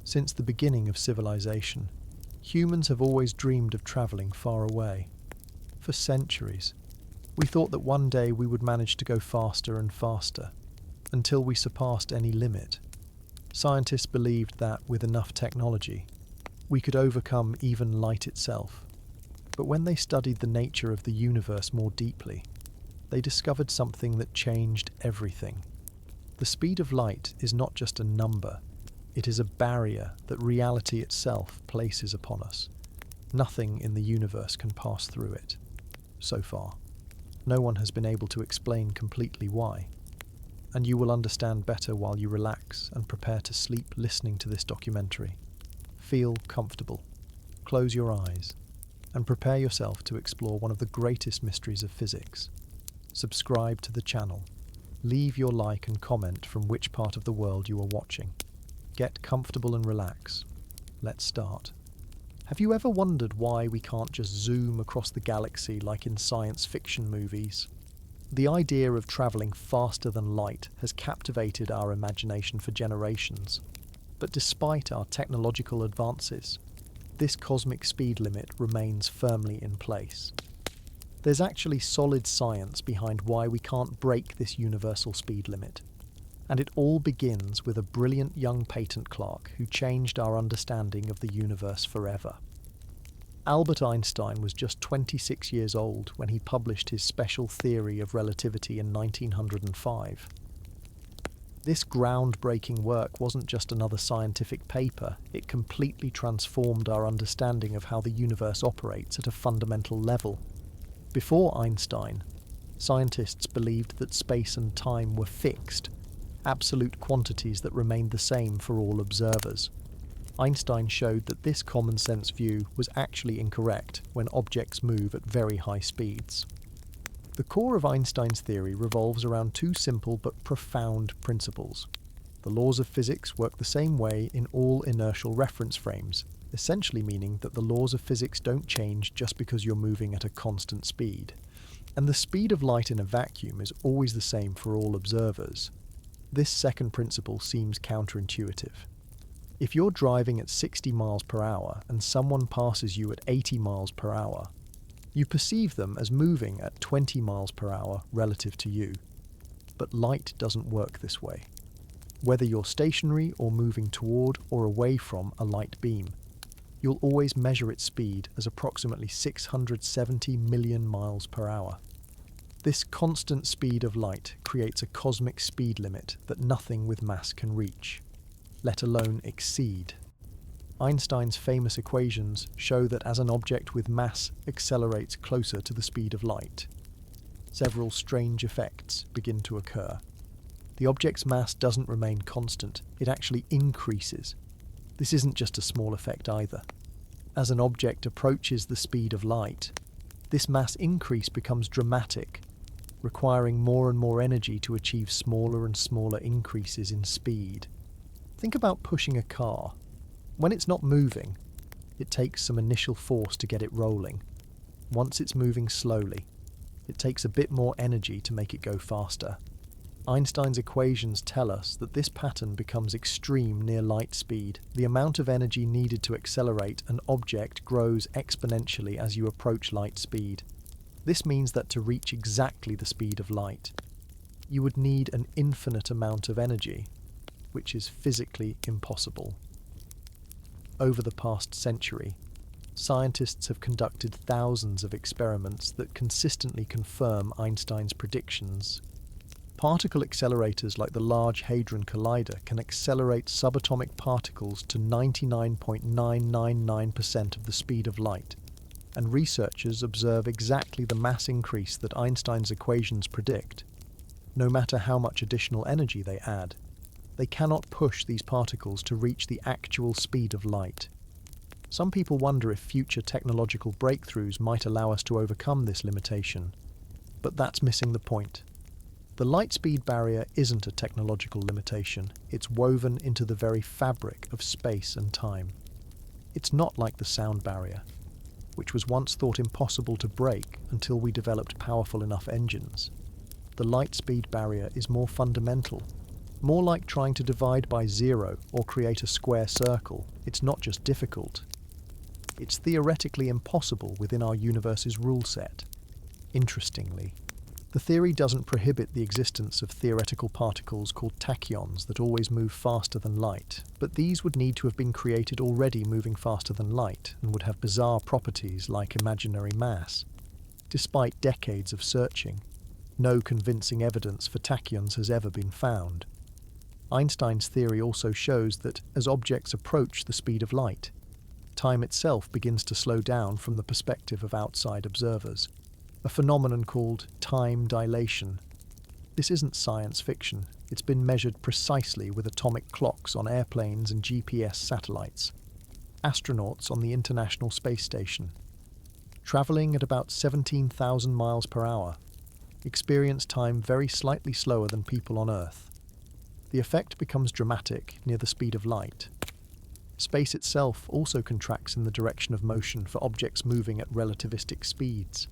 Since the beginning of civilization, humans have always dreamed of travelling far away. For centuries, we thought that one day we would manage to go faster and faster, until we surpassed any limit. Scientists believed that, with enough technology, we could overcome even light itself. But when they studied the nature of the universe more deeply, they discovered something that changed everything. The speed of light is not just a number, it is a barrier that reality itself places upon us. Nothing in the universe can pass through it. So far, no one has been able to explain completely why. And you will understand better while you relax and prepare to sleep listening to this documentary. Feel comfortable, close your eyes, and prepare yourself to explore one of the greatest mysteries of physics. Subscribe to the channel. Leave your like and comment from which part of the world you are watching. Get comfortable and relax. Let's start. Have you ever wondered why we can't just zoom across the galaxy like in science fiction movies? The idea of travelling faster than light has captivated our imagination for generations. But despite our technological advances, this cosmic speed limit remains firmly in place. There's actually solid science behind why we can't break this universal speed limit. And it all begins with a brilliant young patent clerk who changed our understanding of the universe forever. Albert Einstein was just 26 years old when he published his special theory of relativity in 1905. This groundbreaking work wasn't just another scientific paper, it completely transformed our understanding of how the universe operates at a fundamental level. Before Einstein, scientists believed that space and time were fixed, absolute quantities that remained the same for all observers. Einstein showed that this common-sense view was actually incorrect when objects move at very high speeds. The core of Einstein's theory revolves around two simple but profound principles. The laws of physics work the same way in all inertial reference frames, essentially meaning that the laws of physics don't change just because you're moving at a constant speed. And the speed of light in a vacuum is always the same for all observers. This second principle seems counterintuitive. If you're driving at 60 miles per hour and someone passes you at 80 miles per hour, you perceive them as moving at 20 miles per hour relative to you. But light doesn't work this way. Whether you're stationary or moving toward or away from a light beam, you'll always measure its speed as approximately 670 million miles per hour. This constant speed of light creates a cosmic speed limit that nothing with mass can reach, let alone exceed. Einstein's famous equations show that as an object with mass accelerates closer to the speed of light, several strange effects begin to occur. The object's mass doesn't remain constant, it actually increases. This isn't just a small effect either. As an object approaches the speed of light, this mass increase becomes dramatic, requiring more and more energy to achieve smaller and smaller increases in speed. Think about pushing a car. When it's not moving, it takes some initial force to get it rolling. Once it's moving slowly, it takes a bit more energy to make it go faster. Einstein's equations tell us that this pattern becomes extreme near light speed. The amount of energy needed to accelerate an object grows exponentially as you approach light speed. This means that to reach exactly the speed of light, you would need an infinite amount of energy, which is physically impossible. Over the past century, scientists have conducted thousands of experiments that consistently confirm Einstein's predictions. Particle accelerators like the Large Hadron Collider can accelerate subatomic particles to 99.999% of the speed of light, and researchers observe exactly the mass increase that Einstein's equations predict. No matter how much additional energy they add, they cannot push these particles to reach the actual speed of light. Some people wonder if future technological breakthroughs might allow us to overcome this limitation, but that's missing the point. The light speed barrier isn't a technological limitation, it's woven into the very fabric of space and time. It's not like the sound barrier, which was once thought impossible to break until we developed powerful enough engines. The light speed barrier is more fundamental. More like trying to divide by zero or create a square circle. It's not just difficult. It's theoretically impossible within our universe's rule set. Interestingly, the theory doesn't prohibit the existence of theoretical particles called tachyons that always move faster than light, but these would need to have been created already moving faster than light and would have bizarre properties like imaginary mass. Despite decades of searching, no convincing evidence for tachyons has ever been found. Einstein's theory also shows that as objects approach the speed of light, time itself begins to slow down from the perspective of outside observers, a phenomenon called time dilation. This isn't science fiction. It's been measured precisely with atomic clocks on airplanes and GPS satellites. Astronauts on the International Space Station, travelling at about 17,000 miles per hour, experience time very slightly slower than people on Earth. The effect becomes dramatic near the speed of light. Space itself also contracts in the direction of motion for objects moving at relativistic speeds,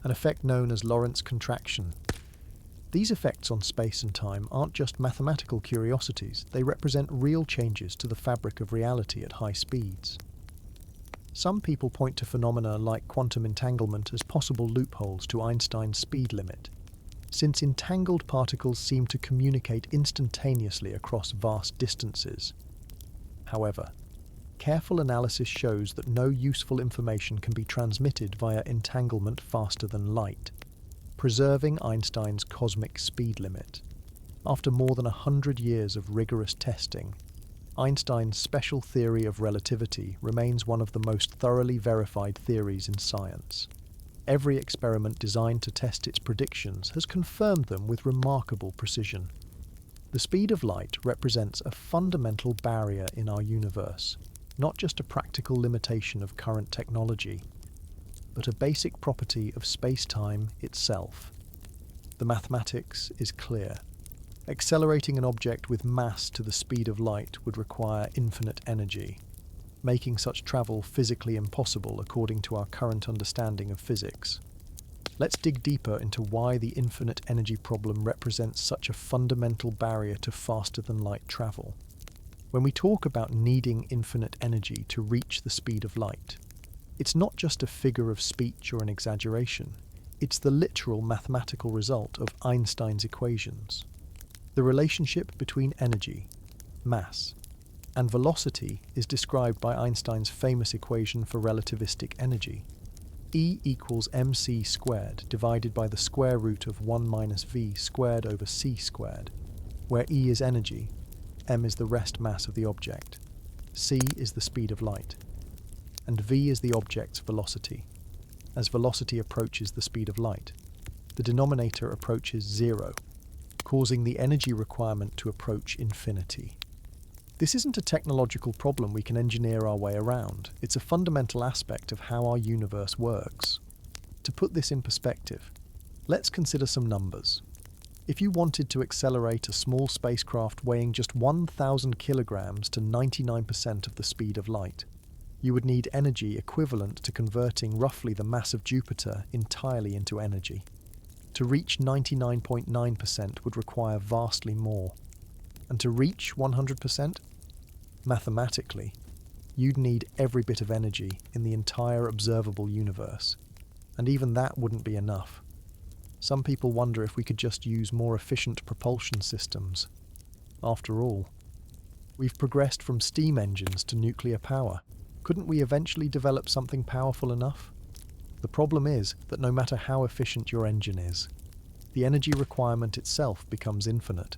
an effect known as Lorentz contraction. These effects on space and time aren't just mathematical curiosities, they represent real changes to the fabric of reality at high speeds. Some people point to phenomena like quantum entanglement as possible loopholes to Einstein's speed limit, since entangled particles seem to communicate instantaneously across vast distances. However, careful analysis shows that no useful information can be transmitted via entanglement faster than light, preserving Einstein's cosmic speed limit. After more than 100 years of rigorous testing, Einstein's special theory of relativity remains one of the most thoroughly verified theories in science. Every experiment designed to test its predictions has confirmed them with remarkable precision. The speed of light represents a fundamental barrier in our universe, not just a practical limitation of current technology, but a basic property of space-time itself. The mathematics is clear. Accelerating an object with mass to the speed of light would require infinite energy, making such travel physically impossible according to our current understanding of physics. Let's dig deeper into why the infinite energy problem represents such a fundamental barrier to faster-than-light travel. When we talk about needing infinite energy to reach the speed of light, it's not just a figure of speech or an exaggeration. It's the literal mathematical result of Einstein's equations. The relationship between energy, mass, and velocity is described by Einstein's famous equation for relativistic energy. E equals mc squared divided by the square root of 1 minus v squared over c squared, where E is energy, m is the rest mass of the object, c is the speed of light, and v is the object's velocity. As velocity approaches the speed of light, the denominator approaches zero, causing the energy requirement to approach infinity. This isn't a technological problem we can engineer our way around. It's a fundamental aspect of how our universe works. To put this in perspective, let's consider some numbers. If you wanted to accelerate a small spacecraft weighing just 1,000 kilograms to 99% of the speed of light, you would need energy equivalent to converting roughly the mass of Jupiter entirely into energy. To reach 99.9% would require vastly more. And to reach 100%? Mathematically, you'd need every bit of energy in the entire observable universe. And even that wouldn't be enough. Some people wonder if we could just use more efficient propulsion systems. After all, we've progressed from steam engines to nuclear power. Couldn't we eventually develop something powerful enough? The problem is that no matter how efficient your engine is, the energy requirement itself becomes infinite.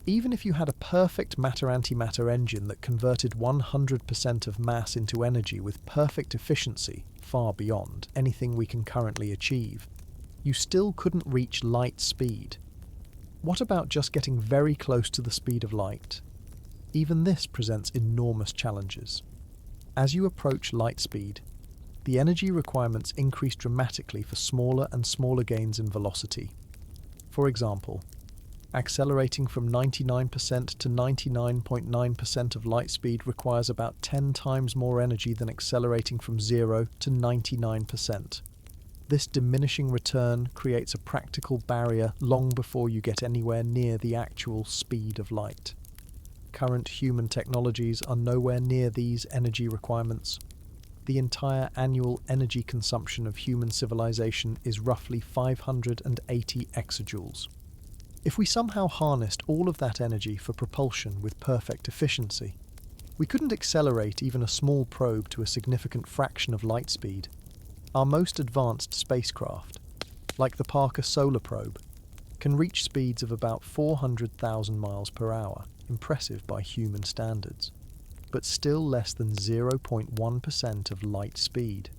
Even if you had a perfect matter-antimatter engine that converted 100% of mass into energy with perfect efficiency, far beyond anything we can currently achieve, you still couldn't reach light speed. What about just getting very close to the speed of light? Even this presents enormous challenges. As you approach light speed, the energy requirements increase dramatically for smaller and smaller gains in velocity. For example, accelerating from 99% to 99.9% of light speed requires about 10 times more energy than accelerating from 0 to 99%. This diminishing return creates a practical barrier long before you get anywhere near the actual speed of light. Current human technologies are nowhere near these energy requirements. The entire annual energy consumption of human civilization is roughly 580 exajoules. If we somehow harnessed all of that energy for propulsion with perfect efficiency, we couldn't accelerate even a small probe to a significant fraction of light speed. Our most advanced spacecraft, like the Parker Solar Probe, can reach speeds of about 400,000 miles per hour, impressive by human standards, but still less than 0.1% of light speed.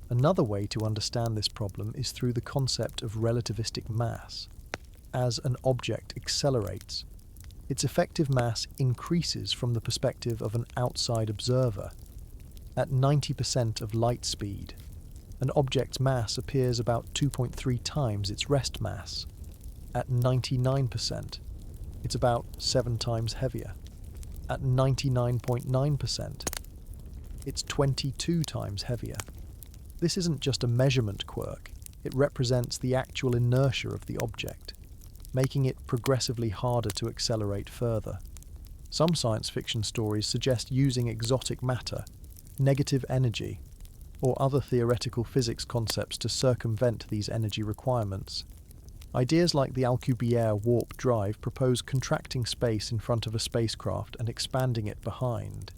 Another way to understand this problem is through the concept of relativistic mass. As an object accelerates, its effective mass increases from the perspective of an outside observer. At 90% of light speed, an object's mass appears about 2.3 times its rest mass. At 99%, it's about 7 times heavier. At 99.9%, it's 22 times heavier. This isn't just a measurement quirk, it represents the actual inertia of the object, making it progressively harder to accelerate further. Some science fiction stories suggest using exotic matter, negative energy, or other theoretical physics concepts to circumvent these energy requirements. Ideas like the Alcubierre warp drive propose contracting space in front of a spacecraft and expanding it behind,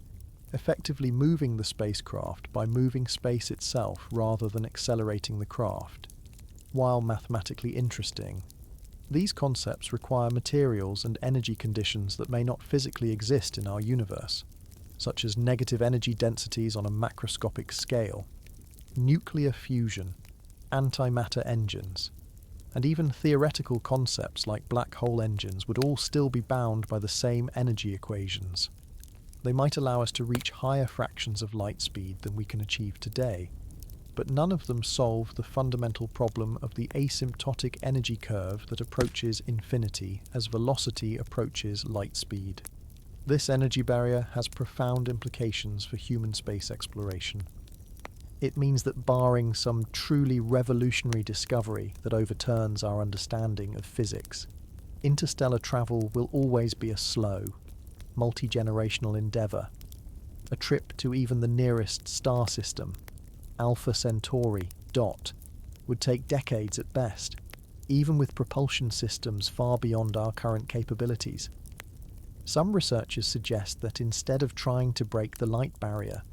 effectively moving the spacecraft by moving space itself rather than accelerating the craft. While mathematically interesting, these concepts require materials and energy conditions that may not physically exist in our universe, such as negative energy densities on a macroscopic scale, nuclear fusion, antimatter engines, and even theoretical concepts like black hole engines would all still be bound by the same energy equations. They might allow us to reach higher fractions of light speed than we can achieve today, but none of them solve the fundamental problem of the asymptotic energy curve that approaches infinity as velocity approaches light speed. This energy barrier has profound implications for human space exploration. It means that barring some truly revolutionary discovery that overturns our understanding of physics, interstellar travel will always be a slow, multi-generational endeavour. A trip to even the nearest star system, Alpha Centauri, DOT, would take decades at best, even with propulsion systems far beyond our current capabilities. Some researchers suggest that instead of trying to break the light barrier,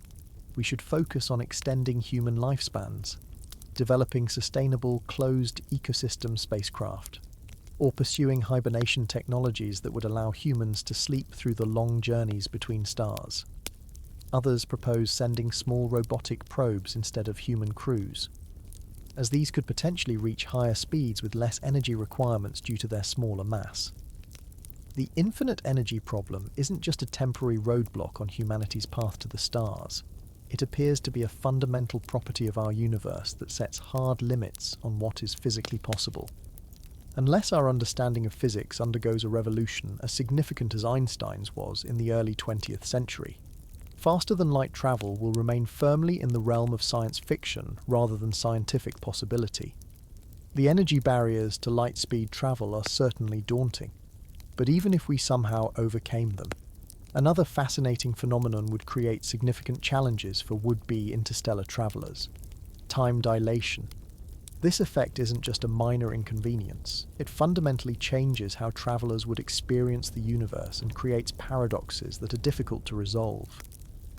we should focus on extending human lifespans, developing sustainable closed ecosystem spacecraft, or pursuing hibernation technologies that would allow humans to sleep through the long journeys between stars. Others propose sending small robotic probes instead of human crews, as these could potentially reach higher speeds with less energy requirements due to their smaller mass. The infinite energy problem isn't just a temporary roadblock on humanity's path to the stars. It appears to be a fundamental property of our universe that sets hard limits on what is physically possible. Unless our understanding of physics undergoes a revolution as significant as Einstein's was in the early 20th century, faster-than-light travel will remain firmly in the realm of science fiction rather than scientific possibility. The energy barriers to light-speed travel are certainly daunting, but even if we somehow overcame them, another fascinating phenomenon would create significant challenges for would-be interstellar travelers: time dilation. This effect isn't just a minor inconvenience, it fundamentally changes how travelers would experience the universe and creates paradoxes that are difficult to resolve.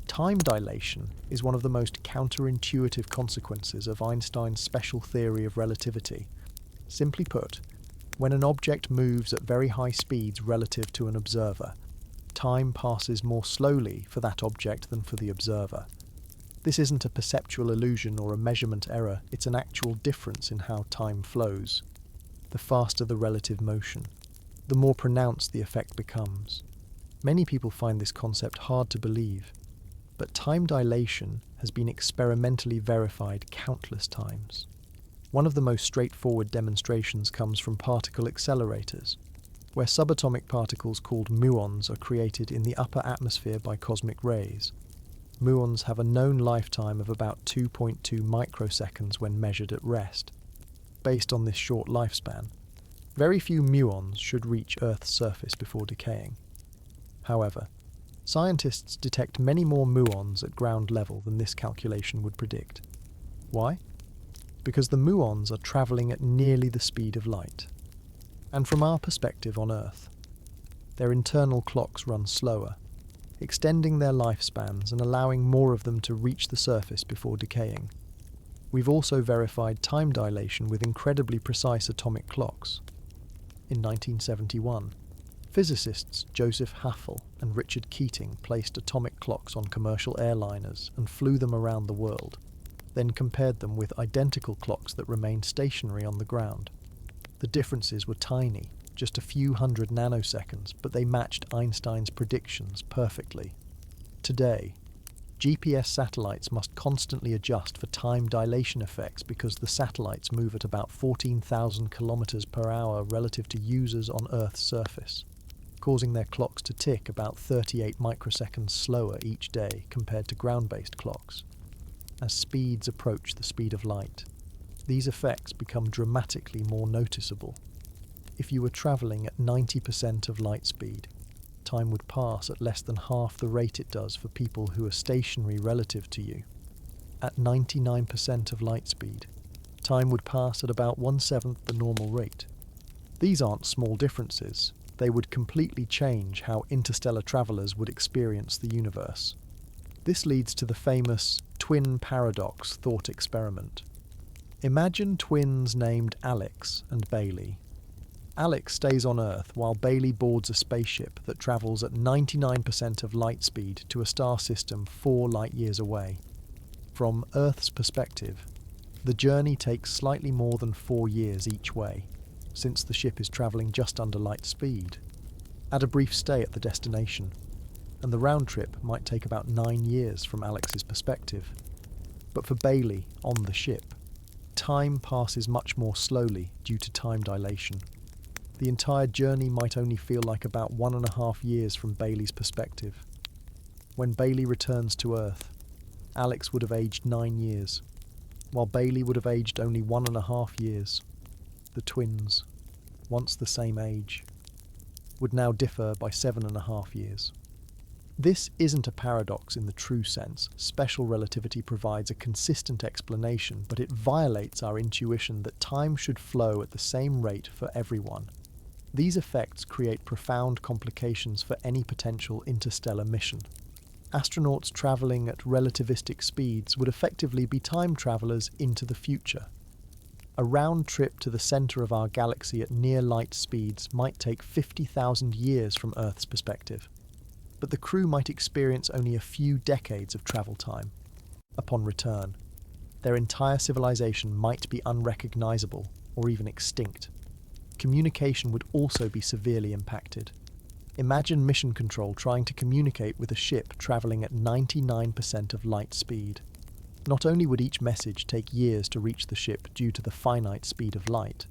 Time dilation is one of the most counterintuitive consequences of Einstein's special theory of relativity. Simply put, when an object moves at very high speeds relative to an observer, time passes more slowly for that object than for the observer. This isn't a perceptual illusion or a measurement error, it's an actual difference in how time flows. The faster the relative motion, the more pronounced the effect becomes. Many people find this concept hard to believe, but time dilation has been experimentally verified countless times. One of the most straightforward demonstrations comes from particle accelerators, where subatomic particles called muons are created in the upper atmosphere by cosmic rays. Muons have a known lifetime of about 2.2 microseconds when measured at rest. Based on this short lifespan, very few muons should reach Earth's surface before decaying. However, scientists detect many more muons at ground level than this calculation would predict. Why? Because the muons are travelling at nearly the speed of light. And from our perspective on Earth, their internal clocks run slower, extending their lifespans and allowing more of them to reach the surface before decaying. We've also verified time dilation with incredibly precise atomic clocks. In 1971, physicists Joseph Haffel and Richard Keating placed atomic clocks on commercial airliners and flew them around the world, then compared them with identical clocks that remained stationary on the ground. The differences were tiny, just a few hundred nanoseconds, but they matched Einstein's predictions perfectly. Today, GPS satellites must constantly adjust for time dilation effects because the satellites move at about 14,000 kilometers per hour relative to users on Earth's surface, causing their clocks to tick about 38 microseconds slower each day compared to ground-based clocks. As speeds approach the speed of light, these effects become dramatically more noticeable. If you were travelling at 90% of light speed, time would pass at less than half the rate it does for people who are stationary relative to you. At 99% of light speed, time would pass at about 1/7 the normal rate. These aren't small differences. They would completely change how interstellar travellers would experience the universe. This leads to the famous twin paradox thought experiment. Imagine twins named Alex and Bailey. Alex stays on Earth while Bailey boards a spaceship that travels at 99% of light speed to a star system 4 light-years away. From Earth's perspective, the journey takes slightly more than 4 years each way, since the ship is travelling just under light speed. Add a brief stay at the destination, and the round trip might take about 9 years from Alex's perspective. But for Bailey, on the ship, time passes much more slowly due to time dilation. The entire journey might only feel like about 1.5 years from Bailey's perspective. When Bailey returns to Earth, Alex would have aged 9 years, while Bailey would have aged only 1.5 years. The twins, once the same age, would now differ by 7.5 years. This isn't a paradox in the true sense. Special relativity provides a consistent explanation, but it violates our intuition that time should flow at the same rate for everyone. These effects create profound complications for any potential interstellar mission. Astronauts travelling at relativistic speeds would effectively be time travellers into the future. A round trip to the centre of our galaxy at near light speeds might take 50,000 years from Earth's perspective, but the crew might experience only a few decades of travel time. Upon return, their entire civilization might be unrecognisable or even extinct. Communication would also be severely impacted. Imagine mission control trying to communicate with a ship travelling at 99% of light speed. Not only would each message take years to reach the ship due to the finite speed of light,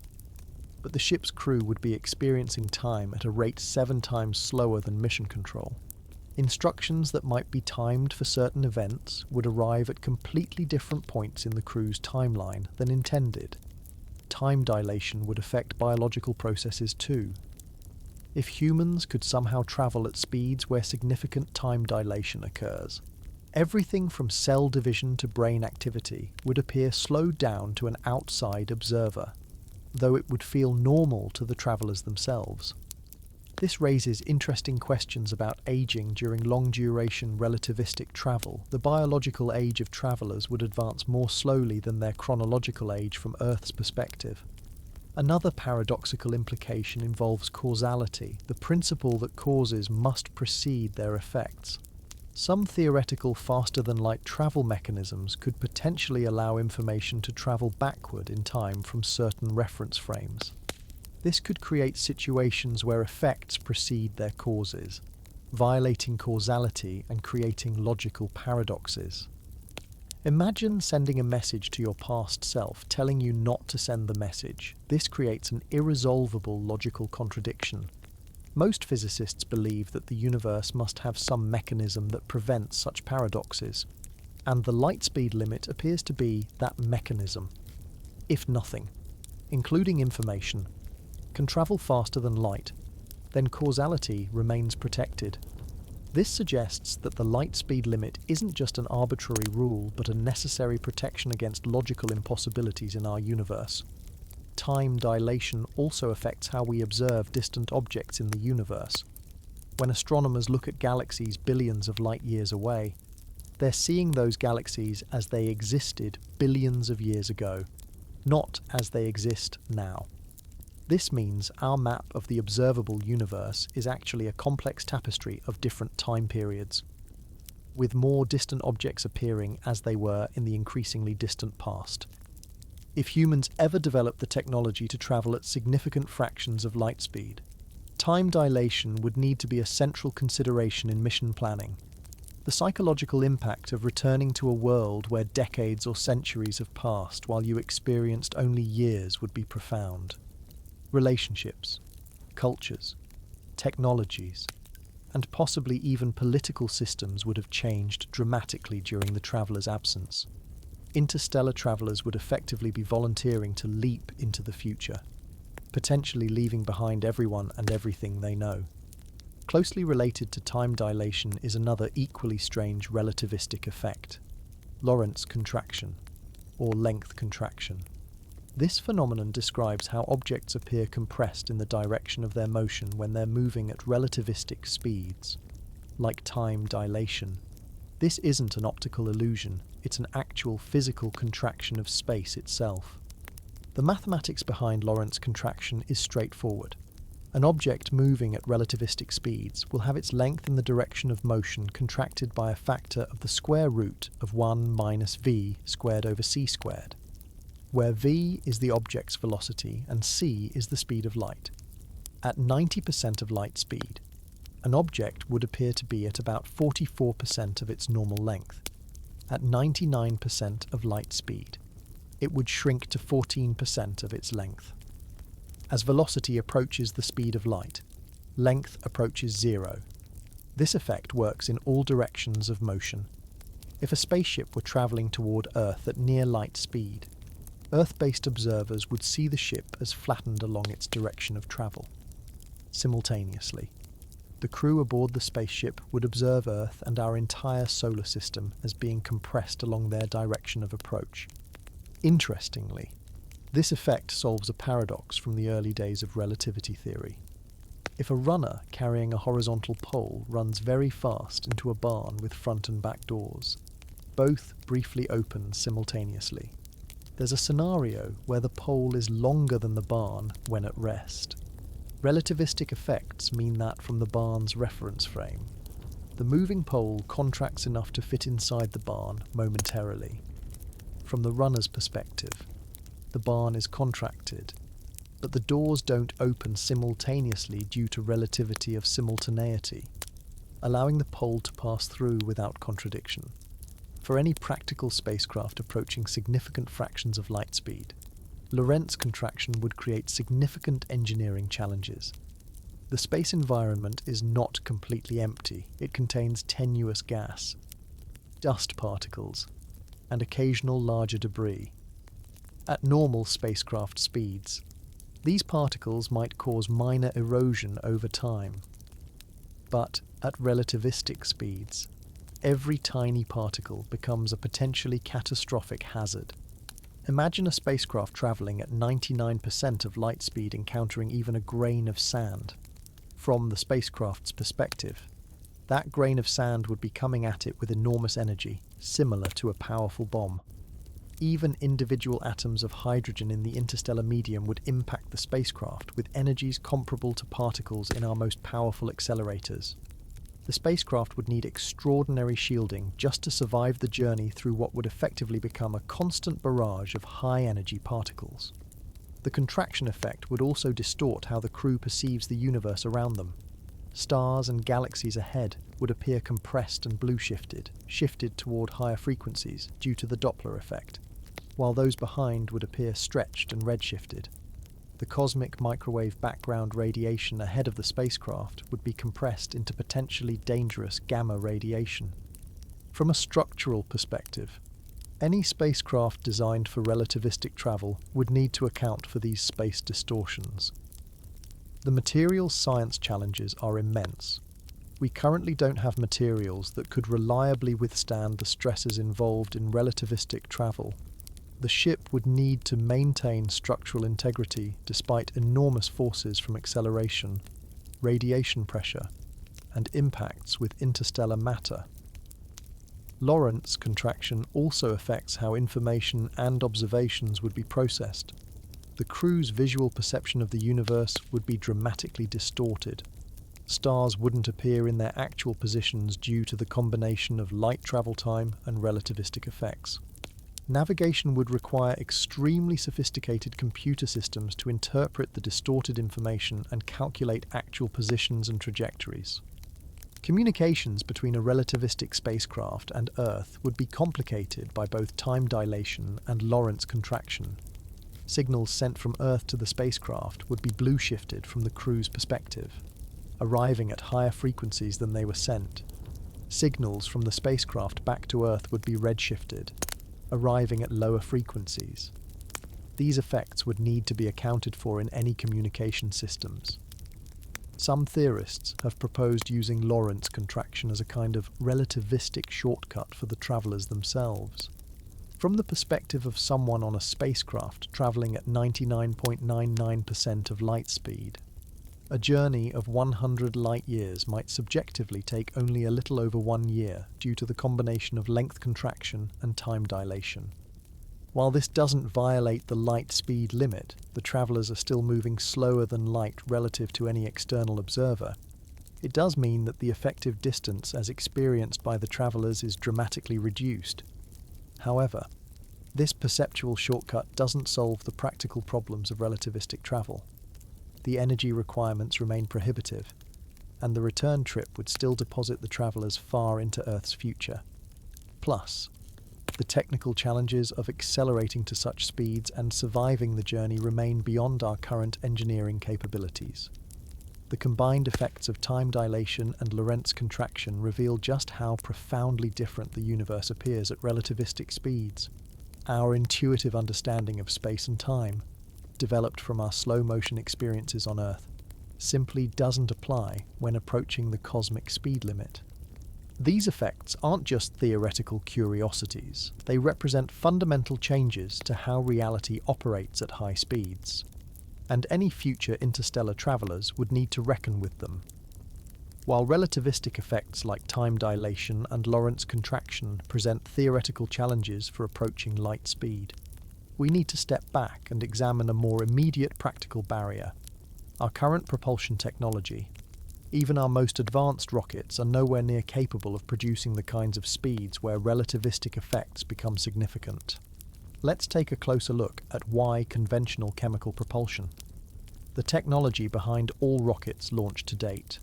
but the ship's crew would be experiencing time at a rate 7 times slower than mission control. Instructions that might be timed for certain events would arrive at completely different points in the crew's timeline than intended. Time dilation would affect biological processes too. If humans could somehow travel at speeds where significant time dilation occurs, everything from cell division to brain activity would appear slowed down to an outside observer, though it would feel normal to the travellers themselves. This raises interesting questions about aging during long-duration relativistic travel. The biological age of travellers would advance more slowly than their chronological age from Earth's perspective. Another paradoxical implication involves causality, the principle that causes must precede their effects. Some theoretical faster-than-light travel mechanisms could potentially allow information to travel backward in time from certain reference frames. This could create situations where effects precede their causes, violating causality and creating logical paradoxes. Imagine sending a message to your past self telling you not to send the message. This creates an irresolvable logical contradiction. Most physicists believe that the universe must have some mechanism that prevents such paradoxes, and the light speed limit appears to be that mechanism. If nothing, including information, can travel faster than light, then causality remains protected. This suggests that the light speed limit isn't just an arbitrary rule, but a necessary protection against logical impossibilities in our universe. Time dilation also affects how we observe distant objects in the universe. When astronomers look at galaxies billions of light years away, they're seeing those galaxies as they existed billions of years ago, not as they exist now. This means our map of the observable universe is actually a complex tapestry of different time periods, with more distant objects appearing as they were in the increasingly distant past. If humans ever develop the technology to travel at significant fractions of light speed, time dilation would need to be a central consideration in mission planning. The psychological impact of returning to a world where decades or centuries have passed while you experienced only years would be profound. Relationships, cultures, technologies, and possibly even political systems would have changed dramatically during the traveller's absence. Interstellar travellers would effectively be volunteering to leap into the future, potentially leaving behind everyone and everything they know. Closely related to time dilation is another equally strange relativistic effect: Lorentz contraction, or length contraction. This phenomenon describes how objects appear compressed in the direction of their motion when they're moving at relativistic speeds, like time dilation. This isn't an optical illusion, it's an actual physical contraction of space itself. The mathematics behind Lorentz contraction is straightforward. An object moving at relativistic speeds will have its length in the direction of motion contracted by a factor of the square root of 1 minus v squared over c squared, where v is the object's velocity and c is the speed of light. At 90% of light speed, an object would appear to be at about 44% of its normal length. At 99% of light speed, it would shrink to 14% of its length. As velocity approaches the speed of light, length approaches zero. This effect works in all directions of motion. If a spaceship were travelling toward Earth at near light speed, Earth-based observers would see the ship as flattened along its direction of travel. Simultaneously, the crew aboard the spaceship would observe Earth and our entire solar system as being compressed along their direction of approach. Interestingly, this effect solves a paradox from the early days of relativity theory. If a runner carrying a horizontal pole runs very fast into a barn with front and back doors, both briefly open simultaneously, there's a scenario where the pole is longer than the barn when at rest. Relativistic effects mean that from the barn's reference frame, the moving pole contracts enough to fit inside the barn momentarily. From the runner's perspective, the barn is contracted, but the doors don't open simultaneously due to relativity of simultaneity, allowing the pole to pass through without contradiction. For any practical spacecraft approaching significant fractions of light speed, Lorentz contraction would create significant engineering challenges. The space environment is not completely empty. It contains tenuous gas, dust particles, and occasional larger debris. At normal spacecraft speeds, these particles might cause minor erosion over time. But at relativistic speeds, every tiny particle becomes a potentially catastrophic hazard. Imagine a spacecraft travelling at 99% of light speed encountering even a grain of sand. From the spacecraft's perspective, that grain of sand would be coming at it with enormous energy, similar to a powerful bomb. Even individual atoms of hydrogen in the interstellar medium would impact the spacecraft with energies comparable to particles in our most powerful accelerators. The spacecraft would need extraordinary shielding just to survive the journey through what would effectively become a constant barrage of high-energy particles. The contraction effect would also distort how the crew perceives the universe around them. Stars and galaxies ahead would appear compressed and blue-shifted toward higher frequencies due to the Doppler effect, while those behind would appear stretched and red-shifted. the cosmic microwave background radiation ahead of the spacecraft would be compressed into potentially dangerous gamma radiation. From a structural perspective, any spacecraft designed for relativistic travel would need to account for these space distortions. The materials science challenges are immense. We currently don't have materials that could reliably withstand the stresses involved in relativistic travel. The ship would need to maintain structural integrity despite enormous forces from acceleration, radiation pressure, and impacts with interstellar matter. Lorentz contraction also affects how information and observations would be processed. The crew's visual perception of the universe would be dramatically distorted. Stars wouldn't appear in their actual positions due to the combination of light travel time and relativistic effects. Navigation would require extremely sophisticated computer systems to interpret the distorted information and calculate actual positions and trajectories. Communications between a relativistic spacecraft and Earth would be complicated by both time dilation and Lorentz contraction. Signals sent from Earth to the spacecraft would be blue-shifted from the crew's perspective, arriving at higher frequencies than they were sent. Signals from the spacecraft back to Earth would be red-shifted, arriving at lower frequencies. These effects would need to be accounted for in any communication systems. Some theorists have proposed using Lorentz contraction as a kind of relativistic shortcut for the travelers themselves. From the perspective of someone on a spacecraft traveling at 99.99% of light speed, a journey of 100 light-years might subjectively take only a little over 1 year due to the combination of length contraction and time dilation. While this doesn't violate the light speed limit, the travelers are still moving slower than light relative to any external observer. It does mean that the effective distance as experienced by the travelers is dramatically reduced. However, this perceptual shortcut doesn't solve the practical problems of relativistic travel. The energy requirements remain prohibitive, and the return trip would still deposit the travelers far into Earth's future. Plus, the technical challenges of accelerating to such speeds and surviving the journey remain beyond our current engineering capabilities. The combined effects of time dilation and Lorentz contraction reveal just how profoundly different the universe appears at relativistic speeds. Our intuitive understanding of space and time, developed from our slow-motion experiences on Earth, simply doesn't apply when approaching the cosmic speed limit. These effects aren't just theoretical curiosities, they represent fundamental changes to how reality operates at high speeds, and any future interstellar travelers would need to reckon with them. While relativistic effects like time dilation and Lorentz contraction present theoretical challenges for approaching light speed, we need to step back and examine a more immediate practical barrier: our current propulsion technology. Even our most advanced rockets are nowhere near capable of producing the kinds of speeds where relativistic effects become significant. Let's take a closer look at why conventional chemical propulsion, the technology behind all rockets launched to date,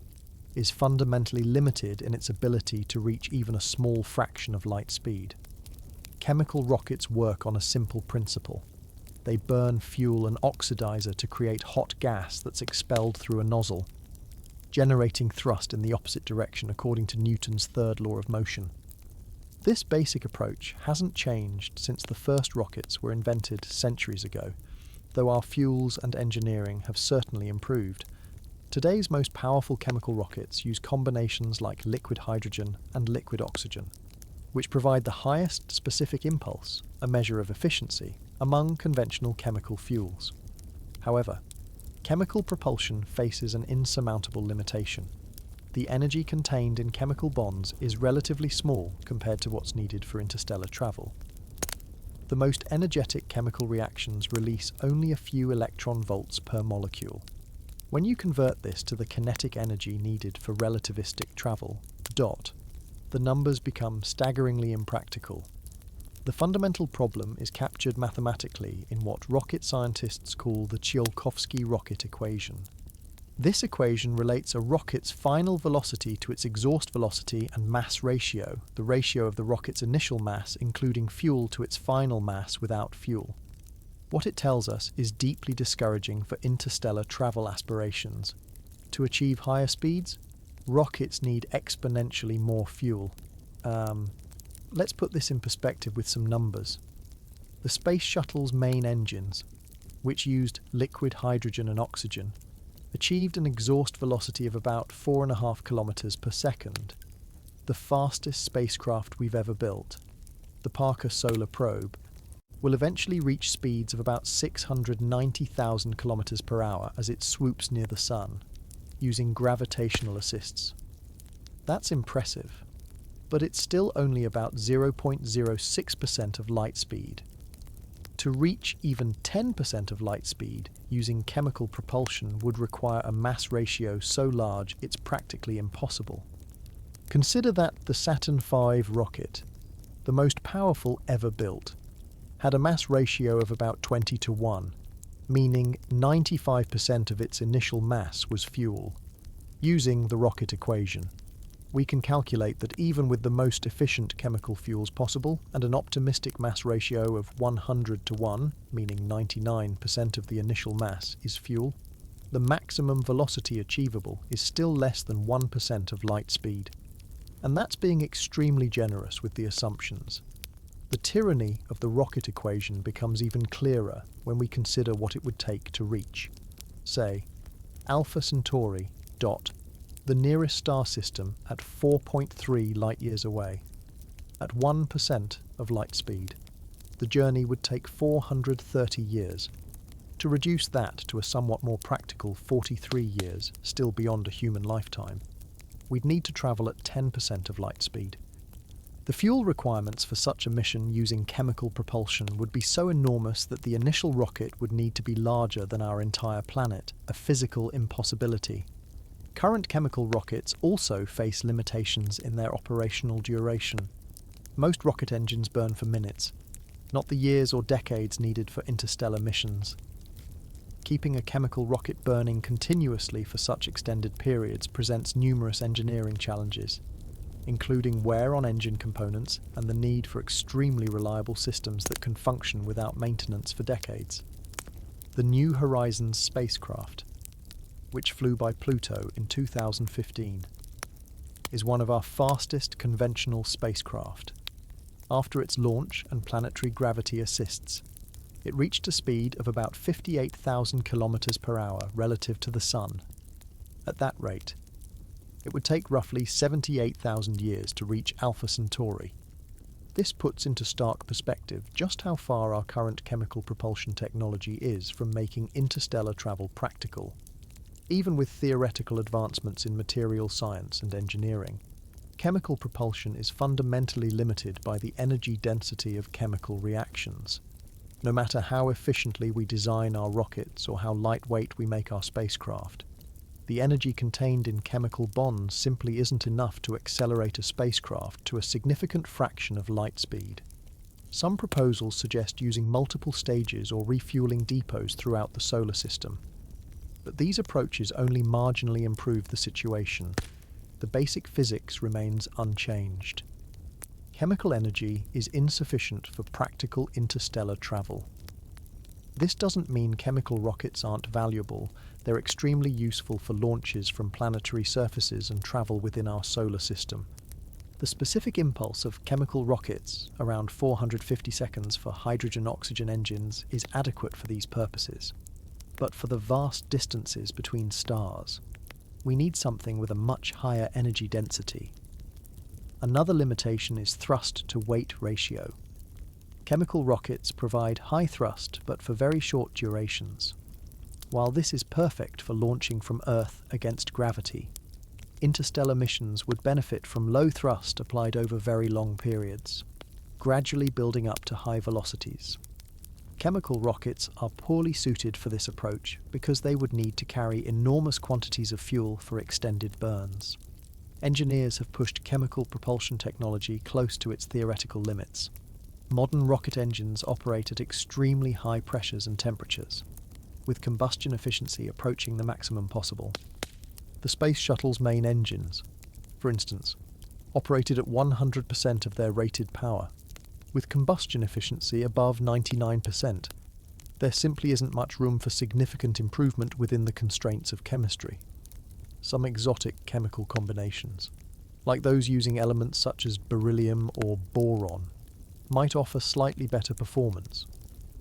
is fundamentally limited in its ability to reach even a small fraction of light speed. Chemical rockets work on a simple principle. They burn fuel and oxidizer to create hot gas that's expelled through a nozzle, generating thrust in the opposite direction according to Newton's third law of motion. This basic approach hasn't changed since the first rockets were invented centuries ago, though our fuels and engineering have certainly improved. Today's most powerful chemical rockets use combinations like liquid hydrogen and liquid oxygen, which provide the highest specific impulse, a measure of efficiency, among conventional chemical fuels. However, chemical propulsion faces an insurmountable limitation. The energy contained in chemical bonds is relatively small compared to what's needed for interstellar travel. The most energetic chemical reactions release only a few electron volts per molecule. When you convert this to the kinetic energy needed for relativistic travel, dot, the numbers become staggeringly impractical. The fundamental problem is captured mathematically in what rocket scientists call the Tsiolkovsky rocket equation. This equation relates a rocket's final velocity to its exhaust velocity and mass ratio, the ratio of the rocket's initial mass including fuel to its final mass without fuel. What it tells us is deeply discouraging for interstellar travel aspirations. To achieve higher speeds, rockets need exponentially more fuel. Let's put this in perspective with some numbers. The Space Shuttle's main engines, which used liquid hydrogen and oxygen, achieved an exhaust velocity of about 4.5 kilometers per second, the fastest spacecraft we've ever built. The Parker Solar Probe will eventually reach speeds of about 690,000 kilometers per hour as it swoops near the Sun, using gravitational assists. That's impressive, but it's still only about 0.06% of light speed. To reach even 10% of light speed using chemical propulsion would require a mass ratio so large it's practically impossible. Consider that the Saturn V rocket, the most powerful ever built, had a mass ratio of about 20:1, meaning 95% of its initial mass was fuel. Using the rocket equation, we can calculate that even with the most efficient chemical fuels possible and an optimistic mass ratio of 100:1, meaning 99% of the initial mass is fuel, the maximum velocity achievable is still less than 1% of light speed. And that's being extremely generous with the assumptions. The tyranny of the rocket equation becomes even clearer when we consider what it would take to reach, say, Alpha Centauri, the nearest star system at 4.3 light-years away. At 1% of light speed, the journey would take 430 years. To reduce that to a somewhat more practical 43 years, still beyond a human lifetime, we'd need to travel at 10% of light speed. The fuel requirements for such a mission using chemical propulsion would be so enormous that the initial rocket would need to be larger than our entire planet, a physical impossibility. Current chemical rockets also face limitations in their operational duration. Most rocket engines burn for minutes, not the years or decades needed for interstellar missions. Keeping a chemical rocket burning continuously for such extended periods presents numerous engineering challenges, including wear on engine components and the need for extremely reliable systems that can function without maintenance for decades. The New Horizons spacecraft, which flew by Pluto in 2015, is one of our fastest conventional spacecraft. After its launch and planetary gravity assists, it reached a speed of about 58,000 kilometers per hour relative to the Sun. At that rate, it would take roughly 78,000 years to reach Alpha Centauri. This puts into stark perspective just how far our current chemical propulsion technology is from making interstellar travel practical. Even with theoretical advancements in material science and engineering, chemical propulsion is fundamentally limited by the energy density of chemical reactions. No matter how efficiently we design our rockets or how lightweight we make our spacecraft, the energy contained in chemical bonds simply isn't enough to accelerate a spacecraft to a significant fraction of light speed. Some proposals suggest using multiple stages or refueling depots throughout the solar system. But these approaches only marginally improve the situation. The basic physics remains unchanged. Chemical energy is insufficient for practical interstellar travel. This doesn't mean chemical rockets aren't valuable. They're extremely useful for launches from planetary surfaces and travel within our solar system. The specific impulse of chemical rockets, around 450 seconds for hydrogen-oxygen engines, is adequate for these purposes. But for the vast distances between stars, we need something with a much higher energy density. Another limitation is thrust-to-weight ratio. Chemical rockets provide high thrust but for very short durations. While this is perfect for launching from Earth against gravity, interstellar missions would benefit from low thrust applied over very long periods, gradually building up to high velocities. Chemical rockets are poorly suited for this approach because they would need to carry enormous quantities of fuel for extended burns. Engineers have pushed chemical propulsion technology close to its theoretical limits. Modern rocket engines operate at extremely high pressures and temperatures, with combustion efficiency approaching the maximum possible. The Space Shuttle's main engines, for instance, operated at 100% of their rated power, with combustion efficiency above 99%. There simply isn't much room for significant improvement within the constraints of chemistry. Some exotic chemical combinations, like those using elements such as beryllium or boron, might offer slightly better performance,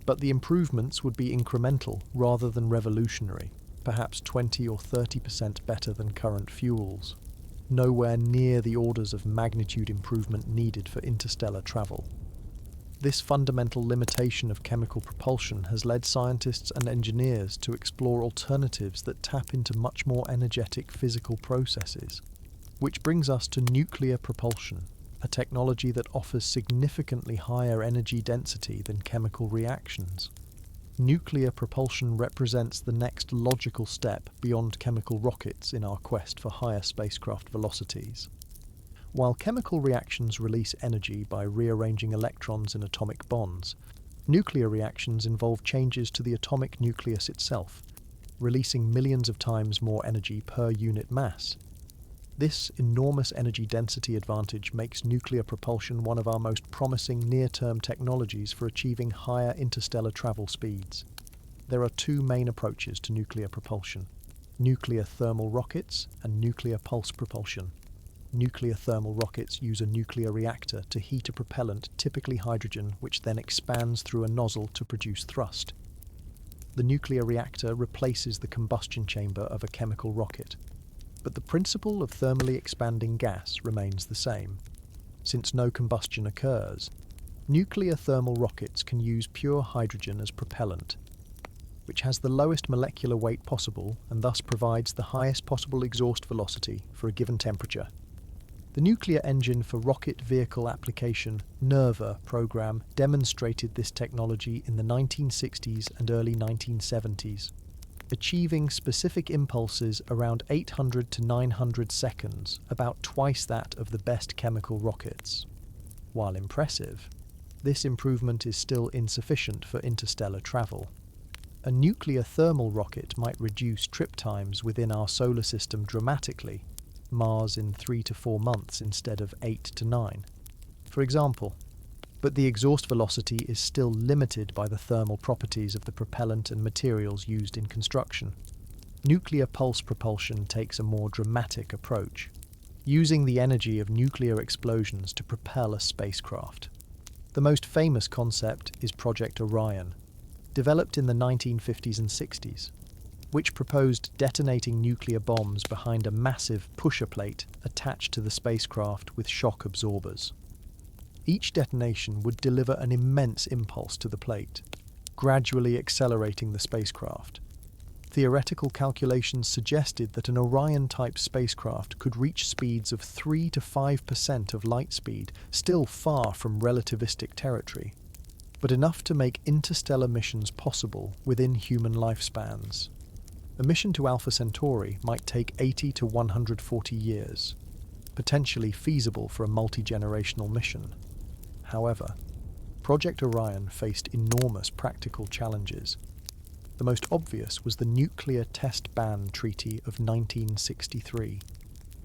but the improvements would be incremental rather than revolutionary, perhaps 20 or 30% better than current fuels, nowhere near the orders of magnitude improvement needed for interstellar travel. This fundamental limitation of chemical propulsion has led scientists and engineers to explore alternatives that tap into much more energetic physical processes, which brings us to nuclear propulsion, a technology that offers significantly higher energy density than chemical reactions. Nuclear propulsion represents the next logical step beyond chemical rockets in our quest for higher spacecraft velocities. While chemical reactions release energy by rearranging electrons in atomic bonds, nuclear reactions involve changes to the atomic nucleus itself, releasing millions of times more energy per unit mass. This enormous energy density advantage makes nuclear propulsion one of our most promising near-term technologies for achieving higher interstellar travel speeds. There are two main approaches to nuclear propulsion: nuclear thermal rockets and nuclear pulse propulsion. Nuclear thermal rockets use a nuclear reactor to heat a propellant, typically hydrogen, which then expands through a nozzle to produce thrust. The nuclear reactor replaces the combustion chamber of a chemical rocket, but the principle of thermally expanding gas remains the same. Since no combustion occurs, nuclear thermal rockets can use pure hydrogen as propellant, which has the lowest molecular weight possible and thus provides the highest possible exhaust velocity for a given temperature. The Nuclear Engine for Rocket Vehicle Application (NERVA) program demonstrated this technology in the 1960s and early 1970s, achieving specific impulses around 800 to 900 seconds, about twice that of the best chemical rockets. While impressive, this improvement is still insufficient for interstellar travel. A nuclear thermal rocket might reduce trip times within our solar system dramatically, Mars in 3 to 4 months instead of 8 to 9, for example, but the exhaust velocity is still limited by the thermal properties of the propellant and materials used in construction. Nuclear pulse propulsion takes a more dramatic approach, using the energy of nuclear explosions to propel a spacecraft. The most famous concept is Project Orion, developed in the 1950s and 60s, which proposed detonating nuclear bombs behind a massive pusher plate attached to the spacecraft with shock absorbers. Each detonation would deliver an immense impulse to the plate, gradually accelerating the spacecraft. Theoretical calculations suggested that an Orion-type spacecraft could reach speeds of 3 to 5% of light speed, still far from relativistic territory, but enough to make interstellar missions possible within human lifespans. A mission to Alpha Centauri might take 80 to 140 years, potentially feasible for a multi-generational mission. However, Project Orion faced enormous practical challenges. The most obvious was the Nuclear Test Ban Treaty of 1963,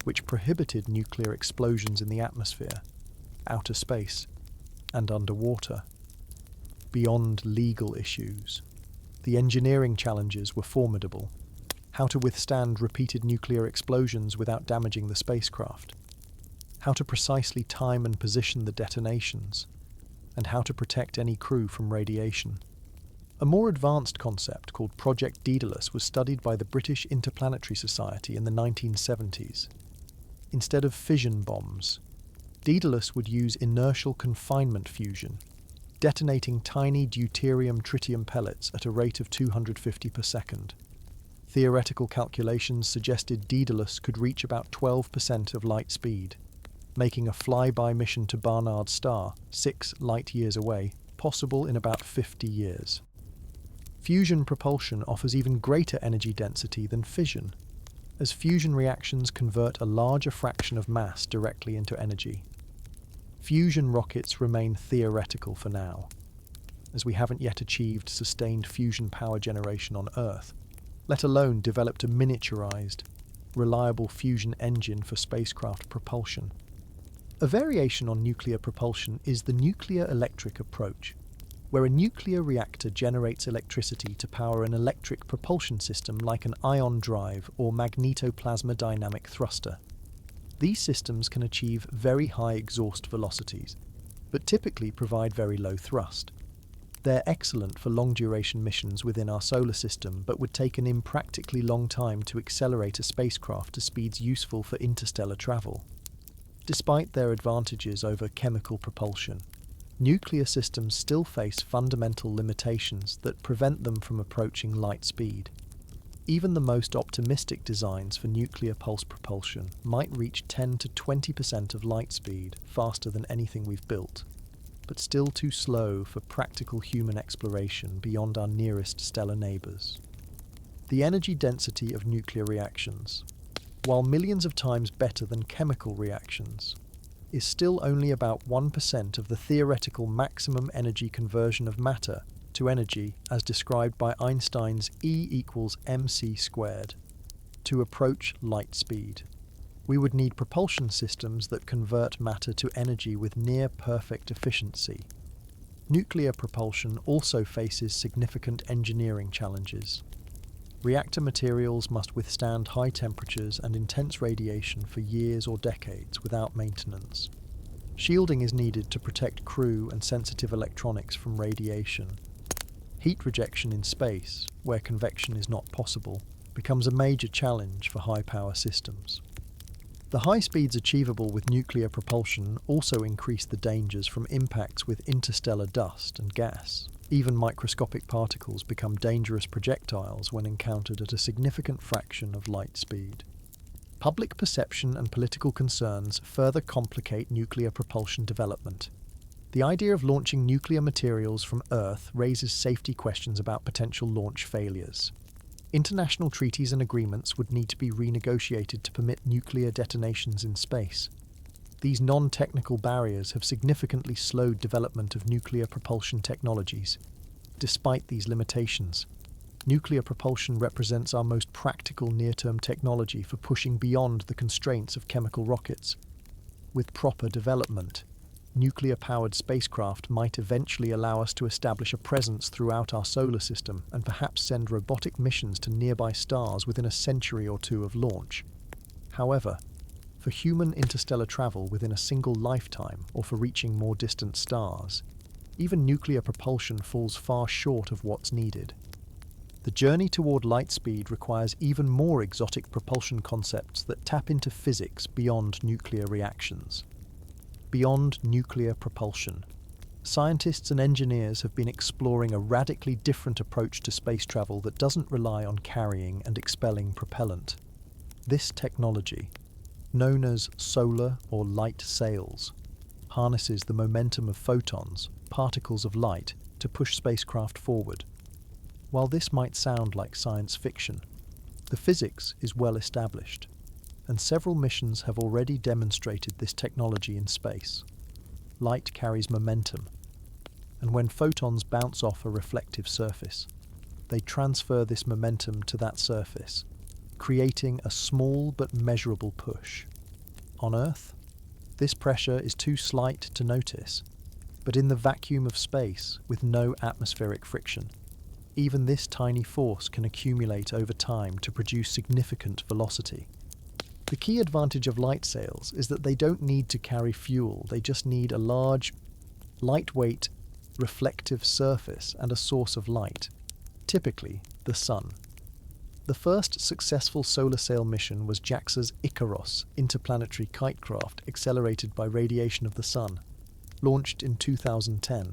which prohibited nuclear explosions in the atmosphere, outer space, and underwater. Beyond legal issues, the engineering challenges were formidable. How to withstand repeated nuclear explosions without damaging the spacecraft, how to precisely time and position the detonations, and how to protect any crew from radiation. A more advanced concept called Project Daedalus was studied by the British Interplanetary Society in the 1970s. Instead of fission bombs, Daedalus would use inertial confinement fusion, detonating tiny deuterium-tritium pellets at a rate of 250 per second. Theoretical calculations suggested Daedalus could reach about 12% of light speed, making a flyby mission to Barnard's star, 6 light-years away, possible in about 50 years. Fusion propulsion offers even greater energy density than fission, as fusion reactions convert a larger fraction of mass directly into energy. Fusion rockets remain theoretical for now, as we haven't yet achieved sustained fusion power generation on Earth, let alone developed a miniaturized, reliable fusion engine for spacecraft propulsion. A variation on nuclear propulsion is the nuclear electric approach. where a nuclear reactor generates electricity to power an electric propulsion system like an ion drive or magnetoplasma dynamic thruster. These systems can achieve very high exhaust velocities, but typically provide very low thrust. They're excellent for long-duration missions within our solar system, but would take an impractically long time to accelerate a spacecraft to speeds useful for interstellar travel. Despite their advantages over chemical propulsion, nuclear systems still face fundamental limitations that prevent them from approaching light speed. Even the most optimistic designs for nuclear pulse propulsion might reach 10 to 20% of light speed, faster than anything we've built, but still too slow for practical human exploration beyond our nearest stellar neighbours. The energy density of nuclear reactions, while millions of times better than chemical reactions, is still only about 1% of the theoretical maximum energy conversion of matter to energy as described by Einstein's E=mc². To approach light speed, we would need propulsion systems that convert matter to energy with near-perfect efficiency. Nuclear propulsion also faces significant engineering challenges. Reactor materials must withstand high temperatures and intense radiation for years or decades without maintenance. Shielding is needed to protect crew and sensitive electronics from radiation. Heat rejection in space, where convection is not possible, becomes a major challenge for high-power systems. The high speeds achievable with nuclear propulsion also increase the dangers from impacts with interstellar dust and gas. Even microscopic particles become dangerous projectiles when encountered at a significant fraction of light speed. Public perception and political concerns further complicate nuclear propulsion development. The idea of launching nuclear materials from Earth raises safety questions about potential launch failures. International treaties and agreements would need to be renegotiated to permit nuclear detonations in space. These non-technical barriers have significantly slowed development of nuclear propulsion technologies. Despite these limitations, nuclear propulsion represents our most practical near-term technology for pushing beyond the constraints of chemical rockets. With proper development, nuclear-powered spacecraft might eventually allow us to establish a presence throughout our solar system and perhaps send robotic missions to nearby stars within a century or two of launch. However, for human interstellar travel within a single lifetime or for reaching more distant stars, even nuclear propulsion falls far short of what's needed. The journey toward light speed requires even more exotic propulsion concepts that tap into physics beyond nuclear reactions. Beyond nuclear propulsion, scientists and engineers have been exploring a radically different approach to space travel that doesn't rely on carrying and expelling propellant. This technology, known as solar or light sails, harnesses the momentum of photons, particles of light, to push spacecraft forward. While this might sound like science fiction, the physics is well established, and several missions have already demonstrated this technology in space. Light carries momentum, and when photons bounce off a reflective surface, they transfer this momentum to that surface, creating a small but measurable push. On Earth, this pressure is too slight to notice, but in the vacuum of space, with no atmospheric friction, even this tiny force can accumulate over time to produce significant velocity. The key advantage of light sails is that they don't need to carry fuel, they just need a large, lightweight, reflective surface and a source of light, typically the sun. The first successful solar sail mission was JAXA's Icaros interplanetary kitecraft accelerated by radiation of the sun, launched in 2010.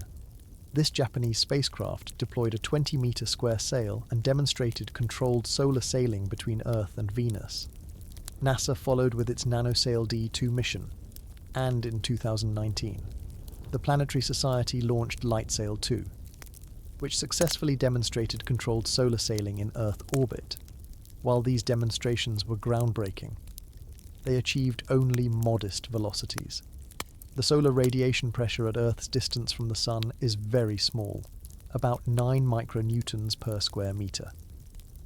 This Japanese spacecraft deployed a 20-meter square sail and demonstrated controlled solar sailing between Earth and Venus. NASA followed with its NanoSail D2 mission, and in 2019, the Planetary Society launched LightSail 2, which successfully demonstrated controlled solar sailing in Earth orbit. While these demonstrations were groundbreaking, they achieved only modest velocities. The solar radiation pressure at Earth's distance from the Sun is very small, about 9 micronewtons per square meter.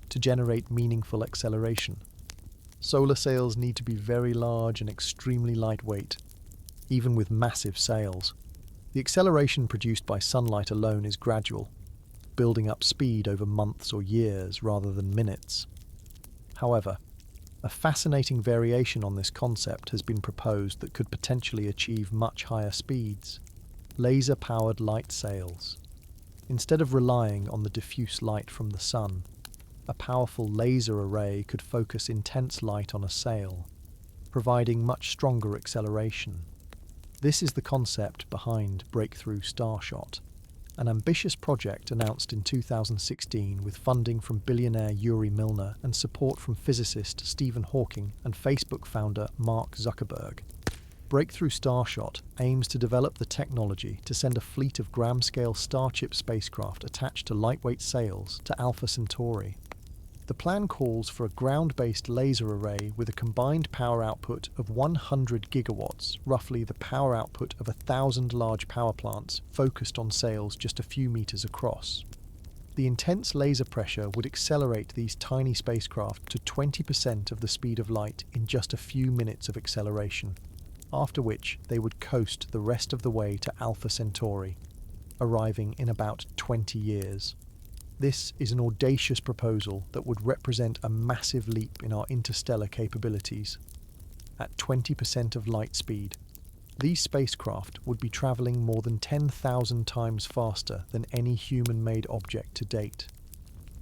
To generate meaningful acceleration, solar sails need to be very large and extremely lightweight, even with massive sails. The acceleration produced by sunlight alone is gradual, building up speed over months or years rather than minutes. However, a fascinating variation on this concept has been proposed that could potentially achieve much higher speeds: laser-powered light sails. Instead of relying on the diffuse light from the sun, a powerful laser array could focus intense light on a sail, providing much stronger acceleration. This is the concept behind Breakthrough Starshot, an ambitious project announced in 2016 with funding from billionaire Yuri Milner and support from physicist Stephen Hawking and Facebook founder Mark Zuckerberg. Breakthrough Starshot aims to develop the technology to send a fleet of gram-scale Starship spacecraft attached to lightweight sails to Alpha Centauri. The plan calls for a ground-based laser array with a combined power output of 100 gigawatts, roughly the power output of 1,000 large power plants focused on sails just a few meters across. The intense laser pressure would accelerate these tiny spacecraft to 20% of the speed of light in just a few minutes of acceleration, after which they would coast the rest of the way to Alpha Centauri, arriving in about 20 years. This is an audacious proposal that would represent a massive leap in our interstellar capabilities. At 20% of light speed, these spacecraft would be travelling more than 10,000 times faster than any human-made object to date.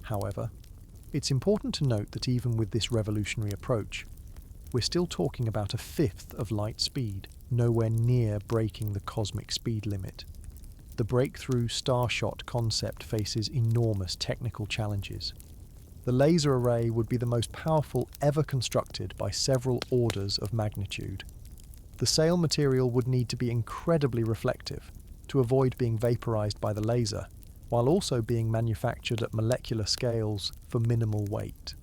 However, it's important to note that even with this revolutionary approach, we're still talking about a fifth of light speed, nowhere near breaking the cosmic speed limit. The Breakthrough Starshot concept faces enormous technical challenges. The laser array would be the most powerful ever constructed by several orders of magnitude. The sail material would need to be incredibly reflective to avoid being vaporized by the laser, while also being manufactured at molecular scales for minimal weight.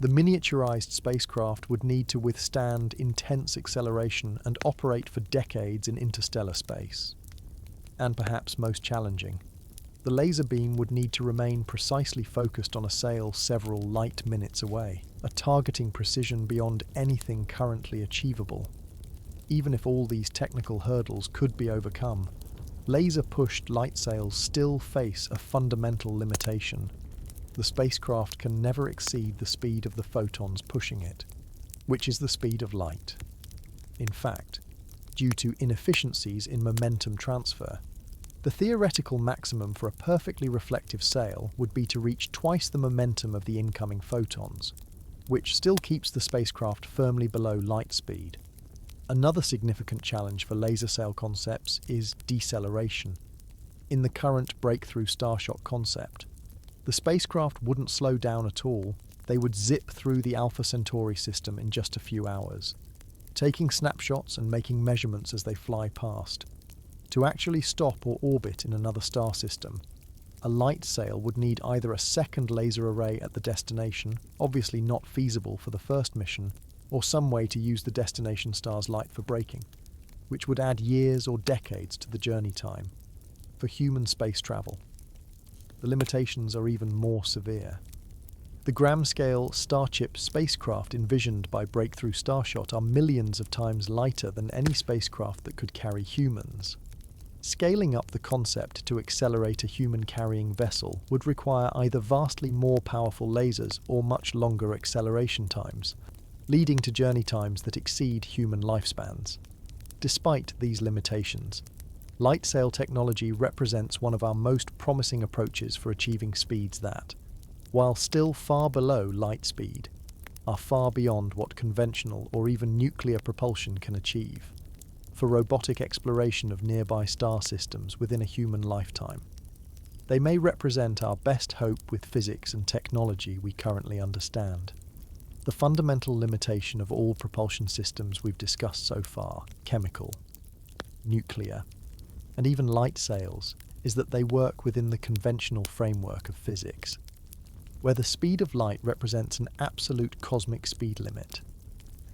The miniaturized spacecraft would need to withstand intense acceleration and operate for decades in interstellar space. And perhaps most challenging, the laser beam would need to remain precisely focused on a sail several light minutes away, a targeting precision beyond anything currently achievable. Even if all these technical hurdles could be overcome, laser-pushed light sails still face a fundamental limitation. The spacecraft can never exceed the speed of the photons pushing it, which is the speed of light. In fact, due to inefficiencies in momentum transfer, the theoretical maximum for a perfectly reflective sail would be to reach twice the momentum of the incoming photons, which still keeps the spacecraft firmly below light speed. Another significant challenge for laser sail concepts is deceleration. In the current Breakthrough Starshot concept, the spacecraft wouldn't slow down at all. They would zip through the Alpha Centauri system in just a few hours, taking snapshots and making measurements as they fly past. To actually stop or orbit in another star system, a light sail would need either a second laser array at the destination, obviously not feasible for the first mission, or some way to use the destination star's light for braking, which would add years or decades to the journey time. For human space travel, the limitations are even more severe. The gram-scale Starship spacecraft envisioned by Breakthrough Starshot are millions of times lighter than any spacecraft that could carry humans. Scaling up the concept to accelerate a human-carrying vessel would require either vastly more powerful lasers or much longer acceleration times, leading to journey times that exceed human lifespans. Despite these limitations, light sail technology represents one of our most promising approaches for achieving speeds that, while still far below light speed, are far beyond what conventional or even nuclear propulsion can achieve, for robotic exploration of nearby star systems within a human lifetime. They may represent our best hope with physics and technology we currently understand. The fundamental limitation of all propulsion systems we've discussed so far, chemical, nuclear, and even light sails, is that they work within the conventional framework of physics, where the speed of light represents an absolute cosmic speed limit.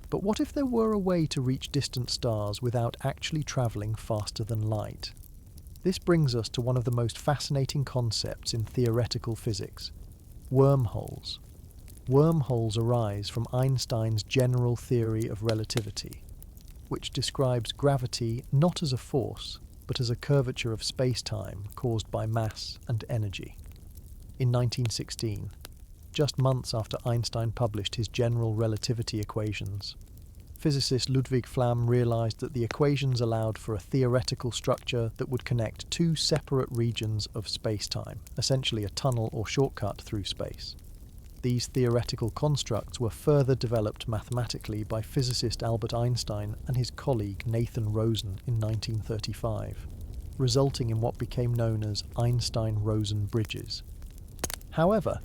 But what if there were a way to reach distant stars without actually travelling faster than light? This brings us to one of the most fascinating concepts in theoretical physics: wormholes. Wormholes arise from Einstein's general theory of relativity, which describes gravity not as a force, but as a curvature of space-time caused by mass and energy. In 1916, just months after Einstein published his general relativity equations, physicist Ludwig Flamm realized that the equations allowed for a theoretical structure that would connect two separate regions of space-time, essentially a tunnel or shortcut through space. These theoretical constructs were further developed mathematically by physicist Albert Einstein and his colleague Nathan Rosen in 1935, resulting in what became known as Einstein-Rosen bridges. However,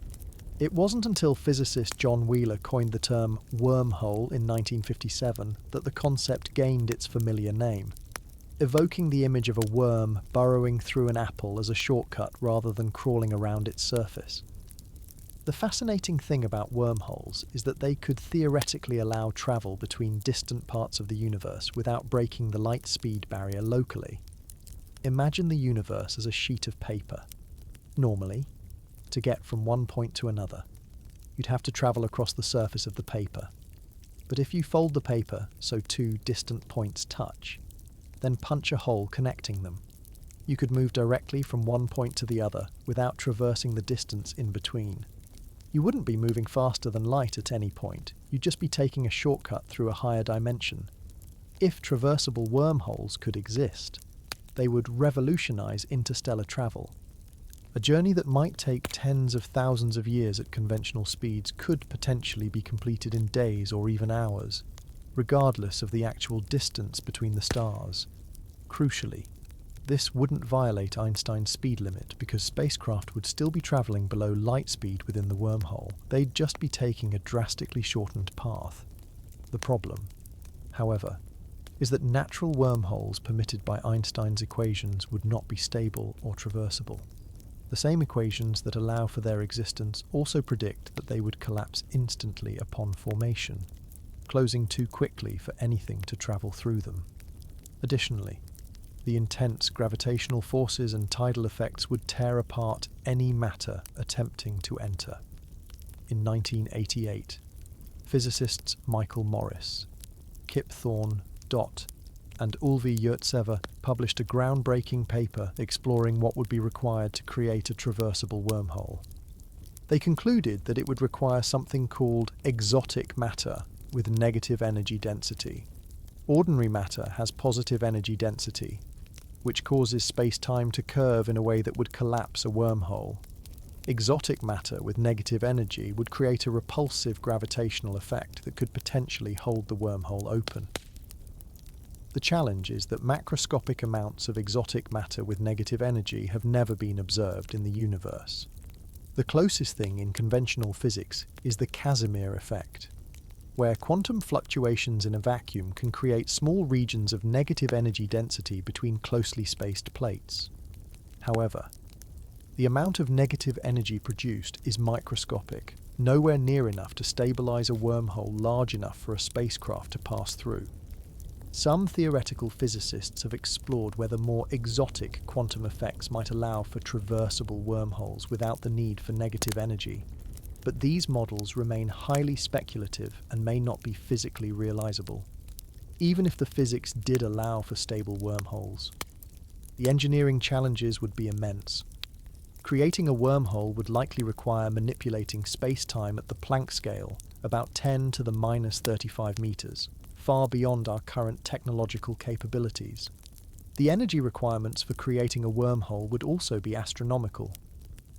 it wasn't until physicist John Wheeler coined the term wormhole in 1957 that the concept gained its familiar name, evoking the image of a worm burrowing through an apple as a shortcut rather than crawling around its surface. The fascinating thing about wormholes is that they could theoretically allow travel between distant parts of the universe without breaking the light speed barrier locally. Imagine the universe as a sheet of paper. Normally, to get from one point to another, you'd have to travel across the surface of the paper. But if you fold the paper so two distant points touch, then punch a hole connecting them, you could move directly from one point to the other without traversing the distance in between. You wouldn't be moving faster than light at any point, you'd just be taking a shortcut through a higher dimension. If traversable wormholes could exist, they would revolutionize interstellar travel. A journey that might take tens of thousands of years at conventional speeds could potentially be completed in days or even hours, regardless of the actual distance between the stars. Crucially, this wouldn't violate Einstein's speed limit because spacecraft would still be travelling below light speed within the wormhole. They'd just be taking a drastically shortened path. The problem, however, is that natural wormholes permitted by Einstein's equations would not be stable or traversable. The same equations that allow for their existence also predict that they would collapse instantly upon formation, closing too quickly for anything to travel through them. Additionally, the intense gravitational forces and tidal effects would tear apart any matter attempting to enter. In 1988, physicists Michael Morris, Kip Thorne, Dott, and Ulvi Yurtsever published a groundbreaking paper exploring what would be required to create a traversable wormhole. They concluded that it would require something called exotic matter with negative energy density. Ordinary matter has positive energy density, which causes space-time to curve in a way that would collapse a wormhole. Exotic matter with negative energy would create a repulsive gravitational effect that could potentially hold the wormhole open. The challenge is that macroscopic amounts of exotic matter with negative energy have never been observed in the universe. The closest thing in conventional physics is the Casimir effect, where quantum fluctuations in a vacuum can create small regions of negative energy density between closely spaced plates. However, the amount of negative energy produced is microscopic, nowhere near enough to stabilize a wormhole large enough for a spacecraft to pass through. Some theoretical physicists have explored whether more exotic quantum effects might allow for traversable wormholes without the need for negative energy, but these models remain highly speculative and may not be physically realizable. Even if the physics did allow for stable wormholes, the engineering challenges would be immense. Creating a wormhole would likely require manipulating space-time at the Planck scale, about 10 to the minus 35 meters, far beyond our current technological capabilities. The energy requirements for creating a wormhole would also be astronomical.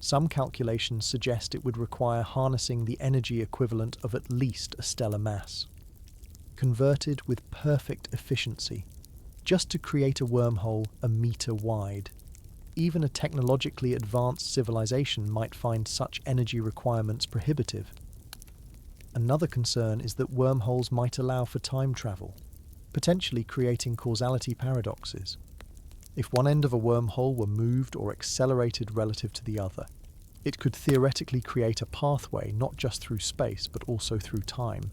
Some calculations suggest it would require harnessing the energy equivalent of at least a stellar mass, converted with perfect efficiency, just to create a wormhole a meter wide. Even a technologically advanced civilization might find such energy requirements prohibitive. Another concern is that wormholes might allow for time travel, potentially creating causality paradoxes. If one end of a wormhole were moved or accelerated relative to the other, it could theoretically create a pathway not just through space but also through time.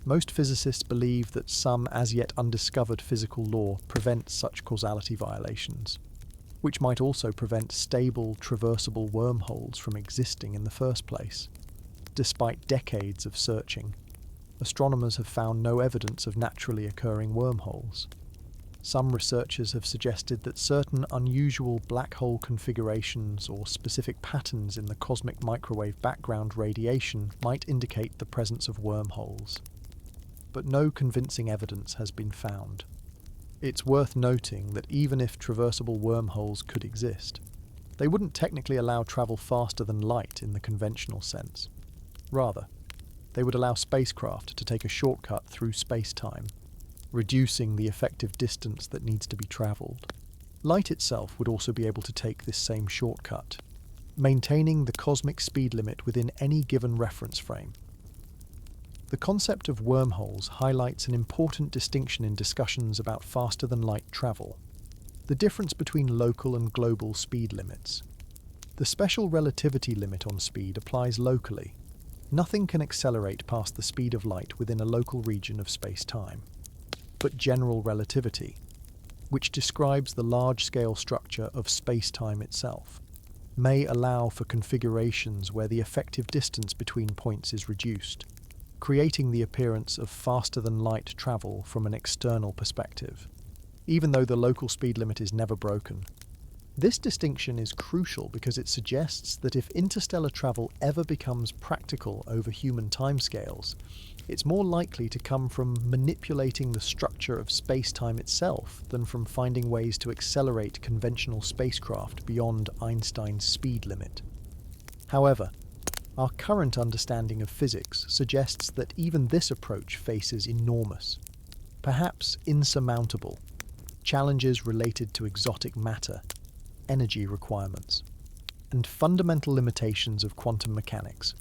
Most physicists believe that some as yet undiscovered physical law prevents such causality violations, which might also prevent stable, traversable wormholes from existing in the first place. Despite decades of searching, astronomers have found no evidence of naturally occurring wormholes. Some researchers have suggested that certain unusual black hole configurations or specific patterns in the cosmic microwave background radiation might indicate the presence of wormholes. But no convincing evidence has been found. It's worth noting that even if traversable wormholes could exist, they wouldn't technically allow travel faster than light in the conventional sense. Rather, they would allow spacecraft to take a shortcut through space-time, reducing the effective distance that needs to be travelled. Light itself would also be able to take this same shortcut, maintaining the cosmic speed limit within any given reference frame. The concept of wormholes highlights an important distinction in discussions about faster-than-light travel: the difference between local and global speed limits. The special relativity limit on speed applies locally. Nothing can accelerate past the speed of light within a local region of space-time. But general relativity, which describes the large-scale structure of space-time itself, may allow for configurations where the effective distance between points is reduced, creating the appearance of faster-than-light travel from an external perspective, even though the local speed limit is never broken. This distinction is crucial because it suggests that if interstellar travel ever becomes practical over human timescales, it's more likely to come from manipulating the structure of space-time itself than from finding ways to accelerate conventional spacecraft beyond Einstein's speed limit. However, our current understanding of physics suggests that even this approach faces enormous, perhaps insurmountable, challenges related to exotic matter, energy requirements, and fundamental limitations of quantum mechanics.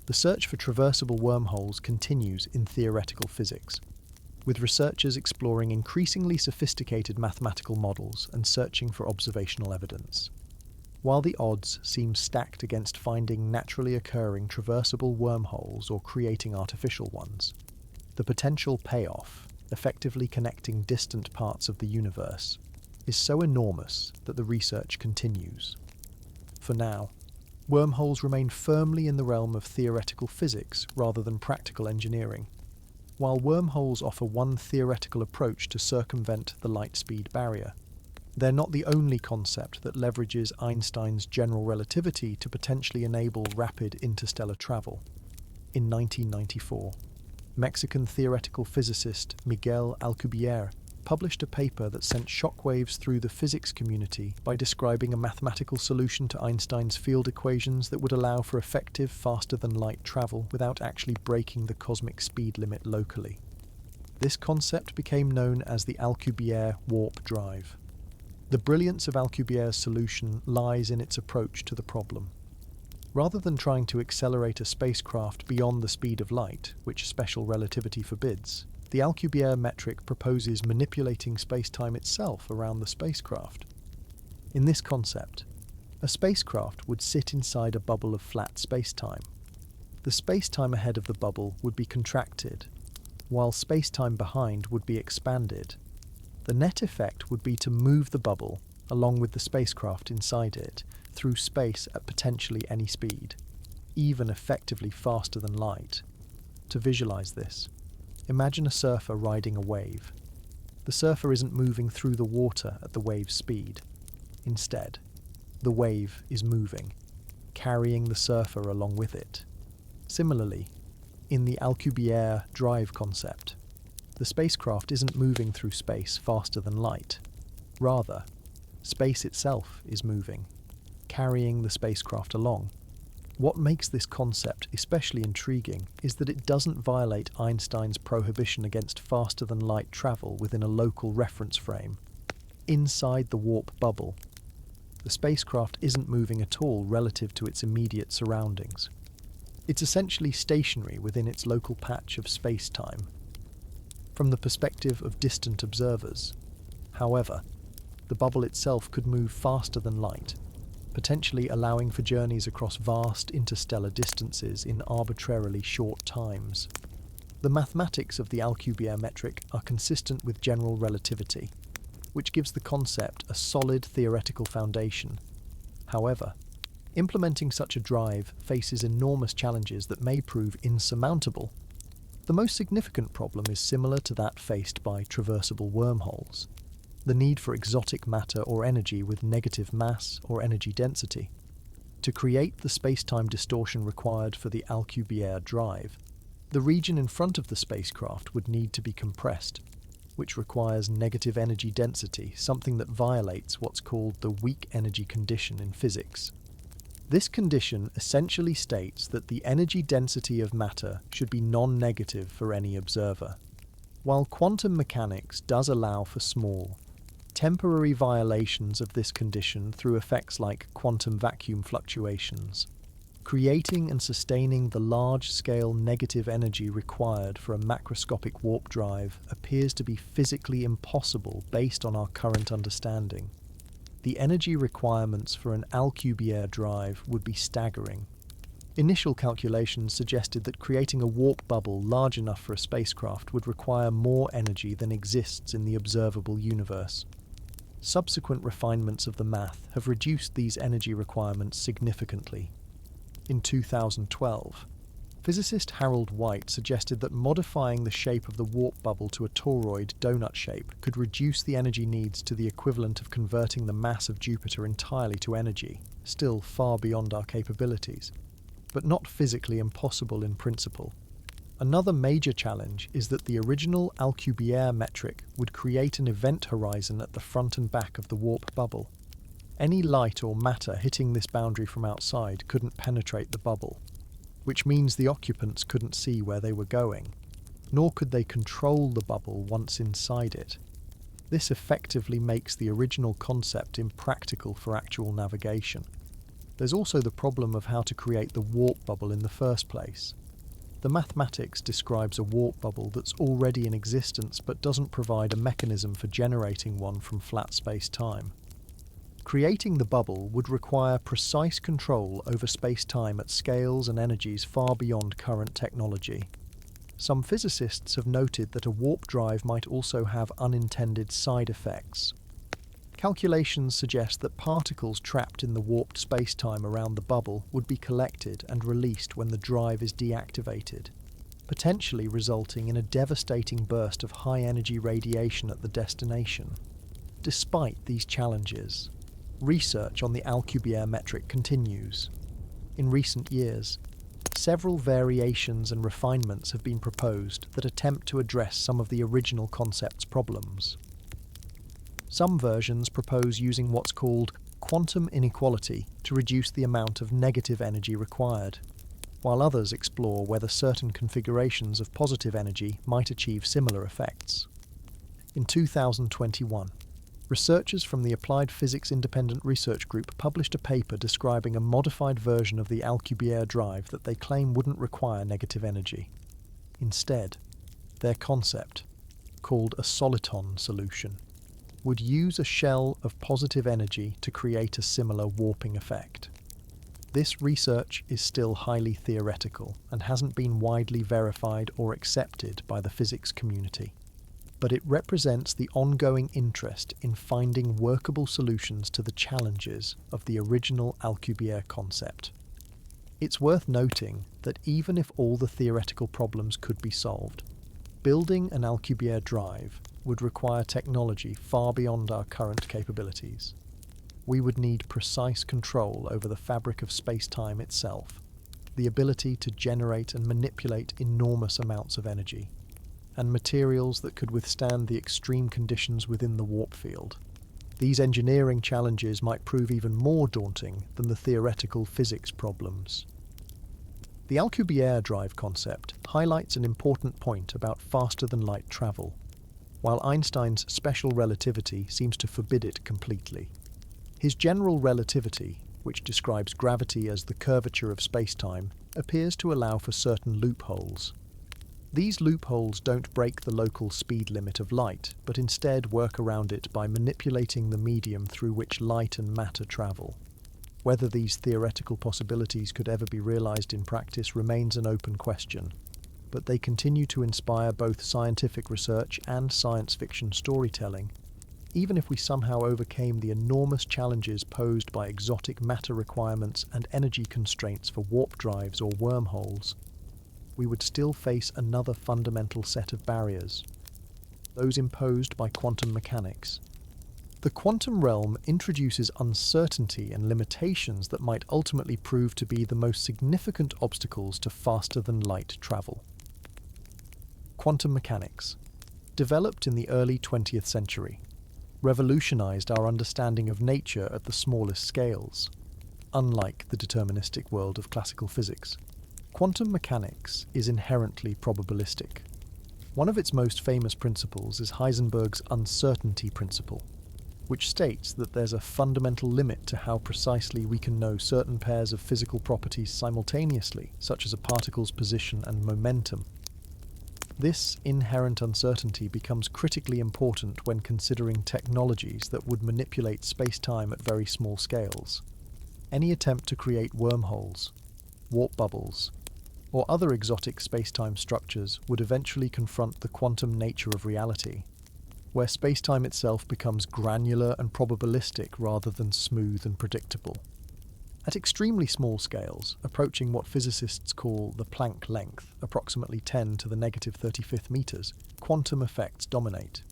The search for traversable wormholes continues in theoretical physics, with researchers exploring increasingly sophisticated mathematical models and searching for observational evidence. While the odds seem stacked against finding naturally occurring traversable wormholes or creating artificial ones, the potential payoff, effectively connecting distant parts of the universe, is so enormous that the research continues. For now, wormholes remain firmly in the realm of theoretical physics rather than practical engineering. While wormholes offer one theoretical approach to circumvent the light speed barrier, they're not the only concept that leverages Einstein's general relativity to potentially enable rapid interstellar travel. In 1994, Mexican theoretical physicist Miguel Alcubierre published a paper that sent shockwaves through the physics community by describing a mathematical solution to Einstein's field equations that would allow for effective faster-than-light travel without actually breaking the cosmic speed limit locally. This concept became known as the Alcubierre warp drive. The brilliance of Alcubierre's solution lies in its approach to the problem. Rather than trying to accelerate a spacecraft beyond the speed of light, which special relativity forbids, the Alcubierre metric proposes manipulating spacetime itself around the spacecraft. In this concept, a spacecraft would sit inside a bubble of flat spacetime. The spacetime ahead of the bubble would be contracted, while spacetime behind would be expanded. The net effect would be to move the bubble, along with the spacecraft inside it, through space at potentially any speed, even effectively faster than light. To visualize this, imagine a surfer riding a wave. The surfer isn't moving through the water at the wave's speed. Instead, the wave is moving, carrying the surfer along with it. Similarly, in the Alcubierre drive concept, the spacecraft isn't moving through space faster than light. Rather, space itself is moving, carrying the spacecraft along. What makes this concept especially intriguing is that it doesn't violate Einstein's prohibition against faster-than-light travel within a local reference frame. Inside the warp bubble, the spacecraft isn't moving at all relative to its immediate surroundings. It's essentially stationary within its local patch of space-time. From the perspective of distant observers, however, the bubble itself could move faster than light, potentially allowing for journeys across vast interstellar distances in arbitrarily short times. The mathematics of the Alcubierre metric are consistent with general relativity, which gives the concept a solid theoretical foundation. However, implementing such a drive faces enormous challenges that may prove insurmountable. The most significant problem is similar to that faced by traversable wormholes. the need for exotic matter or energy with negative mass or energy density. To create the space-time distortion required for the Alcubierre drive, the region in front of the spacecraft would need to be compressed, which requires negative energy density, something that violates what's called the weak energy condition in physics. This condition essentially states that the energy density of matter should be non-negative for any observer. While quantum mechanics does allow for small, temporary violations of this condition through effects like quantum vacuum fluctuations, creating and sustaining the large-scale negative energy required for a macroscopic warp drive appears to be physically impossible based on our current understanding. The energy requirements for an Alcubierre drive would be staggering. Initial calculations suggested that creating a warp bubble large enough for a spacecraft would require more energy than exists in the observable universe. Subsequent refinements of the math have reduced these energy requirements significantly. In 2012, physicist Harold White suggested that modifying the shape of the warp bubble to a toroid donut shape could reduce the energy needs to the equivalent of converting the mass of Jupiter entirely to energy, still far beyond our capabilities, but not physically impossible in principle. Another major challenge is that the original Alcubierre metric would create an event horizon at the front and back of the warp bubble. Any light or matter hitting this boundary from outside couldn't penetrate the bubble, which means the occupants couldn't see where they were going, nor could they control the bubble once inside it. This effectively makes the original concept impractical for actual navigation. There's also the problem of how to create the warp bubble in the first place. The mathematics describes a warp bubble that's already in existence but doesn't provide a mechanism for generating one from flat space-time. Creating the bubble would require precise control over space-time at scales and energies far beyond current technology. Some physicists have noted that a warp drive might also have unintended side effects. Calculations suggest that particles trapped in the warped space-time around the bubble would be collected and released when the drive is deactivated, potentially resulting in a devastating burst of high-energy radiation at the destination. Despite these challenges, research on the Alcubierre metric continues. In recent years, several variations and refinements have been proposed that attempt to address some of the original concept's problems. Some versions propose using what's called quantum inequality to reduce the amount of negative energy required, while others explore whether certain configurations of positive energy might achieve similar effects. In 2021, researchers from the Applied Physics Independent Research Group published a paper describing a modified version of the Alcubierre drive that they claim wouldn't require negative energy. Instead, their concept, called a soliton solution, would use a shell of positive energy to create a similar warping effect. This research is still highly theoretical and hasn't been widely verified or accepted by the physics community, but it represents the ongoing interest in finding workable solutions to the challenges of the original Alcubierre concept. It's worth noting that even if all the theoretical problems could be solved, building an Alcubierre drive would require technology far beyond our current capabilities. We would need precise control over the fabric of space-time itself, the ability to generate and manipulate enormous amounts of energy, and materials that could withstand the extreme conditions within the warp field. These engineering challenges might prove even more daunting than the theoretical physics problems. The Alcubierre drive concept highlights an important point about faster-than-light travel, while Einstein's special relativity seems to forbid it completely. His general relativity, which describes gravity as the curvature of space-time, appears to allow for certain loopholes. These loopholes don't break the local speed limit of light, but instead work around it by manipulating the medium through which light and matter travel. Whether these theoretical possibilities could ever be realized in practice remains an open question, but they continue to inspire both scientific research and science fiction storytelling. Even if we somehow overcame the enormous challenges posed by exotic matter requirements and energy constraints for warp drives or wormholes, we would still face another fundamental set of barriers, those imposed by quantum mechanics. The quantum realm introduces uncertainty and limitations that might ultimately prove to be the most significant obstacles to faster-than-light travel. Quantum mechanics, developed in the early 20th century, revolutionized our understanding of nature at the smallest scales. Unlike the deterministic world of classical physics, quantum mechanics is inherently probabilistic. One of its most famous principles is Heisenberg's uncertainty principle, which states that there's a fundamental limit to how precisely we can know certain pairs of physical properties simultaneously, such as a particle's position and momentum. This inherent uncertainty becomes critically important when considering technologies that would manipulate space-time at very small scales. Any attempt to create wormholes, warp bubbles, or other exotic space-time structures would eventually confront the quantum nature of reality, where space-time itself becomes granular and probabilistic rather than smooth and predictable. At extremely small scales, approaching what physicists call the Planck length, approximately 10 to the negative 35th meters, quantum effects dominate,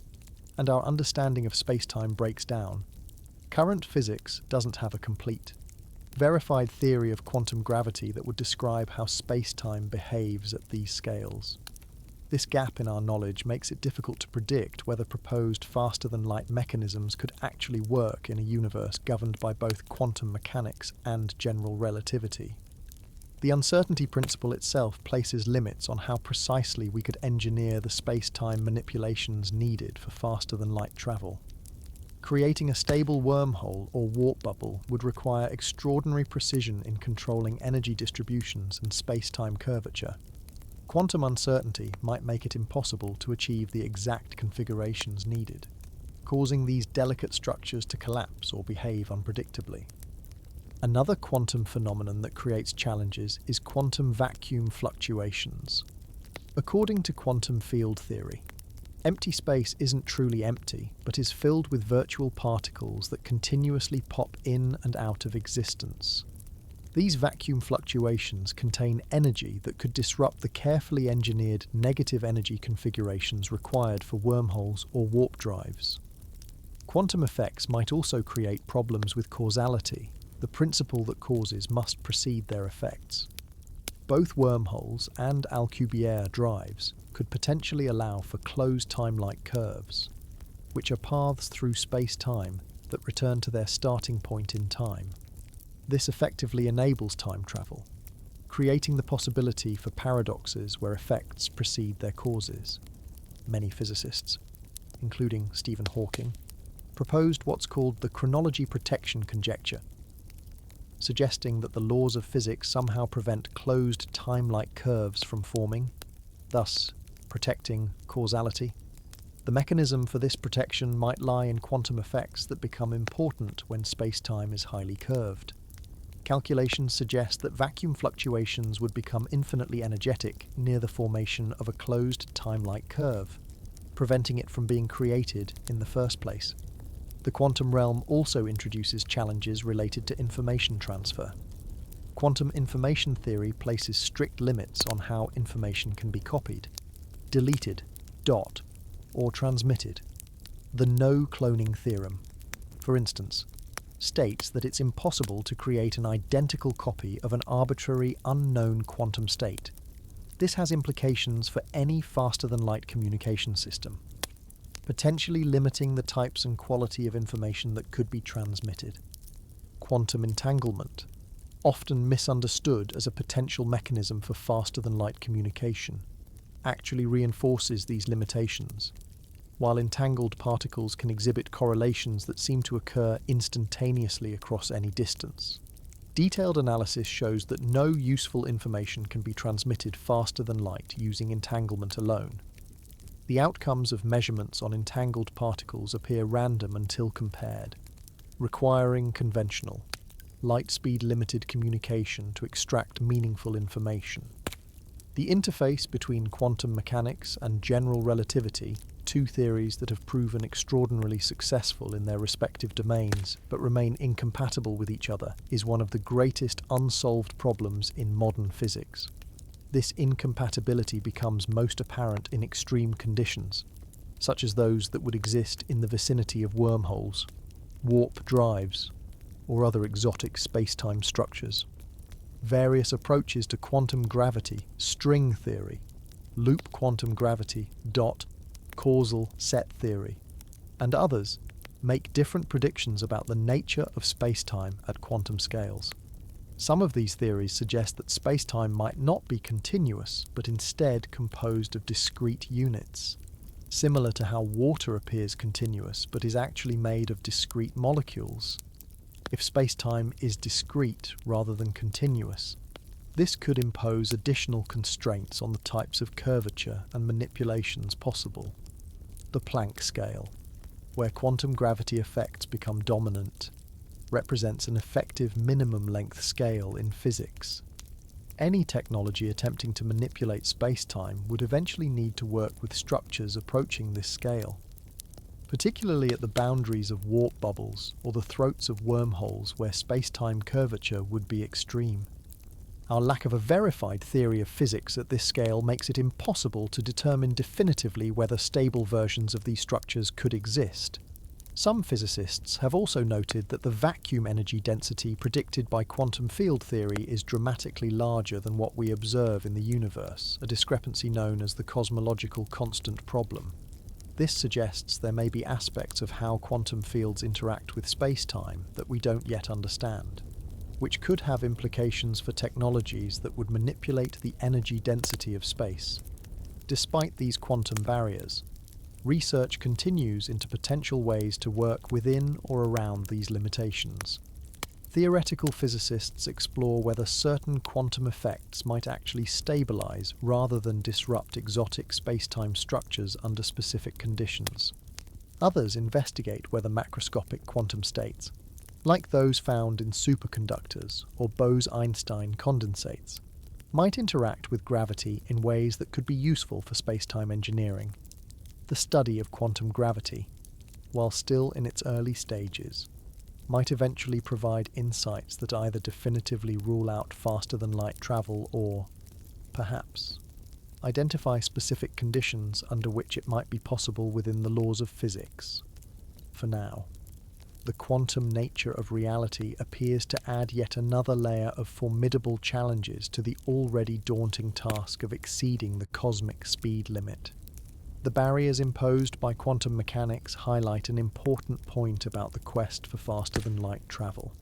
and our understanding of space-time breaks down. Current physics doesn't have a complete, verified theory of quantum gravity that would describe how space-time behaves at these scales. This gap in our knowledge makes it difficult to predict whether proposed faster-than-light mechanisms could actually work in a universe governed by both quantum mechanics and general relativity. The uncertainty principle itself places limits on how precisely we could engineer the space-time manipulations needed for faster-than-light travel. Creating a stable wormhole or warp bubble would require extraordinary precision in controlling energy distributions and space-time curvature. Quantum uncertainty might make it impossible to achieve the exact configurations needed, causing these delicate structures to collapse or behave unpredictably. Another quantum phenomenon that creates challenges is quantum vacuum fluctuations. According to quantum field theory, empty space isn't truly empty, but is filled with virtual particles that continuously pop in and out of existence. These vacuum fluctuations contain energy that could disrupt the carefully engineered negative energy configurations required for wormholes or warp drives. Quantum effects might also create problems with causality. The principle that causes must precede their effects. Both wormholes and Alcubierre drives could potentially allow for closed time-like curves, which are paths through space-time that return to their starting point in time. This effectively enables time travel, creating the possibility for paradoxes where effects precede their causes. Many physicists, including Stephen Hawking, proposed what's called the chronology protection conjecture, suggesting that the laws of physics somehow prevent closed time-like curves from forming, thus protecting causality. The mechanism for this protection might lie in quantum effects that become important when space-time is highly curved. Calculations suggest that vacuum fluctuations would become infinitely energetic near the formation of a closed time-like curve, preventing it from being created in the first place. The quantum realm also introduces challenges related to information transfer. Quantum information theory places strict limits on how information can be copied, deleted, or transmitted. The no-cloning theorem, for instance, states that it's impossible to create an identical copy of an arbitrary, unknown quantum state. This has implications for any faster-than-light communication system, potentially limiting the types and quality of information that could be transmitted. Quantum entanglement, often misunderstood as a potential mechanism for faster-than-light communication, actually reinforces these limitations. While entangled particles can exhibit correlations that seem to occur instantaneously across any distance, detailed analysis shows that no useful information can be transmitted faster than light using entanglement alone. The outcomes of measurements on entangled particles appear random until compared, requiring conventional, light-speed limited communication to extract meaningful information. The interface between quantum mechanics and general relativity, two theories that have proven extraordinarily successful in their respective domains but remain incompatible with each other, is one of the greatest unsolved problems in modern physics. This incompatibility becomes most apparent in extreme conditions, such as those that would exist in the vicinity of wormholes warp drives, or other exotic space-time structures. Various approaches to quantum gravity, string theory, loop quantum gravity, dot, causal set theory, and others make different predictions about the nature of space-time at quantum scales. Some of these theories suggest that space-time might not be continuous, but instead composed of discrete units, similar to how water appears continuous but is actually made of discrete molecules. If space-time is discrete rather than continuous, this could impose additional constraints on the types of curvature and manipulations possible. The Planck scale, where quantum gravity effects become dominant, represents an effective minimum length scale in physics. Any technology attempting to manipulate space-time would eventually need to work with structures approaching this scale, particularly at the boundaries of warp bubbles or the throats of wormholes where space-time curvature would be extreme. Our lack of a verified theory of physics at this scale makes it impossible to determine definitively whether stable versions of these structures could exist. Some physicists have also noted that the vacuum energy density predicted by quantum field theory is dramatically larger than what we observe in the universe, a discrepancy known as the cosmological constant problem. This suggests there may be aspects of how quantum fields interact with space-time that we don't yet understand, which could have implications for technologies that would manipulate the energy density of space. Despite these quantum barriers, research continues into potential ways to work within or around these limitations. Theoretical physicists explore whether certain quantum effects might actually stabilize rather than disrupt exotic space-time structures under specific conditions. Others investigate whether macroscopic quantum states, like those found in superconductors or Bose-Einstein condensates, might interact with gravity in ways that could be useful for space-time engineering. The study of quantum gravity, while still in its early stages, might eventually provide insights that either definitively rule out faster-than-light travel or, perhaps, identify specific conditions under which it might be possible within the laws of physics. For now, the quantum nature of reality appears to add yet another layer of formidable challenges to the already daunting task of exceeding the cosmic speed limit. The barriers imposed by quantum mechanics highlight an important point about the quest for faster-than-light travel.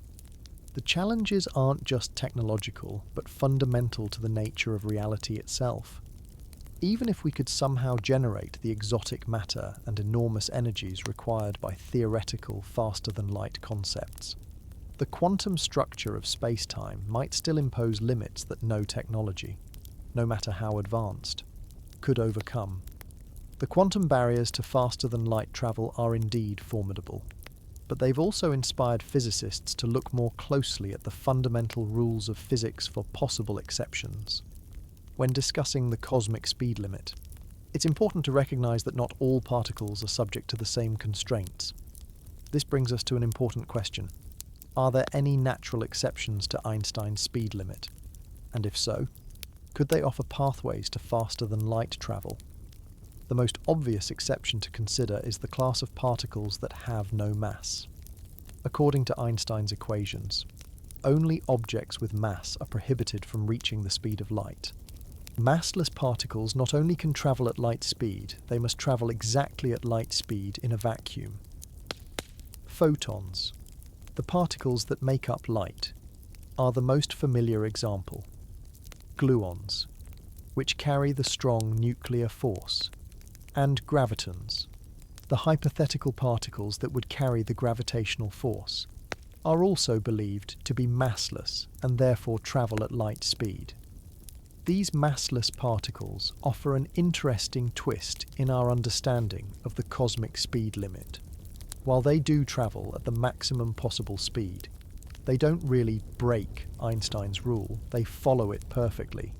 The challenges aren't just technological, but fundamental to the nature of reality itself. Even if we could somehow generate the exotic matter and enormous energies required by theoretical faster-than-light concepts, the quantum structure of space-time might still impose limits that no technology, no matter how advanced, could overcome. The quantum barriers to faster-than-light travel are indeed formidable, but they've also inspired physicists to look more closely at the fundamental rules of physics for possible exceptions. When discussing the cosmic speed limit, it's important to recognize that not all particles are subject to the same constraints. This brings us to an important question. Are there any natural exceptions to Einstein's speed limit? And if so, could they offer pathways to faster-than-light travel? The most obvious exception to consider is the class of particles that have no mass. According to Einstein's equations, only objects with mass are prohibited from reaching the speed of light. Massless particles not only can travel at light speed, they must travel exactly at light speed in a vacuum. Photons, the particles that make up light, are the most familiar example. Gluons, which carry the strong nuclear force, and gravitons, the hypothetical particles that would carry the gravitational force, are also believed to be massless and therefore travel at light speed. These massless particles offer an interesting twist in our understanding of the cosmic speed limit. While they do travel at the maximum possible speed, they don't really break Einstein's rule, they follow it perfectly.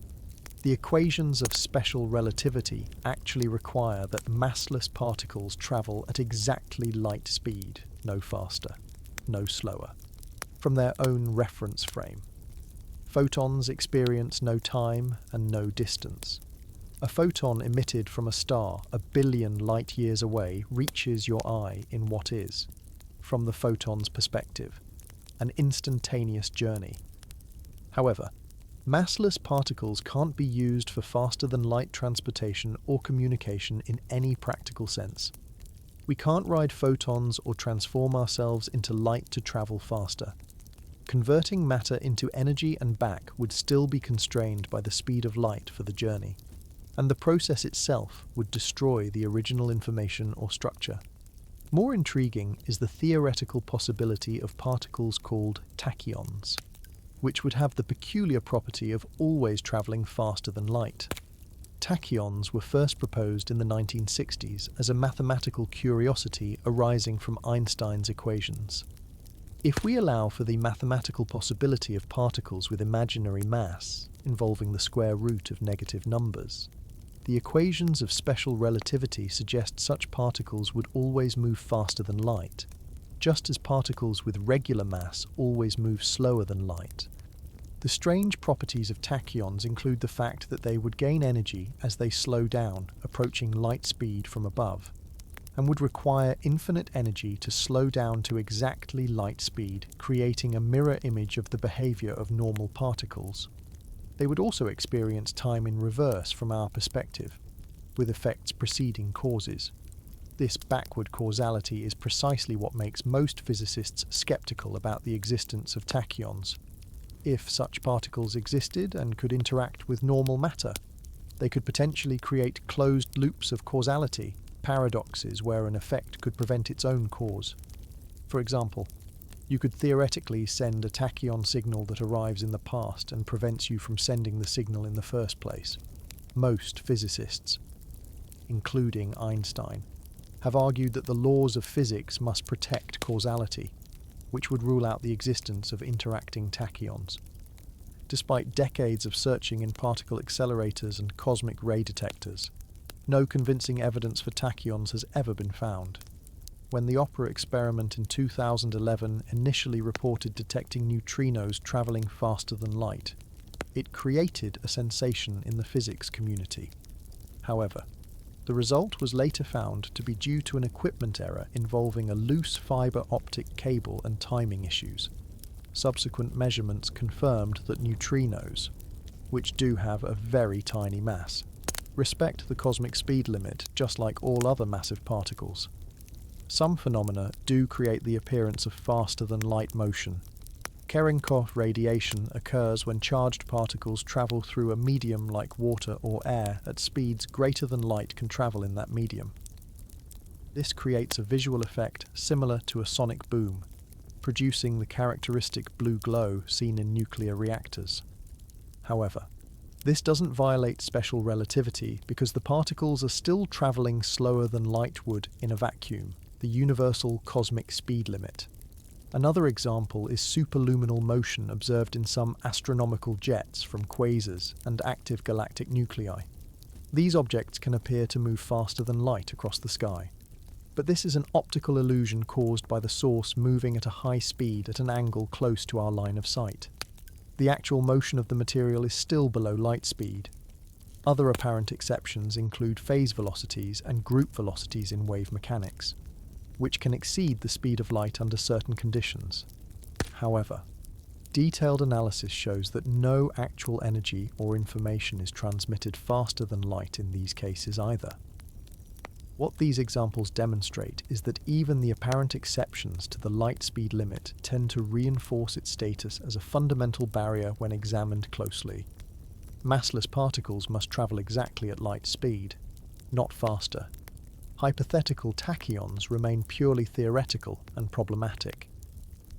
The equations of special relativity actually require that massless particles travel at exactly light speed, no faster, no slower, from their own reference frame. Photons experience no time and no distance. A photon emitted from a star 1 billion light-years away reaches your eye in what is, from the photon's perspective, an instantaneous journey. However, massless particles can't be used for faster-than-light transportation or communication in any practical sense. We can't ride photons or transform ourselves into light to travel faster. Converting matter into energy and back would still be constrained by the speed of light for the journey, and the process itself would destroy the original information or structure. More intriguing is the theoretical possibility of particles called tachyons, which would have the peculiar property of always travelling faster than light. Tachyons were first proposed in the 1960s as a mathematical curiosity arising from Einstein's equations. If we allow for the mathematical possibility of particles with imaginary mass, involving the square root of negative numbers, the equations of special relativity suggest such particles would always move faster than light, just as particles with regular mass always move slower than light. The strange properties of tachyons include the fact that they would gain energy as they slow down, approaching light speed from above, and would require infinite energy to slow down to exactly light speed, creating a mirror image of the behavior of normal particles. They would also experience time in reverse from our perspective, with effects preceding causes. This backward causality is precisely what makes most physicists skeptical about the existence of tachyons. If such particles existed and could interact with normal matter, they could potentially create closed loops of causality, paradoxes where an effect could prevent its own cause. For example, you could theoretically send a tachyon signal that arrives in the past and prevents you from sending the signal in the first place. Most physicists, including Einstein, have argued that the laws of physics must protect causality, which would rule out the existence of interacting tachyons. Despite decades of searching in particle accelerators and cosmic ray detectors, no convincing evidence for tachyons has ever been found. When the Opera experiment in 2011 initially reported detecting neutrinos travelling faster than light, it created a sensation in the physics community. However, the result was later found to be due to an equipment error involving a loose fibre optic cable and timing issues. Subsequent measurements confirmed that neutrinos, which do have a very tiny mass, respect the cosmic speed limit just like all other massive particles. Some phenomena do create the appearance of faster-than-light motion. Cherenkov radiation occurs when charged particles travel through a medium like water or air at speeds greater than light can travel in that medium. This creates a visual effect similar to a sonic boom, producing the characteristic blue glow seen in nuclear reactors. However, this doesn't violate special relativity because the particles are still travelling slower than light would in a vacuum, the universal cosmic speed limit. Another example is superluminal motion observed in some astronomical jets from quasars and active galactic nuclei. These objects can appear to move faster than light across the sky, but this is an optical illusion caused by the source moving at a high speed at an angle close to our line of sight. The actual motion of the material is still below light speed. Other apparent exceptions include phase velocities and group velocities in wave mechanics, which can exceed the speed of light under certain conditions. However, detailed analysis shows that no actual energy or information is transmitted faster than light in these cases either. What these examples demonstrate is that even the apparent exceptions to the light speed limit tend to reinforce its status as a fundamental barrier when examined closely. Massless particles must travel exactly at light speed, not faster. Hypothetical tachyons remain purely theoretical and problematic,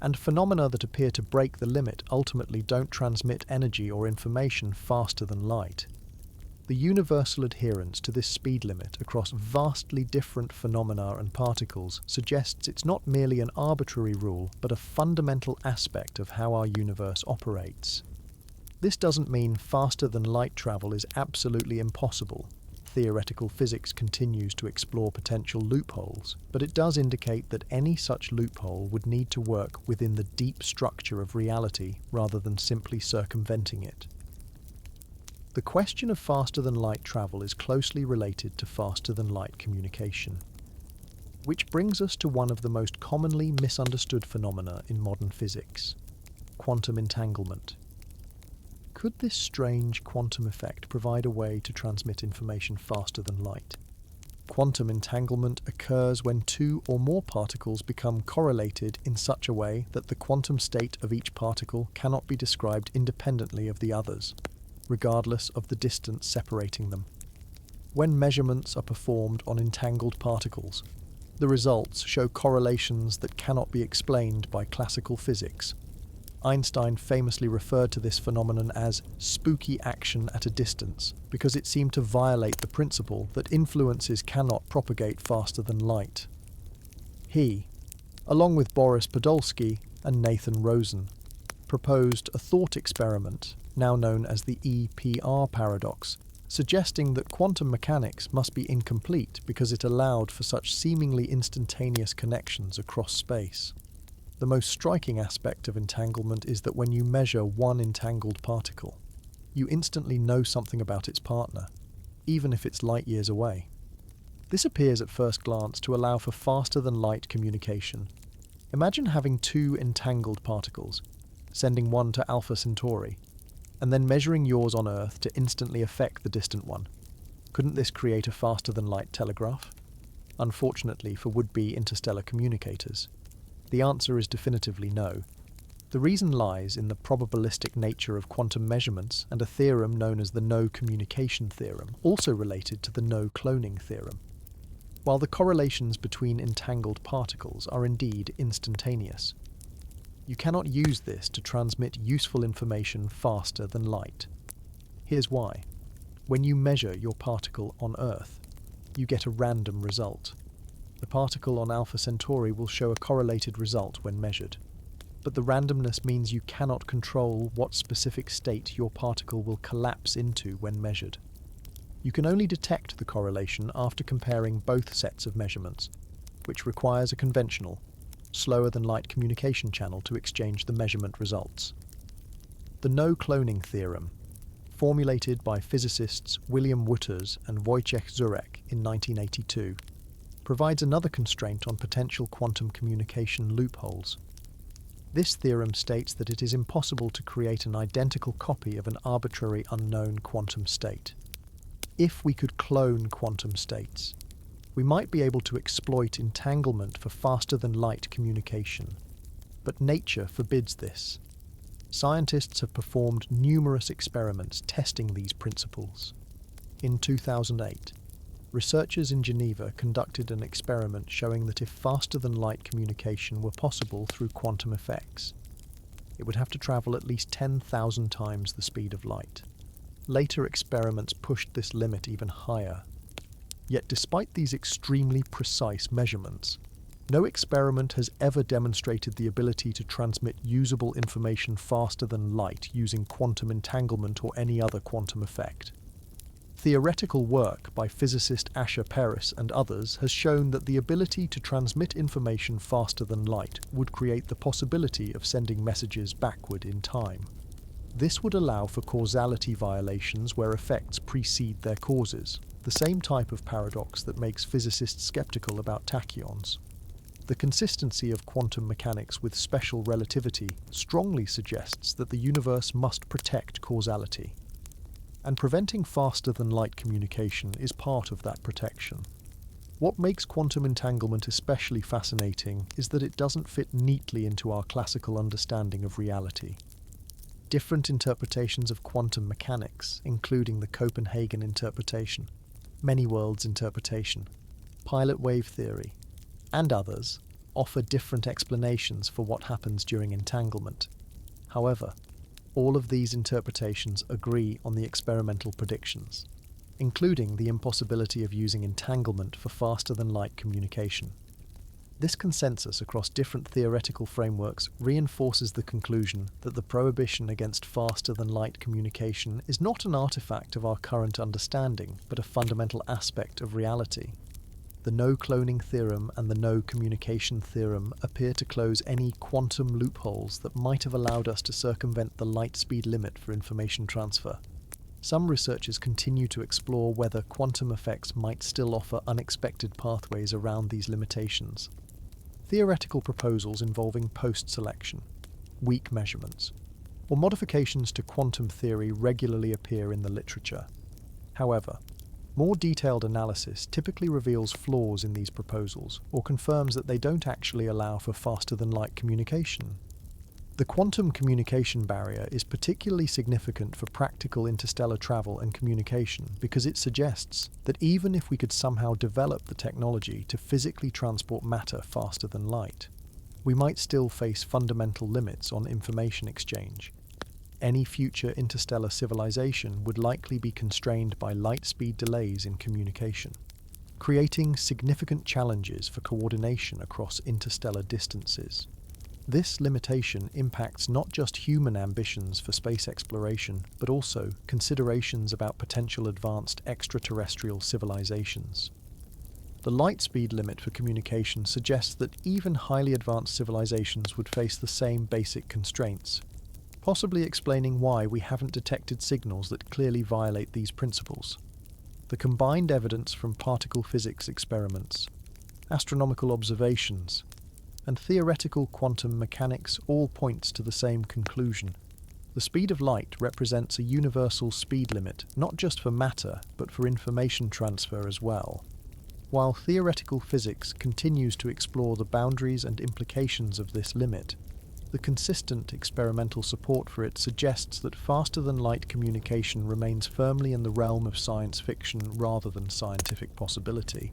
and phenomena that appear to break the limit ultimately don't transmit energy or information faster than light. The universal adherence to this speed limit across vastly different phenomena and particles suggests it's not merely an arbitrary rule, but a fundamental aspect of how our universe operates. This doesn't mean faster than light travel is absolutely impossible. Theoretical physics continues to explore potential loopholes, but it does indicate that any such loophole would need to work within the deep structure of reality rather than simply circumventing it. The question of faster-than-light travel is closely related to faster-than-light communication. Which brings us to one of the most commonly misunderstood phenomena in modern physics: quantum entanglement. Could this strange quantum effect provide a way to transmit information faster than light? Quantum entanglement occurs when two or more particles become correlated in such a way that the quantum state of each particle cannot be described independently of the others, regardless of the distance separating them. When measurements are performed on entangled particles, the results show correlations that cannot be explained by classical physics. Einstein famously referred to this phenomenon as spooky action at a distance because it seemed to violate the principle that influences cannot propagate faster than light. He, along with Boris Podolsky and Nathan Rosen, proposed a thought experiment, now known as the EPR paradox, suggesting that quantum mechanics must be incomplete because it allowed for such seemingly instantaneous connections across space. The most striking aspect of entanglement is that when you measure one entangled particle, you instantly know something about its partner, even if it's light years away. This appears at first glance to allow for faster-than-light communication. Imagine having two entangled particles, sending one to Alpha Centauri, and then measuring yours on Earth to instantly affect the distant one. Couldn't this create a faster-than-light telegraph? Unfortunately for would-be interstellar communicators, the answer is definitively no. The reason lies in the probabilistic nature of quantum measurements and a theorem known as the no-communication theorem, also related to the no-cloning theorem. While the correlations between entangled particles are indeed instantaneous, you cannot use this to transmit useful information faster than light. Here's why. When you measure your particle on Earth, you get a random result. The particle on Alpha Centauri will show a correlated result when measured, but the randomness means you cannot control what specific state your particle will collapse into when measured. You can only detect the correlation after comparing both sets of measurements, which requires a conventional, slower-than-light communication channel to exchange the measurement results. The no-cloning theorem, formulated by physicists William Wouters and Wojciech Zurek in 1982, provides another constraint on potential quantum communication loopholes. This theorem states that it is impossible to create an identical copy of an arbitrary unknown quantum state. If we could clone quantum states, we might be able to exploit entanglement for faster-than-light communication. But nature forbids this. Scientists have performed numerous experiments testing these principles. In 2008, researchers in Geneva conducted an experiment showing that if faster-than-light communication were possible through quantum effects, it would have to travel at least 10,000 times the speed of light. Later experiments pushed this limit even higher. Yet despite these extremely precise measurements, no experiment has ever demonstrated the ability to transmit usable information faster than light using quantum entanglement or any other quantum effect. Theoretical work by physicist Asher Peris and others has shown that the ability to transmit information faster than light would create the possibility of sending messages backward in time. This would allow for causality violations where effects precede their causes, the same type of paradox that makes physicists skeptical about tachyons. The consistency of quantum mechanics with special relativity strongly suggests that the universe must protect causality. And preventing faster-than-light communication is part of that protection. What makes quantum entanglement especially fascinating is that it doesn't fit neatly into our classical understanding of reality. Different interpretations of quantum mechanics, including the Copenhagen interpretation, many-worlds interpretation, pilot wave theory, and others, offer different explanations for what happens during entanglement. However, all of these interpretations agree on the experimental predictions, including the impossibility of using entanglement for faster-than-light communication. This consensus across different theoretical frameworks reinforces the conclusion that the prohibition against faster-than-light communication is not an artifact of our current understanding, but a fundamental aspect of reality. The no-cloning theorem and the no-communication theorem appear to close any quantum loopholes that might have allowed us to circumvent the light speed limit for information transfer. Some researchers continue to explore whether quantum effects might still offer unexpected pathways around these limitations. Theoretical proposals involving post-selection, weak measurements, or modifications to quantum theory regularly appear in the literature. However, more detailed analysis typically reveals flaws in these proposals or confirms that they don't actually allow for faster-than-light communication. The quantum communication barrier is particularly significant for practical interstellar travel and communication because it suggests that even if we could somehow develop the technology to physically transport matter faster than light, we might still face fundamental limits on information exchange. Any future interstellar civilization would likely be constrained by light speed delays in communication, creating significant challenges for coordination across interstellar distances. This limitation impacts not just human ambitions for space exploration, but also considerations about potential advanced extraterrestrial civilizations. The light speed limit for communication suggests that even highly advanced civilizations would face the same basic constraints, possibly explaining why we haven't detected signals that clearly violate these principles. The combined evidence from particle physics experiments, astronomical observations, and theoretical quantum mechanics all points to the same conclusion. The speed of light represents a universal speed limit, not just for matter, but for information transfer as well. While theoretical physics continues to explore the boundaries and implications of this limit, the consistent experimental support for it suggests that faster-than-light communication remains firmly in the realm of science fiction rather than scientific possibility.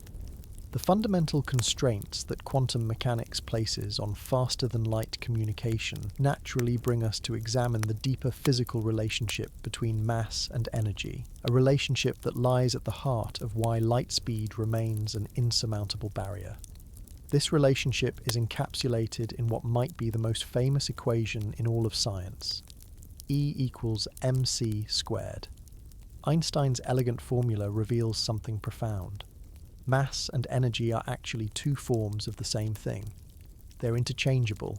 The fundamental constraints that quantum mechanics places on faster-than-light communication naturally bring us to examine the deeper physical relationship between mass and energy, a relationship that lies at the heart of why light speed remains an insurmountable barrier. This relationship is encapsulated in what might be the most famous equation in all of science, E equals mc squared. Einstein's elegant formula reveals something profound. Mass and energy are actually two forms of the same thing. They're interchangeable.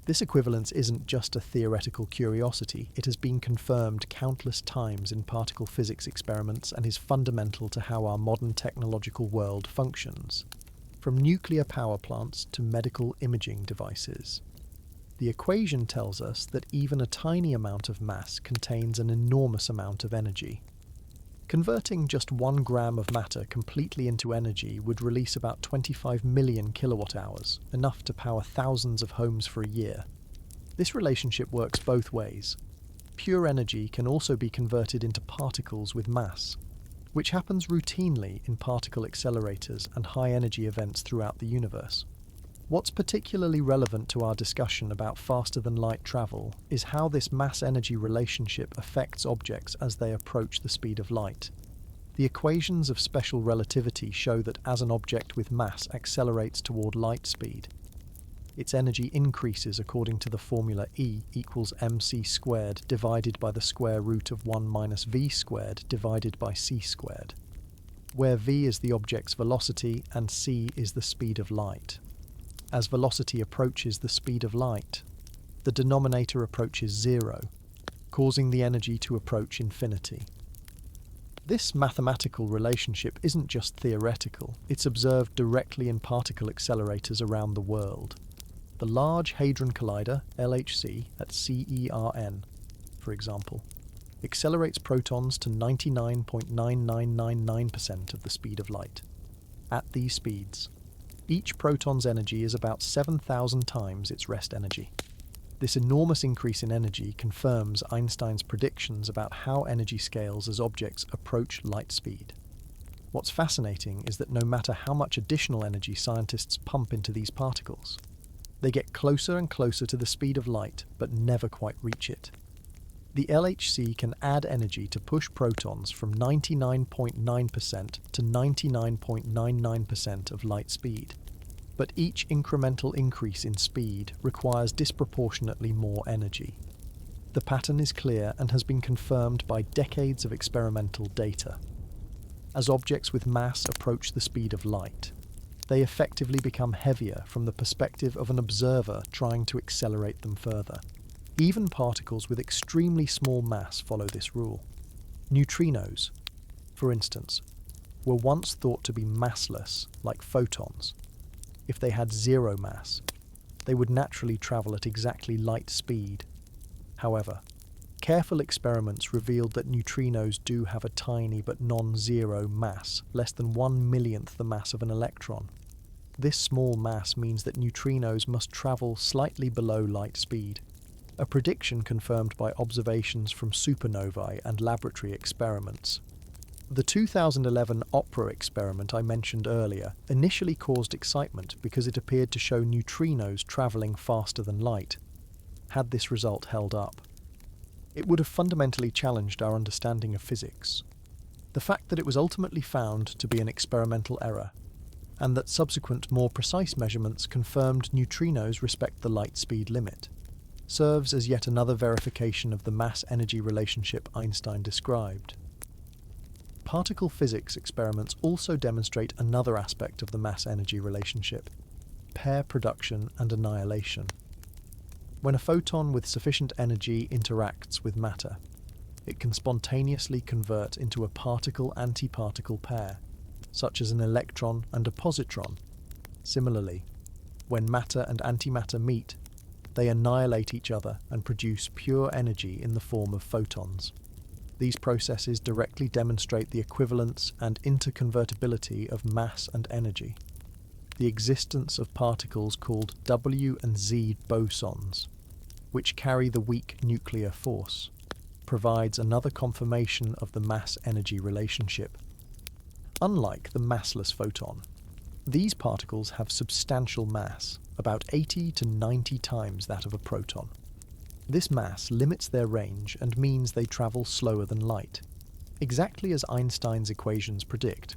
This equivalence isn't just a theoretical curiosity, it has been confirmed countless times in particle physics experiments and is fundamental to how our modern technological world functions. From nuclear power plants to medical imaging devices. The equation tells us that even a tiny amount of mass contains an enormous amount of energy. Converting just 1 gram of matter completely into energy would release about 25 million kilowatt-hours, enough to power thousands of homes for a year. This relationship works both ways. Pure energy can also be converted into particles with mass, which happens routinely in particle accelerators and high-energy events throughout the universe. What's particularly relevant to our discussion about faster-than-light travel is how this mass-energy relationship affects objects as they approach the speed of light. The equations of special relativity show that as an object with mass accelerates toward light speed, its energy increases according to the formula E equals mc squared divided by the square root of 1 minus v squared divided by c squared, where v is the object's velocity and c is the speed of light. As velocity approaches the speed of light, the denominator approaches zero, causing the energy to approach infinity. This mathematical relationship isn't just theoretical, it's observed directly in particle accelerators around the world. The Large Hadron Collider, LHC, at CERN, for example, accelerates protons to 99.9999% of the speed of light. At these speeds, each proton's energy is about 7,000 times its rest energy. This enormous increase in energy confirms Einstein's predictions about how energy scales as objects approach light speed. What's fascinating is that no matter how much additional energy scientists pump into these particles, they get closer and closer to the speed of light, but never quite reach it. The LHC can add energy to push protons from 99.9% to 99.99% of light speed. But each incremental increase in speed requires disproportionately more energy. The pattern is clear and has been confirmed by decades of experimental data. As objects with mass approach the speed of light, they effectively become heavier from the perspective of an observer trying to accelerate them further. Even particles with extremely small mass follow this rule. Neutrinos, for instance, were once thought to be massless, like photons. If they had zero mass, they would naturally travel at exactly light speed. However, careful experiments revealed that neutrinos do have a tiny but non-zero mass, less than 1/1,000,000th the mass of an electron. This small mass means that neutrinos must travel slightly below light speed, a prediction confirmed by observations from supernovae and laboratory experiments. The 2011 OPERA experiment I mentioned earlier initially caused excitement because it appeared to show neutrinos travelling faster than light. Had this result held up, it would have fundamentally challenged our understanding of physics. The fact that it was ultimately found to be an experimental error, and that subsequent more precise measurements confirmed neutrinos respect the light speed limit, serves as yet another verification of the mass-energy relationship Einstein described. Particle physics experiments also demonstrate another aspect of the mass-energy relationship: pair production and annihilation. When a photon with sufficient energy interacts with matter, it can spontaneously convert into a particle-antiparticle pair, such as an electron and a positron. Similarly, when matter and antimatter meet, they annihilate each other and produce pure energy in the form of photons. These processes directly demonstrate the equivalence and interconvertibility of mass and energy. The existence of particles called W and Z bosons, which carry the weak nuclear force, provides another confirmation of the mass-energy relationship. Unlike the massless photon, these particles have substantial mass, about 80 to 90 times that of a proton. This mass limits their range and means they travel slower than light, exactly as Einstein's equations predict.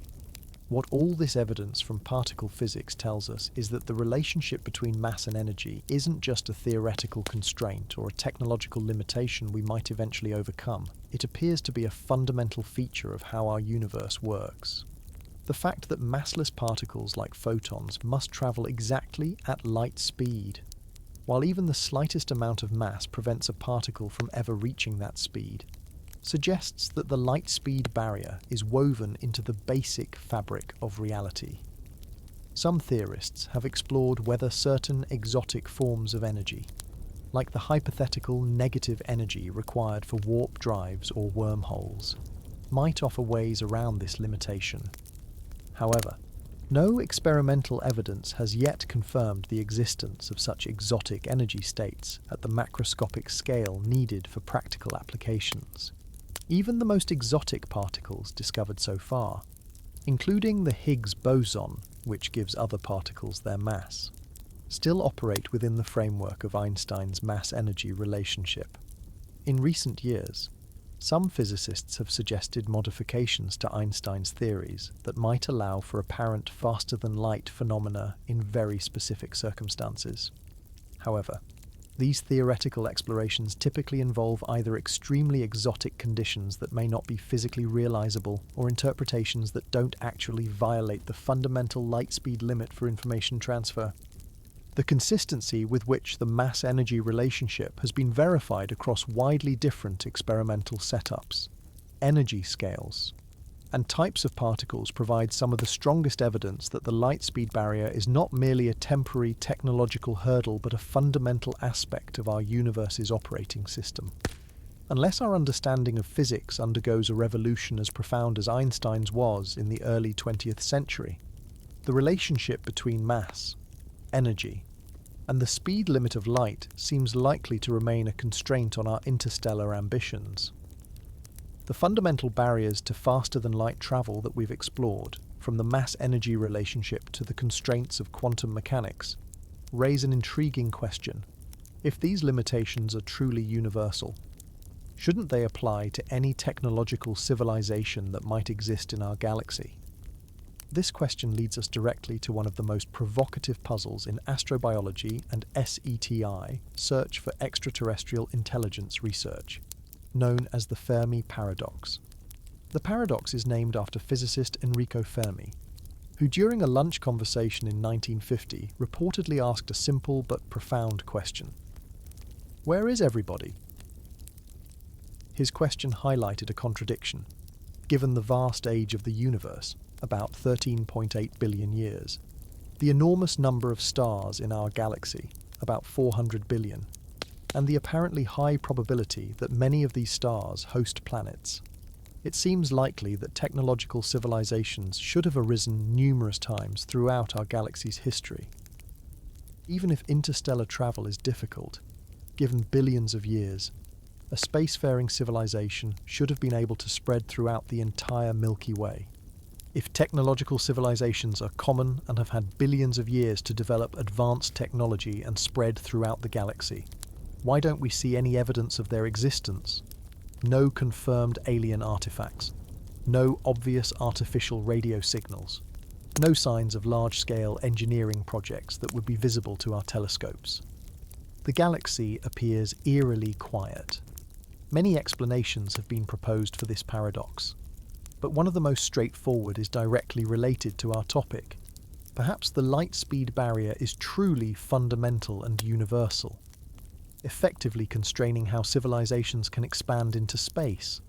What all this evidence from particle physics tells us is that the relationship between mass and energy isn't just a theoretical constraint or a technological limitation we might eventually overcome. It appears to be a fundamental feature of how our universe works. The fact that massless particles like photons must travel exactly at light speed, while even the slightest amount of mass prevents a particle from ever reaching that speed, suggests that the light speed barrier is woven into the basic fabric of reality. Some theorists have explored whether certain exotic forms of energy, like the hypothetical negative energy required for warp drives or wormholes, might offer ways around this limitation. However, no experimental evidence has yet confirmed the existence of such exotic energy states at the macroscopic scale needed for practical applications. Even the most exotic particles discovered so far, including the Higgs boson, which gives other particles their mass, still operate within the framework of Einstein's mass-energy relationship. In recent years, some physicists have suggested modifications to Einstein's theories that might allow for apparent faster-than-light phenomena in very specific circumstances. However, these theoretical explorations typically involve either extremely exotic conditions that may not be physically realizable or interpretations that don't actually violate the fundamental light speed limit for information transfer. The consistency with which the mass-energy relationship has been verified across widely different experimental setups, energy scales, and types of particles provides some of the strongest evidence that the light speed barrier is not merely a temporary technological hurdle but a fundamental aspect of our universe's operating system. Unless our understanding of physics undergoes a revolution as profound as Einstein's was in the early 20th century, the relationship between mass, energy, and the speed limit of light seems likely to remain a constraint on our interstellar ambitions. The fundamental barriers to faster-than-light travel that we've explored, from the mass-energy relationship to the constraints of quantum mechanics, raise an intriguing question. If these limitations are truly universal, shouldn't they apply to any technological civilization that might exist in our galaxy? This question leads us directly to one of the most provocative puzzles in astrobiology and SETI, Search for Extraterrestrial Intelligence research, known as the Fermi paradox. The paradox is named after physicist Enrico Fermi, who during a lunch conversation in 1950 reportedly asked a simple but profound question: where is everybody? his question highlighted a contradiction. Given the vast age of the universe, about 13.8 billion years, the enormous number of stars in our galaxy, about 400 billion, and the apparently high probability that many of these stars host planets, it seems likely that technological civilizations should have arisen numerous times throughout our galaxy's history. Even if interstellar travel is difficult, given billions of years, a spacefaring civilization should have been able to spread throughout the entire Milky Way. If technological civilizations are common and have had billions of years to develop advanced technology and spread throughout the galaxy, why don't we see any evidence of their existence? No confirmed alien artifacts, no obvious artificial radio signals, no signs of large-scale engineering projects that would be visible to our telescopes. The galaxy appears eerily quiet. Many explanations have been proposed for this paradox, but one of the most straightforward is directly related to our topic. Perhaps the light speed barrier is truly fundamental and universal, effectively constraining how civilizations can expand into space.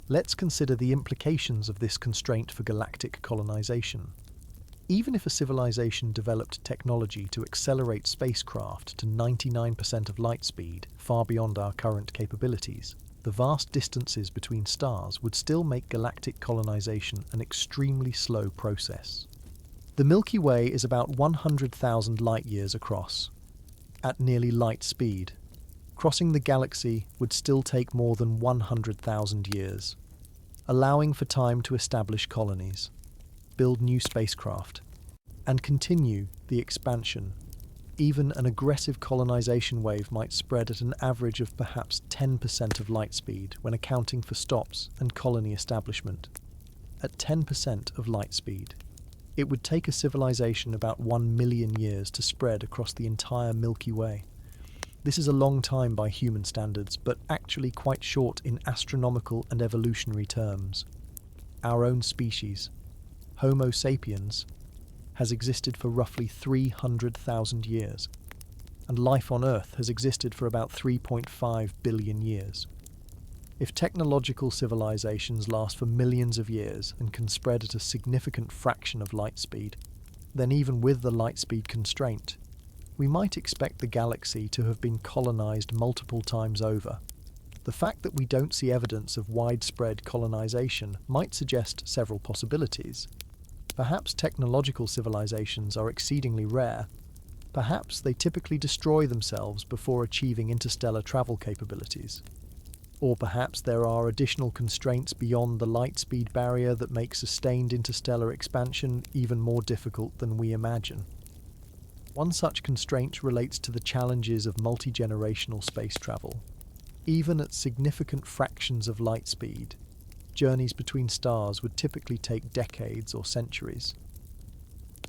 Let's consider the implications of this constraint for galactic colonization. Even if a civilization developed technology to accelerate spacecraft to 99% of light speed, far beyond our current capabilities, the vast distances between stars would still make galactic colonization an extremely slow process. The Milky Way is about 100,000 light-years across. At nearly light speed, crossing the galaxy would still take more than 100,000 years, allowing for time to establish colonies, build new spacecraft, and continue the expansion. Even an aggressive colonization wave might spread at an average of perhaps 10% of light speed when accounting for stops and colony establishment. At 10% of light speed, it would take a civilization about 1 million years to spread across the entire Milky Way. This is a long time by human standards, but actually quite short in astronomical and evolutionary terms. Our own species, Homo sapiens, has existed for roughly 300,000 years, and life on Earth has existed for about 3.5 billion years. If technological civilizations last for millions of years and can spread at a significant fraction of light speed, then even with the light speed constraint, we might expect the galaxy to have been colonized multiple times over. The fact that we don't see evidence of widespread colonization might suggest several possibilities. Perhaps technological civilizations are exceedingly rare. Perhaps they typically destroy themselves before achieving interstellar travel capabilities. Or perhaps there are additional constraints beyond the light speed barrier that make sustained interstellar expansion even more difficult than we imagine. One such constraint relates to the challenges of multi-generational space travel. Even at significant fractions of light speed, journeys between stars would typically take decades or centuries.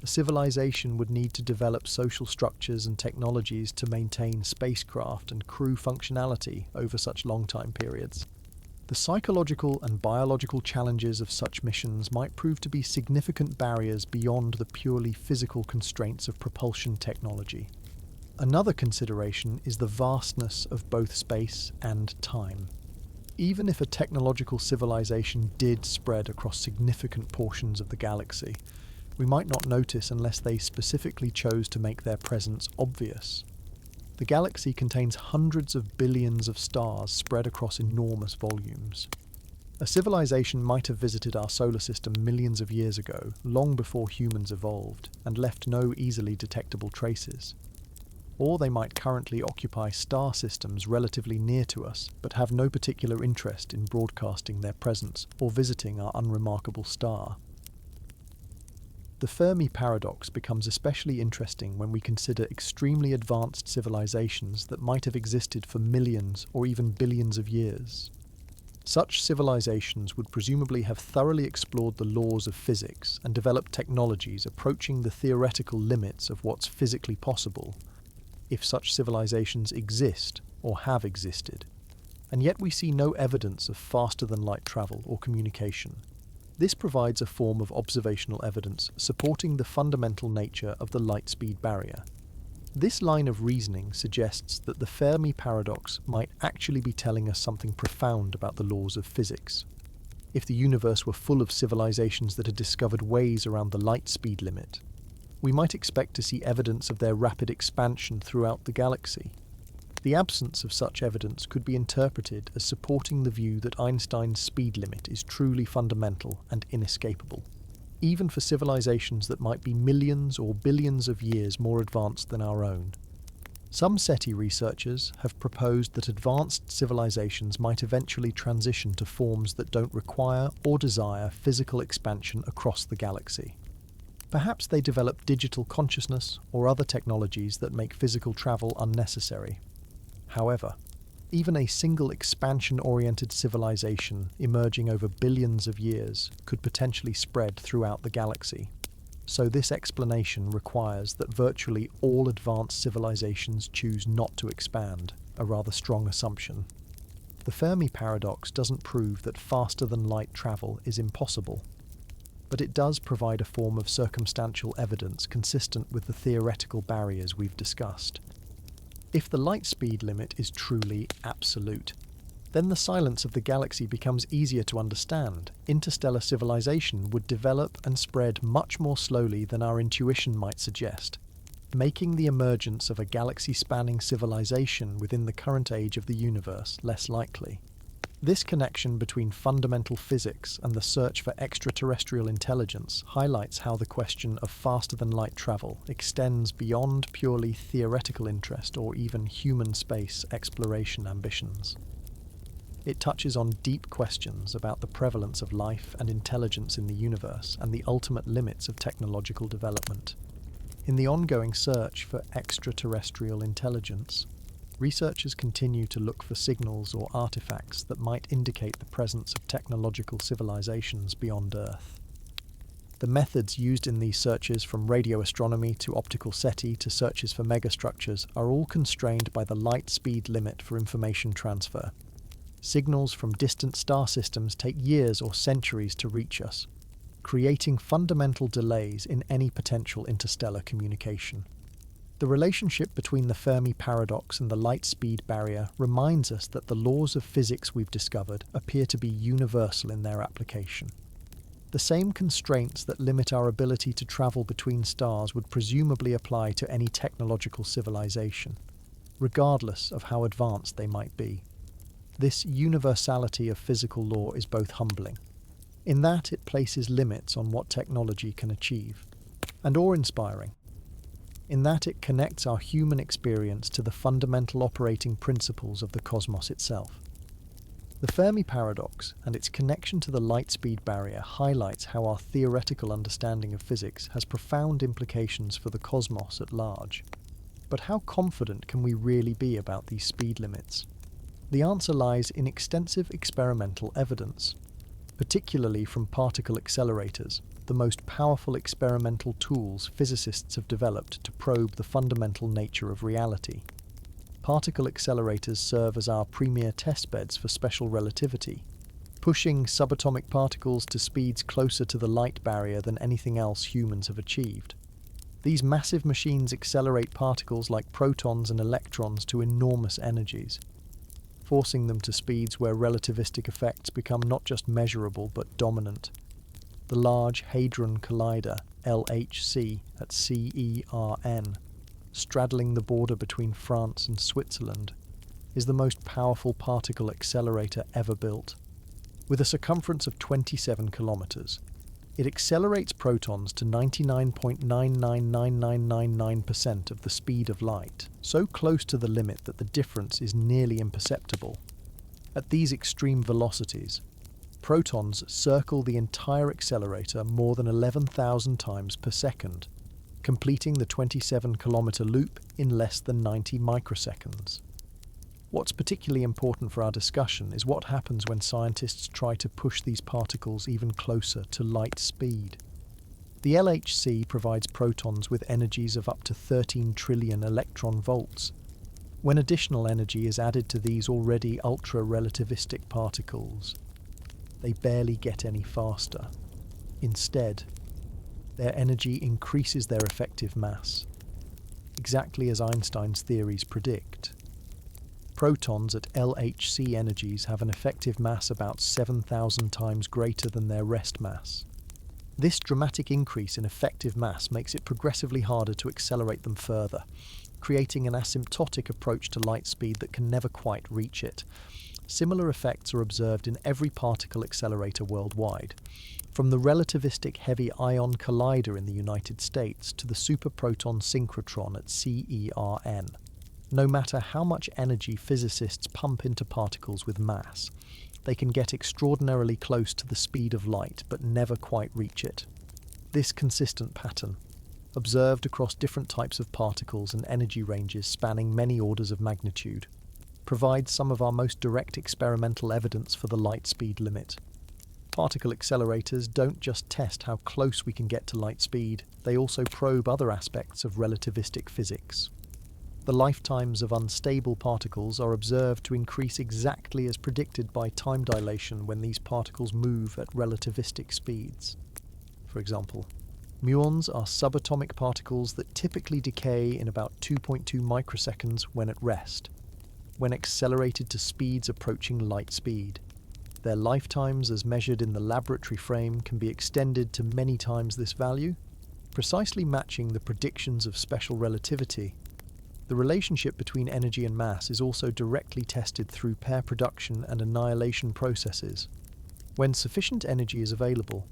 A civilization would need to develop social structures and technologies to maintain spacecraft and crew functionality over such long time periods. The psychological and biological challenges of such missions might prove to be significant barriers beyond the purely physical constraints of propulsion technology. Another consideration is the vastness of both space and time. Even if a technological civilization did spread across significant portions of the galaxy, we might not notice unless they specifically chose to make their presence obvious. The galaxy contains hundreds of billions of stars spread across enormous volumes. A civilization might have visited our solar system millions of years ago, long before humans evolved, and left no easily detectable traces. Or they might currently occupy star systems relatively near to us, but have no particular interest in broadcasting their presence or visiting our unremarkable star. The Fermi paradox becomes especially interesting when we consider extremely advanced civilizations that might have existed for millions or even billions of years. Such civilizations would presumably have thoroughly explored the laws of physics and developed technologies approaching the theoretical limits of what's physically possible, if such civilizations exist or have existed. And yet we see no evidence of faster-than-light travel or communication. This provides a form of observational evidence supporting the fundamental nature of the light speed barrier. This line of reasoning suggests that the Fermi paradox might actually be telling us something profound about the laws of physics. If the universe were full of civilizations that had discovered ways around the light speed limit, we might expect to see evidence of their rapid expansion throughout the galaxy. The absence of such evidence could be interpreted as supporting the view that Einstein's speed limit is truly fundamental and inescapable, even for civilizations that might be millions or billions of years more advanced than our own. Some SETI researchers have proposed that advanced civilizations might eventually transition to forms that don't require or desire physical expansion across the galaxy. Perhaps they develop digital consciousness or other technologies that make physical travel unnecessary. However, even a single expansion-oriented civilization emerging over billions of years could potentially spread throughout the galaxy. So this explanation requires that virtually all advanced civilizations choose not to expand, a rather strong assumption. The Fermi paradox doesn't prove that faster-than-light travel is impossible, but it does provide a form of circumstantial evidence consistent with the theoretical barriers we've discussed. If the light speed limit is truly absolute, then the silence of the galaxy becomes easier to understand. Interstellar civilization would develop and spread much more slowly than our intuition might suggest, making the emergence of a galaxy-spanning civilization within the current age of the universe less likely. This connection between fundamental physics and the search for extraterrestrial intelligence highlights how the question of faster-than-light travel extends beyond purely theoretical interest or even human space exploration ambitions. It touches on deep questions about the prevalence of life and intelligence in the universe and the ultimate limits of technological development. In the ongoing search for extraterrestrial intelligence, researchers continue to look for signals or artifacts that might indicate the presence of technological civilizations beyond Earth. The methods used in these searches, from radio astronomy to optical SETI to searches for megastructures, are all constrained by the light speed limit for information transfer. Signals from distant star systems take years or centuries to reach us, creating fundamental delays in any potential interstellar communication. The relationship between the Fermi paradox and the light speed barrier reminds us that the laws of physics we've discovered appear to be universal in their application. The same constraints that limit our ability to travel between stars would presumably apply to any technological civilization, regardless of how advanced they might be. This universality of physical law is both humbling, in that it places limits on what technology can achieve, and awe-inspiring, in that it connects our human experience to the fundamental operating principles of the cosmos itself. The Fermi paradox and its connection to the light speed barrier highlights how our theoretical understanding of physics has profound implications for the cosmos at large. But how confident can we really be about these speed limits? The answer lies in extensive experimental evidence, particularly from particle accelerators, the most powerful experimental tools physicists have developed to probe the fundamental nature of reality. Particle accelerators serve as our premier testbeds for special relativity, pushing subatomic particles to speeds closer to the light barrier than anything else humans have achieved. These massive machines accelerate particles like protons and electrons to enormous energies, forcing them to speeds where relativistic effects become not just measurable but dominant. The Large Hadron Collider, LHC, at CERN, straddling the border between France and Switzerland, is the most powerful particle accelerator ever built. With a circumference of 27 kilometers, it accelerates protons to 99.999999% of the speed of light, so close to the limit that the difference is nearly imperceptible. At these extreme velocities, protons circle the entire accelerator more than 11,000 times per second, completing the 27-kilometer loop in less than 90 microseconds. What's particularly important for our discussion is what happens when scientists try to push these particles even closer to light speed. The LHC provides protons with energies of up to 13 trillion electron volts. When additional energy is added to these already ultra-relativistic particles, they barely get any faster. Instead, their energy increases their effective mass. exactly as Einstein's theories predict. Protons at LHC energies have an effective mass about 7,000 times greater than their rest mass. This dramatic increase in effective mass makes it progressively harder to accelerate them further, creating an asymptotic approach to light speed that can never quite reach it. Similar effects are observed in every particle accelerator worldwide, from the relativistic heavy ion collider in the United States to the superproton synchrotron at CERN. No matter how much energy physicists pump into particles with mass, they can get extraordinarily close to the speed of light but never quite reach it. This consistent pattern, observed across different types of particles and energy ranges spanning many orders of magnitude, provides some of our most direct experimental evidence for the light speed limit. Particle accelerators don't just test how close we can get to light speed, they also probe other aspects of relativistic physics. The lifetimes of unstable particles are observed to increase exactly as predicted by time dilation when these particles move at relativistic speeds. For example, muons are subatomic particles that typically decay in about 2.2 microseconds when at rest, when accelerated to speeds approaching light speed. Their lifetimes as measured in the laboratory frame can be extended to many times this value, precisely matching the predictions of special relativity. The relationship between energy and mass is also directly tested through pair production and annihilation processes. When sufficient energy is available,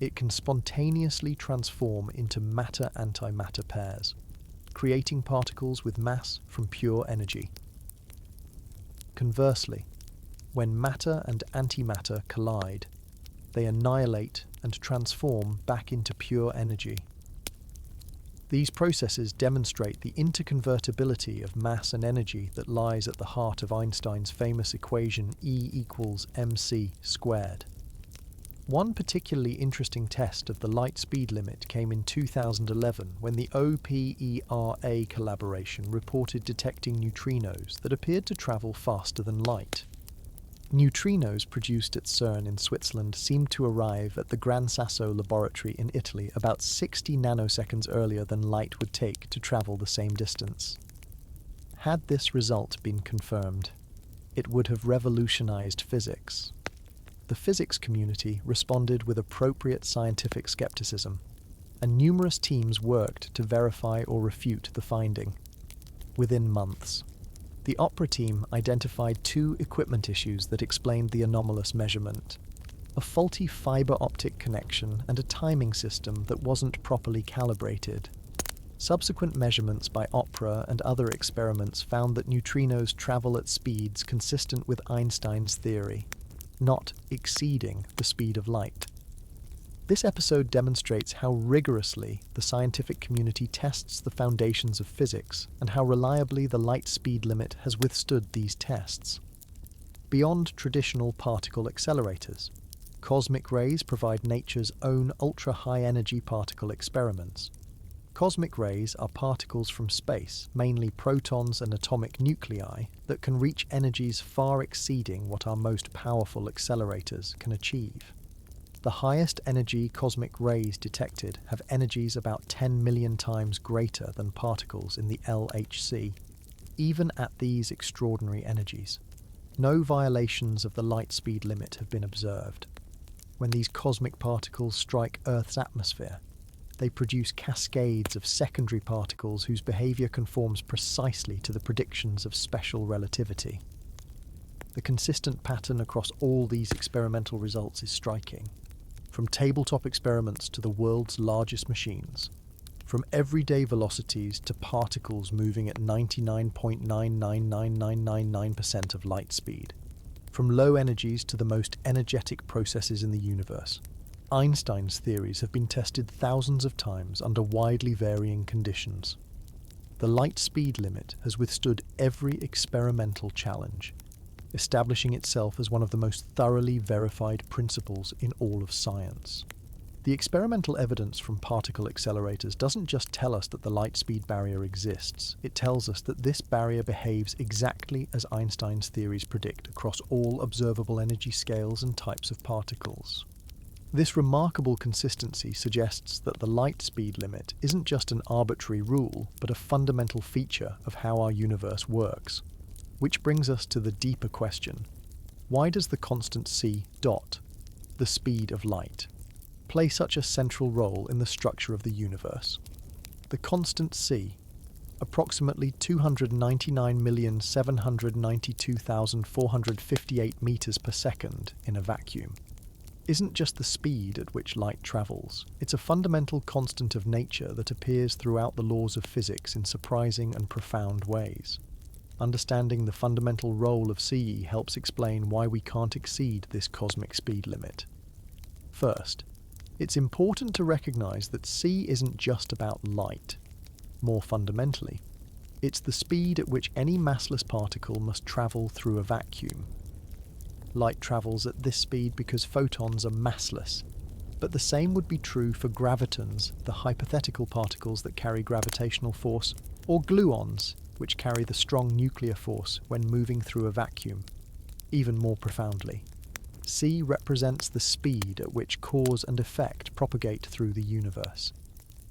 it can spontaneously transform into matter-antimatter pairs, creating particles with mass from pure energy. Conversely, when matter and antimatter collide, they annihilate and transform back into pure energy. These processes demonstrate the interconvertibility of mass and energy that lies at the heart of Einstein's famous equation E=mc². One particularly interesting test of the light speed limit came in 2011 when the OPERA collaboration reported detecting neutrinos that appeared to travel faster than light. Neutrinos produced at CERN in Switzerland seemed to arrive at the Gran Sasso laboratory in Italy about 60 nanoseconds earlier than light would take to travel the same distance. Had this result been confirmed, it would have revolutionized physics. The physics community responded with appropriate scientific skepticism, and numerous teams worked to verify or refute the finding. Within months, the OPERA team identified two equipment issues that explained the anomalous measurement: a faulty fiber optic connection and a timing system that wasn't properly calibrated. Subsequent measurements by OPERA and other experiments found that neutrinos travel at speeds consistent with Einstein's theory, not exceeding the speed of light. This episode demonstrates how rigorously the scientific community tests the foundations of physics and how reliably the light speed limit has withstood these tests. Beyond traditional particle accelerators, cosmic rays provide nature's own ultra-high-energy particle experiments. Cosmic rays are particles from space, mainly protons and atomic nuclei, that can reach energies far exceeding what our most powerful accelerators can achieve. The highest energy cosmic rays detected have energies about 10 million times greater than particles in the LHC. Even at these extraordinary energies, no violations of the light speed limit have been observed. When these cosmic particles strike Earth's atmosphere, they produce cascades of secondary particles whose behavior conforms precisely to the predictions of special relativity. The consistent pattern across all these experimental results is striking. From tabletop experiments to the world's largest machines, from everyday velocities to particles moving at 99.999999% of light speed, from low energies to the most energetic processes in the universe, Einstein's theories have been tested thousands of times under widely varying conditions. The light speed limit has withstood every experimental challenge, establishing itself as one of the most thoroughly verified principles in all of science. The experimental evidence from particle accelerators doesn't just tell us that the light speed barrier exists, it tells us that this barrier behaves exactly as Einstein's theories predict across all observable energy scales and types of particles. This remarkable consistency suggests that the light speed limit isn't just an arbitrary rule, but a fundamental feature of how our universe works. Which brings us to the deeper question: why does the constant c dot, the speed of light, play such a central role in the structure of the universe? The constant c, approximately 299,792,458 meters per second in a vacuum, isn't just the speed at which light travels. It's a fundamental constant of nature that appears throughout the laws of physics in surprising and profound ways. Understanding the fundamental role of c helps explain why we can't exceed this cosmic speed limit. First, it's important to recognize that c isn't just about light. More fundamentally, it's the speed at which any massless particle must travel through a vacuum. Light travels at this speed because photons are massless, but the same would be true for gravitons, the hypothetical particles that carry gravitational force, or gluons, which carry the strong nuclear force when moving through a vacuum. Even more profoundly, c represents the speed at which cause and effect propagate through the universe.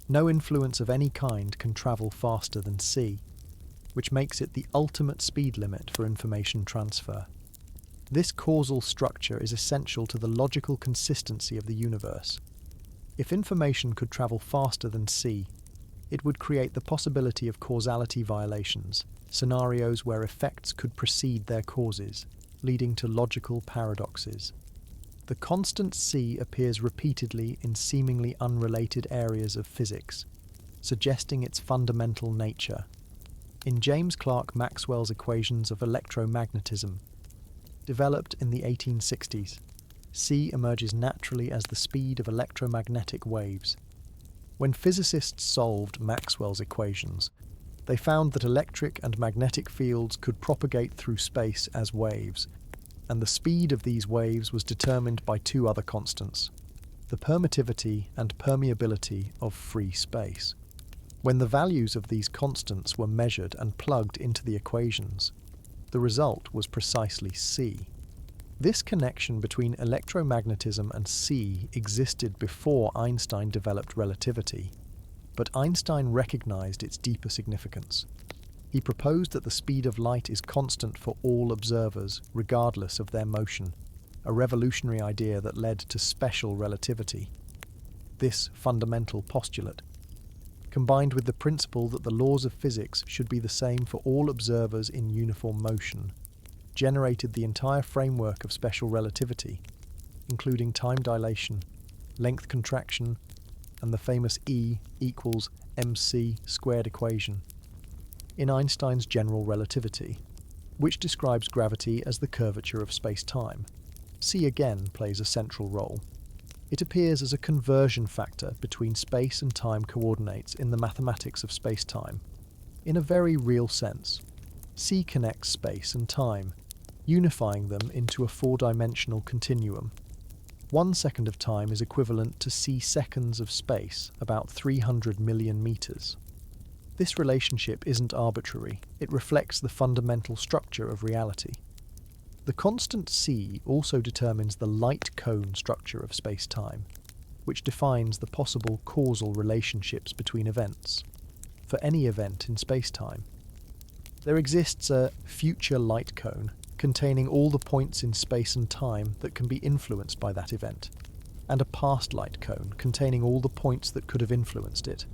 No influence of any kind can travel faster than c, which makes it the ultimate speed limit for information transfer. This causal structure is essential to the logical consistency of the universe. If information could travel faster than c, it would create the possibility of causality violations, scenarios where effects could precede their causes, leading to logical paradoxes. The constant c appears repeatedly in seemingly unrelated areas of physics, suggesting its fundamental nature. In James Clerk Maxwell's equations of electromagnetism, developed in the 1860s, c emerges naturally as the speed of electromagnetic waves. When physicists solved Maxwell's equations, they found that electric and magnetic fields could propagate through space as waves, and the speed of these waves was determined by two other constants: the permittivity and permeability of free space. When the values of these constants were measured and plugged into the equations, the result was precisely c. This connection between electromagnetism and c existed before Einstein developed relativity, but Einstein recognized its deeper significance. He proposed that the speed of light is constant for all observers, regardless of their motion, a revolutionary idea that led to special relativity. This fundamental postulate, combined with the principle that the laws of physics should be the same for all observers in uniform motion, generated the entire framework of special relativity, including time dilation, length contraction, and the famous E equals mc squared equation. In Einstein's general relativity, which describes gravity as the curvature of space-time, c again plays a central role. It appears as a conversion factor between space and time coordinates in the mathematics of space-time. In a very real sense, c connects space and time, unifying them into a four-dimensional continuum. 1 second of time is equivalent to c seconds of space, about 300 million meters. This relationship isn't arbitrary, it reflects the fundamental structure of reality. The constant c also determines the light cone structure of space-time, which defines the possible causal relationships between events. For any event in space-time, there exists a future light cone containing all the points in space and time that can be influenced by that event, and a past light cone containing all the points that could have influenced it.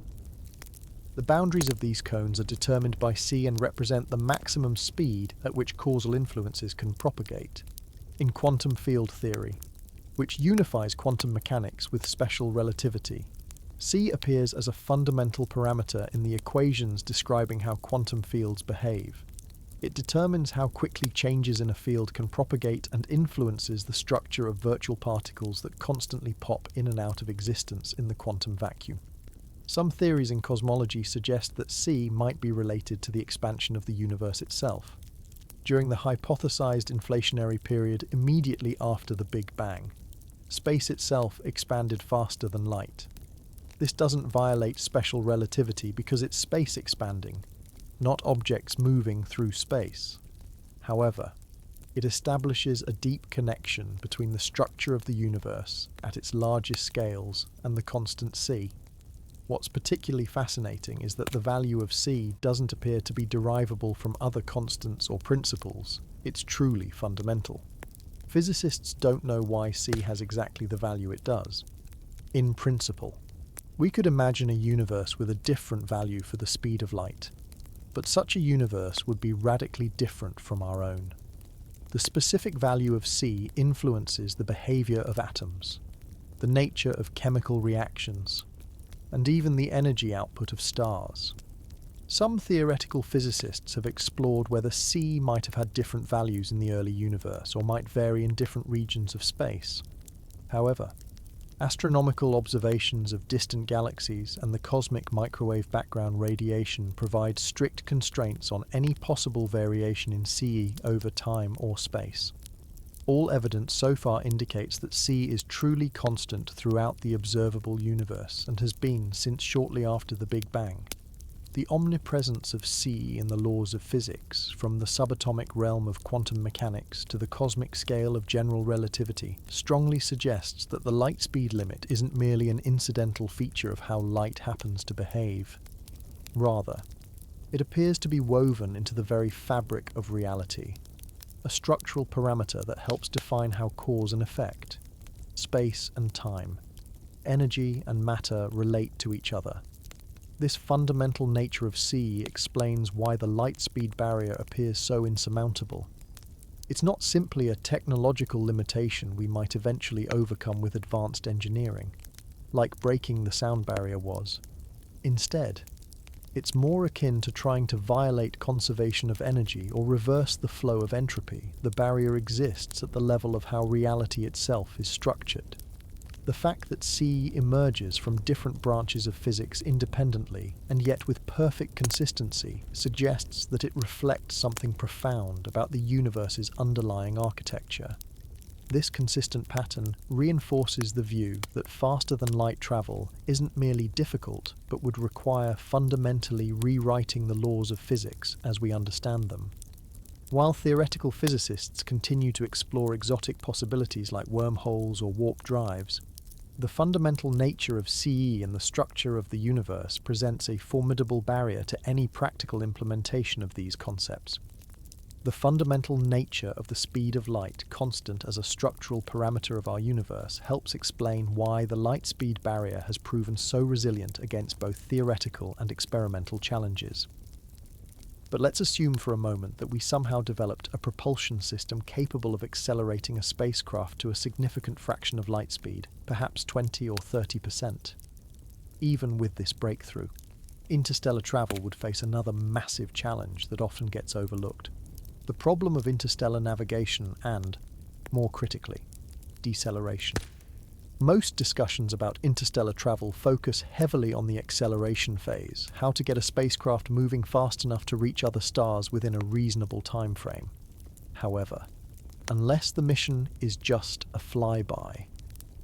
The boundaries of these cones are determined by c and represent the maximum speed at which causal influences can propagate. In quantum field theory, which unifies quantum mechanics with special relativity, c appears as a fundamental parameter in the equations describing how quantum fields behave. It determines how quickly changes in a field can propagate and influences the structure of virtual particles that constantly pop in and out of existence in the quantum vacuum. Some theories in cosmology suggest that c might be related to the expansion of the universe itself. During the hypothesized inflationary period immediately after the Big Bang, space itself expanded faster than light. This doesn't violate special relativity because it's space expanding, not objects moving through space. However, It establishes a deep connection between the structure of the universe at its largest scales and the constant c. What's particularly fascinating is that the value of c doesn't appear to be derivable from other constants or principles. It's truly fundamental. Physicists don't know why c has exactly the value it does. In principle, we could imagine a universe with a different value for the speed of light, but such a universe would be radically different from our own. The specific value of c influences the behavior of atoms, the nature of chemical reactions, and even the energy output of stars. Some theoretical physicists have explored whether c might have had different values in the early universe or might vary in different regions of space. However, astronomical observations of distant galaxies and the cosmic microwave background radiation provide strict constraints on any possible variation in c over time or space. All evidence so far indicates that c is truly constant throughout the observable universe and has been since shortly after the Big Bang. The omnipresence of c in the laws of physics, from the subatomic realm of quantum mechanics to the cosmic scale of general relativity, strongly suggests that the light speed limit isn't merely an incidental feature of how light happens to behave. Rather, it appears to be woven into the very fabric of reality, a structural parameter that helps define how cause and effect, space and time, energy and matter relate to each other. This fundamental nature of c explains why the light speed barrier appears so insurmountable. It's not simply a technological limitation we might eventually overcome with advanced engineering, like breaking the sound barrier was. Instead, it's more akin to trying to violate conservation of energy or reverse the flow of entropy. The barrier exists at the level of how reality itself is structured. The fact that c emerges from different branches of physics independently and yet with perfect consistency suggests that it reflects something profound about the universe's underlying architecture. This consistent pattern reinforces the view that faster-than-light travel isn't merely difficult but would require fundamentally rewriting the laws of physics as we understand them. While theoretical physicists continue to explore exotic possibilities like wormholes or warp drives, the fundamental nature of CE and the structure of the universe presents a formidable barrier to any practical implementation of these concepts. The fundamental nature of the speed of light, constant as a structural parameter of our universe, helps explain why the light speed barrier has proven so resilient against both theoretical and experimental challenges. But let's assume for a moment that we somehow developed a propulsion system capable of accelerating a spacecraft to a significant fraction of light speed, perhaps 20 or 30%. Even with this breakthrough, interstellar travel would face another massive challenge that often gets overlooked: the problem of interstellar navigation and, more critically, deceleration. Most discussions about interstellar travel focus heavily on the acceleration phase, how to get a spacecraft moving fast enough to reach other stars within a reasonable time frame. However, unless the mission is just a flyby,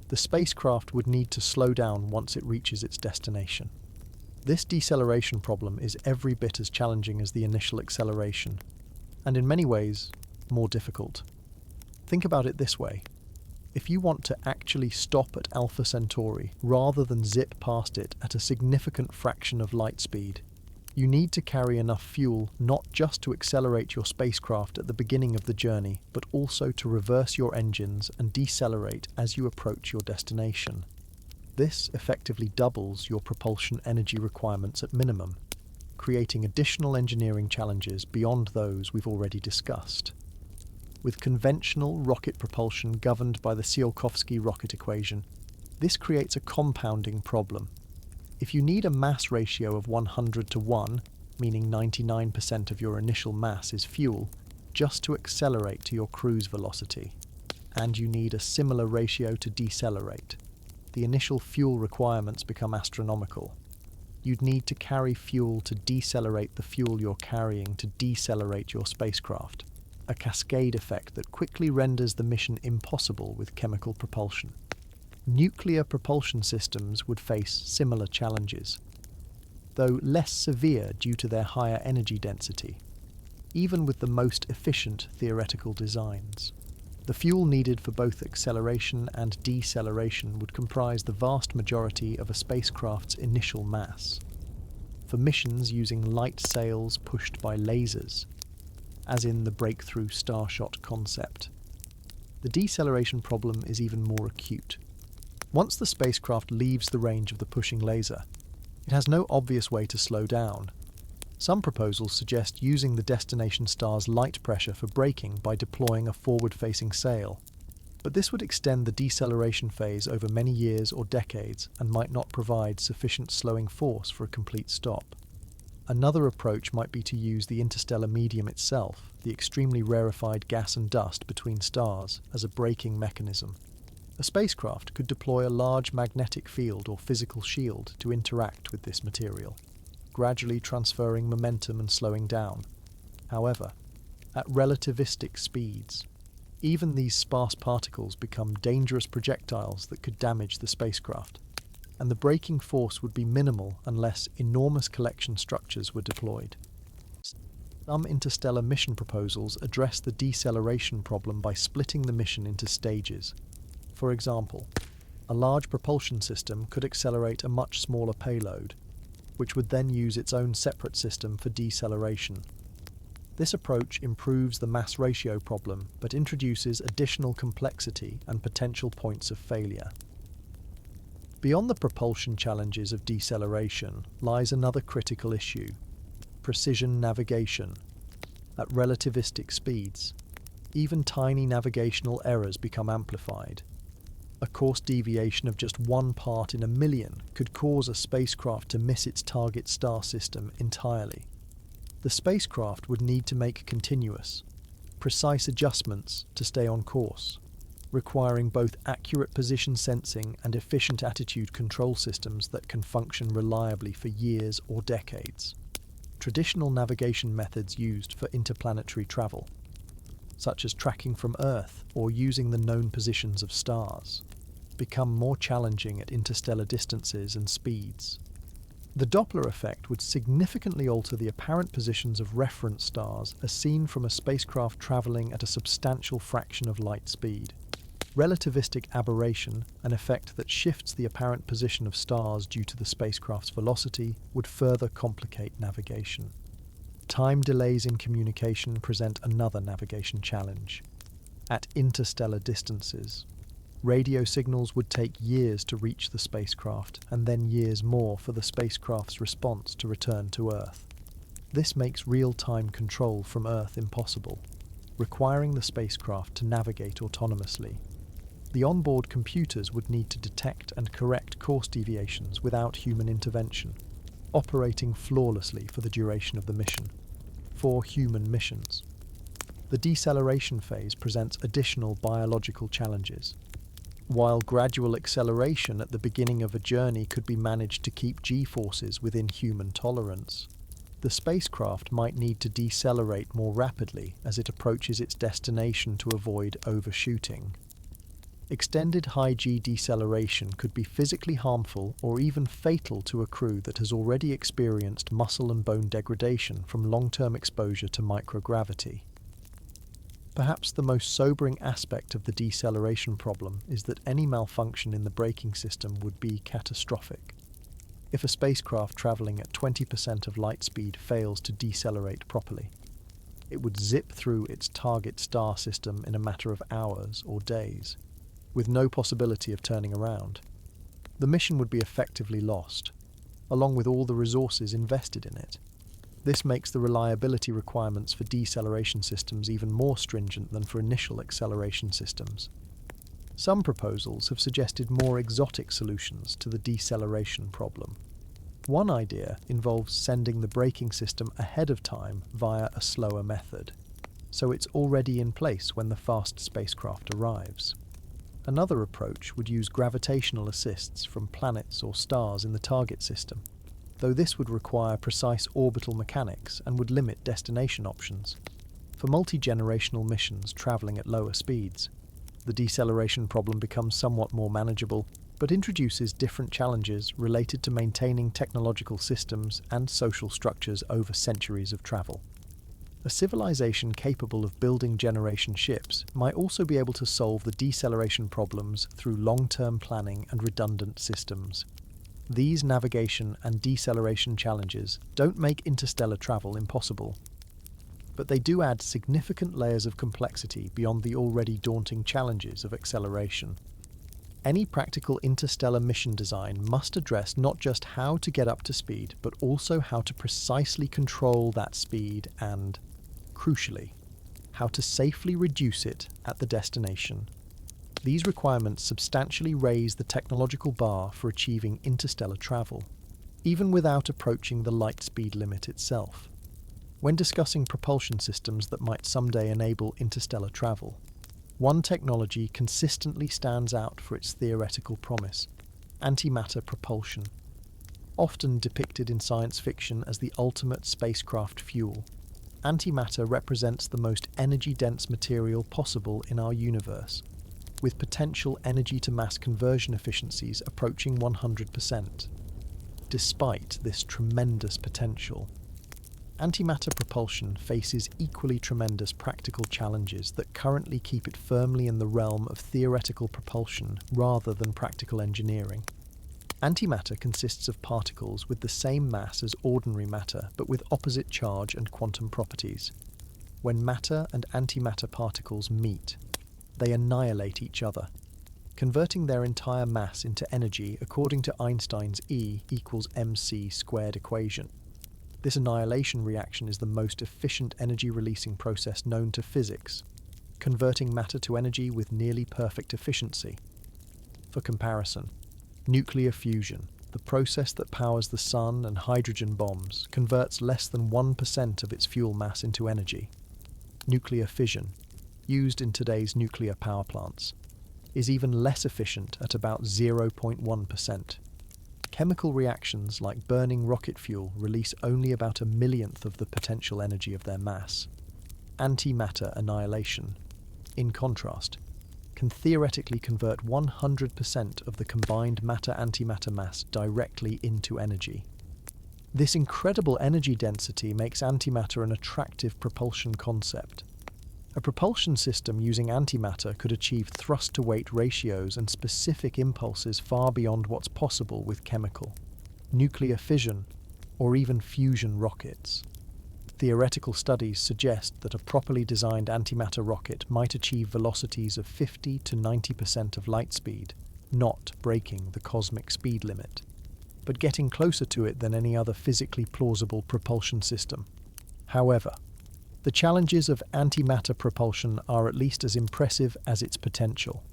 the spacecraft would need to slow down once it reaches its destination. This deceleration problem is every bit as challenging as the initial acceleration, and in many ways, more difficult. Think about it this way. If you want to actually stop at Alpha Centauri rather than zip past it at a significant fraction of light speed, you need to carry enough fuel not just to accelerate your spacecraft at the beginning of the journey, but also to reverse your engines and decelerate as you approach your destination. This effectively doubles your propulsion energy requirements at minimum, creating additional engineering challenges beyond those we've already discussed. With conventional rocket propulsion governed by the Tsiolkovsky rocket equation, this creates a compounding problem. If you need a mass ratio of 100 to 1, meaning 99% of your initial mass is fuel, just to accelerate to your cruise velocity, and you need a similar ratio to decelerate, the initial fuel requirements become astronomical. You'd need to carry fuel to decelerate the fuel you're carrying to decelerate your spacecraft, a cascade effect that quickly renders the mission impossible with chemical propulsion. Nuclear propulsion systems would face similar challenges, though less severe due to their higher energy density. even with the most efficient theoretical designs. The fuel needed for both acceleration and deceleration would comprise the vast majority of a spacecraft's initial mass. For missions using light sails pushed by lasers, as in the breakthrough Starshot concept, the deceleration problem is even more acute. Once the spacecraft leaves the range of the pushing laser, it has no obvious way to slow down. Some proposals suggest using the destination star's light pressure for braking by deploying a forward-facing sail, but this would extend the deceleration phase over many years or decades and might not provide sufficient slowing force for a complete stop. Another approach might be to use the interstellar medium itself, the extremely rarefied gas and dust between stars, as a braking mechanism. A spacecraft could deploy a large magnetic field or physical shield to interact with this material, gradually transferring momentum and slowing down. However, at relativistic speeds, even these sparse particles become dangerous projectiles that could damage the spacecraft, and the braking force would be minimal unless enormous collection structures were deployed. Some interstellar mission proposals address the deceleration problem by splitting the mission into stages. For example, a large propulsion system could accelerate a much smaller payload, which would then use its own separate system for deceleration. This approach improves the mass ratio problem, but introduces additional complexity and potential points of failure. Beyond the propulsion challenges of deceleration lies another critical issue: precision navigation. At relativistic speeds, even tiny navigational errors become amplified. A course deviation of just one part in a million could cause a spacecraft to miss its target star system entirely. The spacecraft would need to make continuous, precise adjustments to stay on course, requiring both accurate position sensing and efficient attitude control systems that can function reliably for years or decades. Traditional navigation methods used for interplanetary travel, such as tracking from Earth or using the known positions of stars, become more challenging at interstellar distances and speeds. The Doppler effect would significantly alter the apparent positions of reference stars as seen from a spacecraft traveling at a substantial fraction of light speed. Relativistic aberration, an effect that shifts the apparent position of stars due to the spacecraft's velocity, would further complicate navigation. Time delays in communication present another navigation challenge. At interstellar distances, radio signals would take years to reach the spacecraft, and then years more for the spacecraft's response to return to Earth. This makes real-time control from Earth impossible, requiring the spacecraft to navigate autonomously. The onboard computers would need to detect and correct course deviations without human intervention, operating flawlessly for the duration of the mission. For human missions, the deceleration phase presents additional biological challenges. While gradual acceleration at the beginning of a journey could be managed to keep g-forces within human tolerance, the spacecraft might need to decelerate more rapidly as it approaches its destination to avoid overshooting. Extended high-G deceleration could be physically harmful or even fatal to a crew that has already experienced muscle and bone degradation from long-term exposure to microgravity. Perhaps the most sobering aspect of the deceleration problem is that any malfunction in the braking system would be catastrophic. If a spacecraft traveling at 20% of light speed fails to decelerate properly, it would zip through its target star system in a matter of hours or days, with no possibility of turning around. The mission would be effectively lost, along with all the resources invested in it. This makes the reliability requirements for deceleration systems even more stringent than for initial acceleration systems. Some proposals have suggested more exotic solutions to the deceleration problem. One idea involves sending the braking system ahead of time via a slower method, so it's already in place when the fast spacecraft arrives. Another approach would use gravitational assists from planets or stars in the target system, though this would require precise orbital mechanics and would limit destination options. For multi-generational missions traveling at lower speeds, the deceleration problem becomes somewhat more manageable, but introduces different challenges related to maintaining technological systems and social structures over centuries of travel. A civilization capable of building generation ships might also be able to solve the deceleration problems through long-term planning and redundant systems. These navigation and deceleration challenges don't make interstellar travel impossible, but they do add significant layers of complexity beyond the already daunting challenges of acceleration. Any practical interstellar mission design must address not just how to get up to speed, but also how to precisely control that speed and, crucially, how to safely reduce it at the destination. These requirements substantially raise the technological bar for achieving interstellar travel, even without approaching the light speed limit itself. When discussing propulsion systems that might someday enable interstellar travel, one technology consistently stands out for its theoretical promise: antimatter propulsion. Often depicted in science fiction as the ultimate spacecraft fuel, antimatter represents the most energy-dense material possible in our universe, with potential energy-to-mass conversion efficiencies approaching 100%. Despite this tremendous potential, antimatter propulsion faces equally tremendous practical challenges that currently keep it firmly in the realm of theoretical propulsion rather than practical engineering. Antimatter consists of particles with the same mass as ordinary matter but with opposite charge and quantum properties. When matter and antimatter particles meet, they annihilate each other, converting their entire mass into energy according to Einstein's E equals mc squared equation. This annihilation reaction is the most efficient energy-releasing process known to physics, converting matter to energy with nearly perfect efficiency. For comparison, nuclear fusion, the process that powers the sun and hydrogen bombs, converts less than 1% of its fuel mass into energy. Nuclear fission, used in today's nuclear power plants, is even less efficient at about 0.1%. Chemical reactions like burning rocket fuel release only about a millionth of the potential energy of their mass. Antimatter annihilation, in contrast, can theoretically convert 100% of the combined matter-antimatter mass directly into energy. This incredible energy density makes antimatter an attractive propulsion concept. A propulsion system using antimatter could achieve thrust-to-weight ratios and specific impulses far beyond what's possible with chemical, nuclear fission, or even fusion rockets. Theoretical studies suggest that a properly designed antimatter rocket might achieve velocities of 50 to 90% of light speed, not breaking the cosmic speed limit, but getting closer to it than any other physically plausible propulsion system. However, the challenges of antimatter propulsion are at least as impressive as its potential.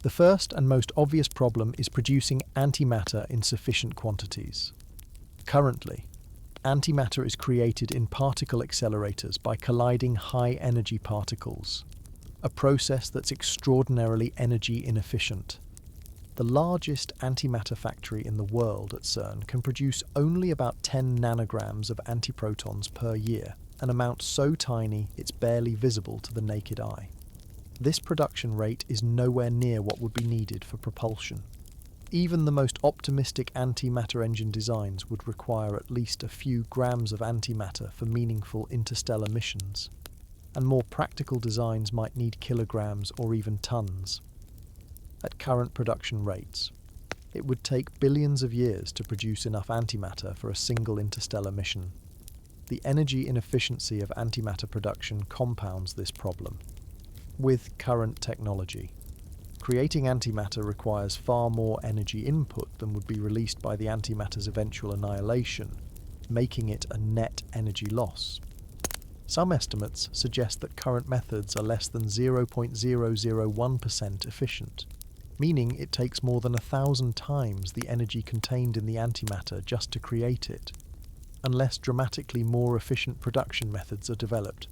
The first and most obvious problem is producing antimatter in sufficient quantities. Currently, antimatter is created in particle accelerators by colliding high-energy particles, a process that's extraordinarily energy inefficient. The largest antimatter factory in the world at CERN can produce only about 10 nanograms of antiprotons per year, an amount so tiny it's barely visible to the naked eye. This production rate is nowhere near what would be needed for propulsion. Even the most optimistic antimatter engine designs would require at least a few grams of antimatter for meaningful interstellar missions, and more practical designs might need kilograms or even tons. At current production rates, it would take billions of years to produce enough antimatter for a single interstellar mission. The energy inefficiency of antimatter production compounds this problem. With current technology, creating antimatter requires far more energy input than would be released by the antimatter's eventual annihilation, making it a net energy loss. Some estimates suggest that current methods are less than 0.001% efficient, meaning it takes more than 1,000 times the energy contained in the antimatter just to create it. Unless dramatically more efficient production methods are developed,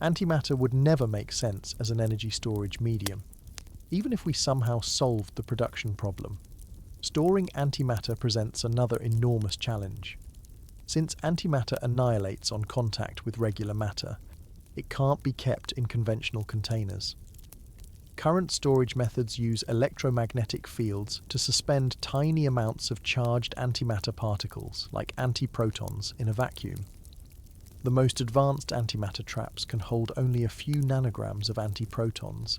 antimatter would never make sense as an energy storage medium. Even if we somehow solved the production problem, storing antimatter presents another enormous challenge. Since antimatter annihilates on contact with regular matter, it can't be kept in conventional containers. Current storage methods use electromagnetic fields to suspend tiny amounts of charged antimatter particles, like antiprotons, in a vacuum. The most advanced antimatter traps can hold only a few nanograms of antiprotons,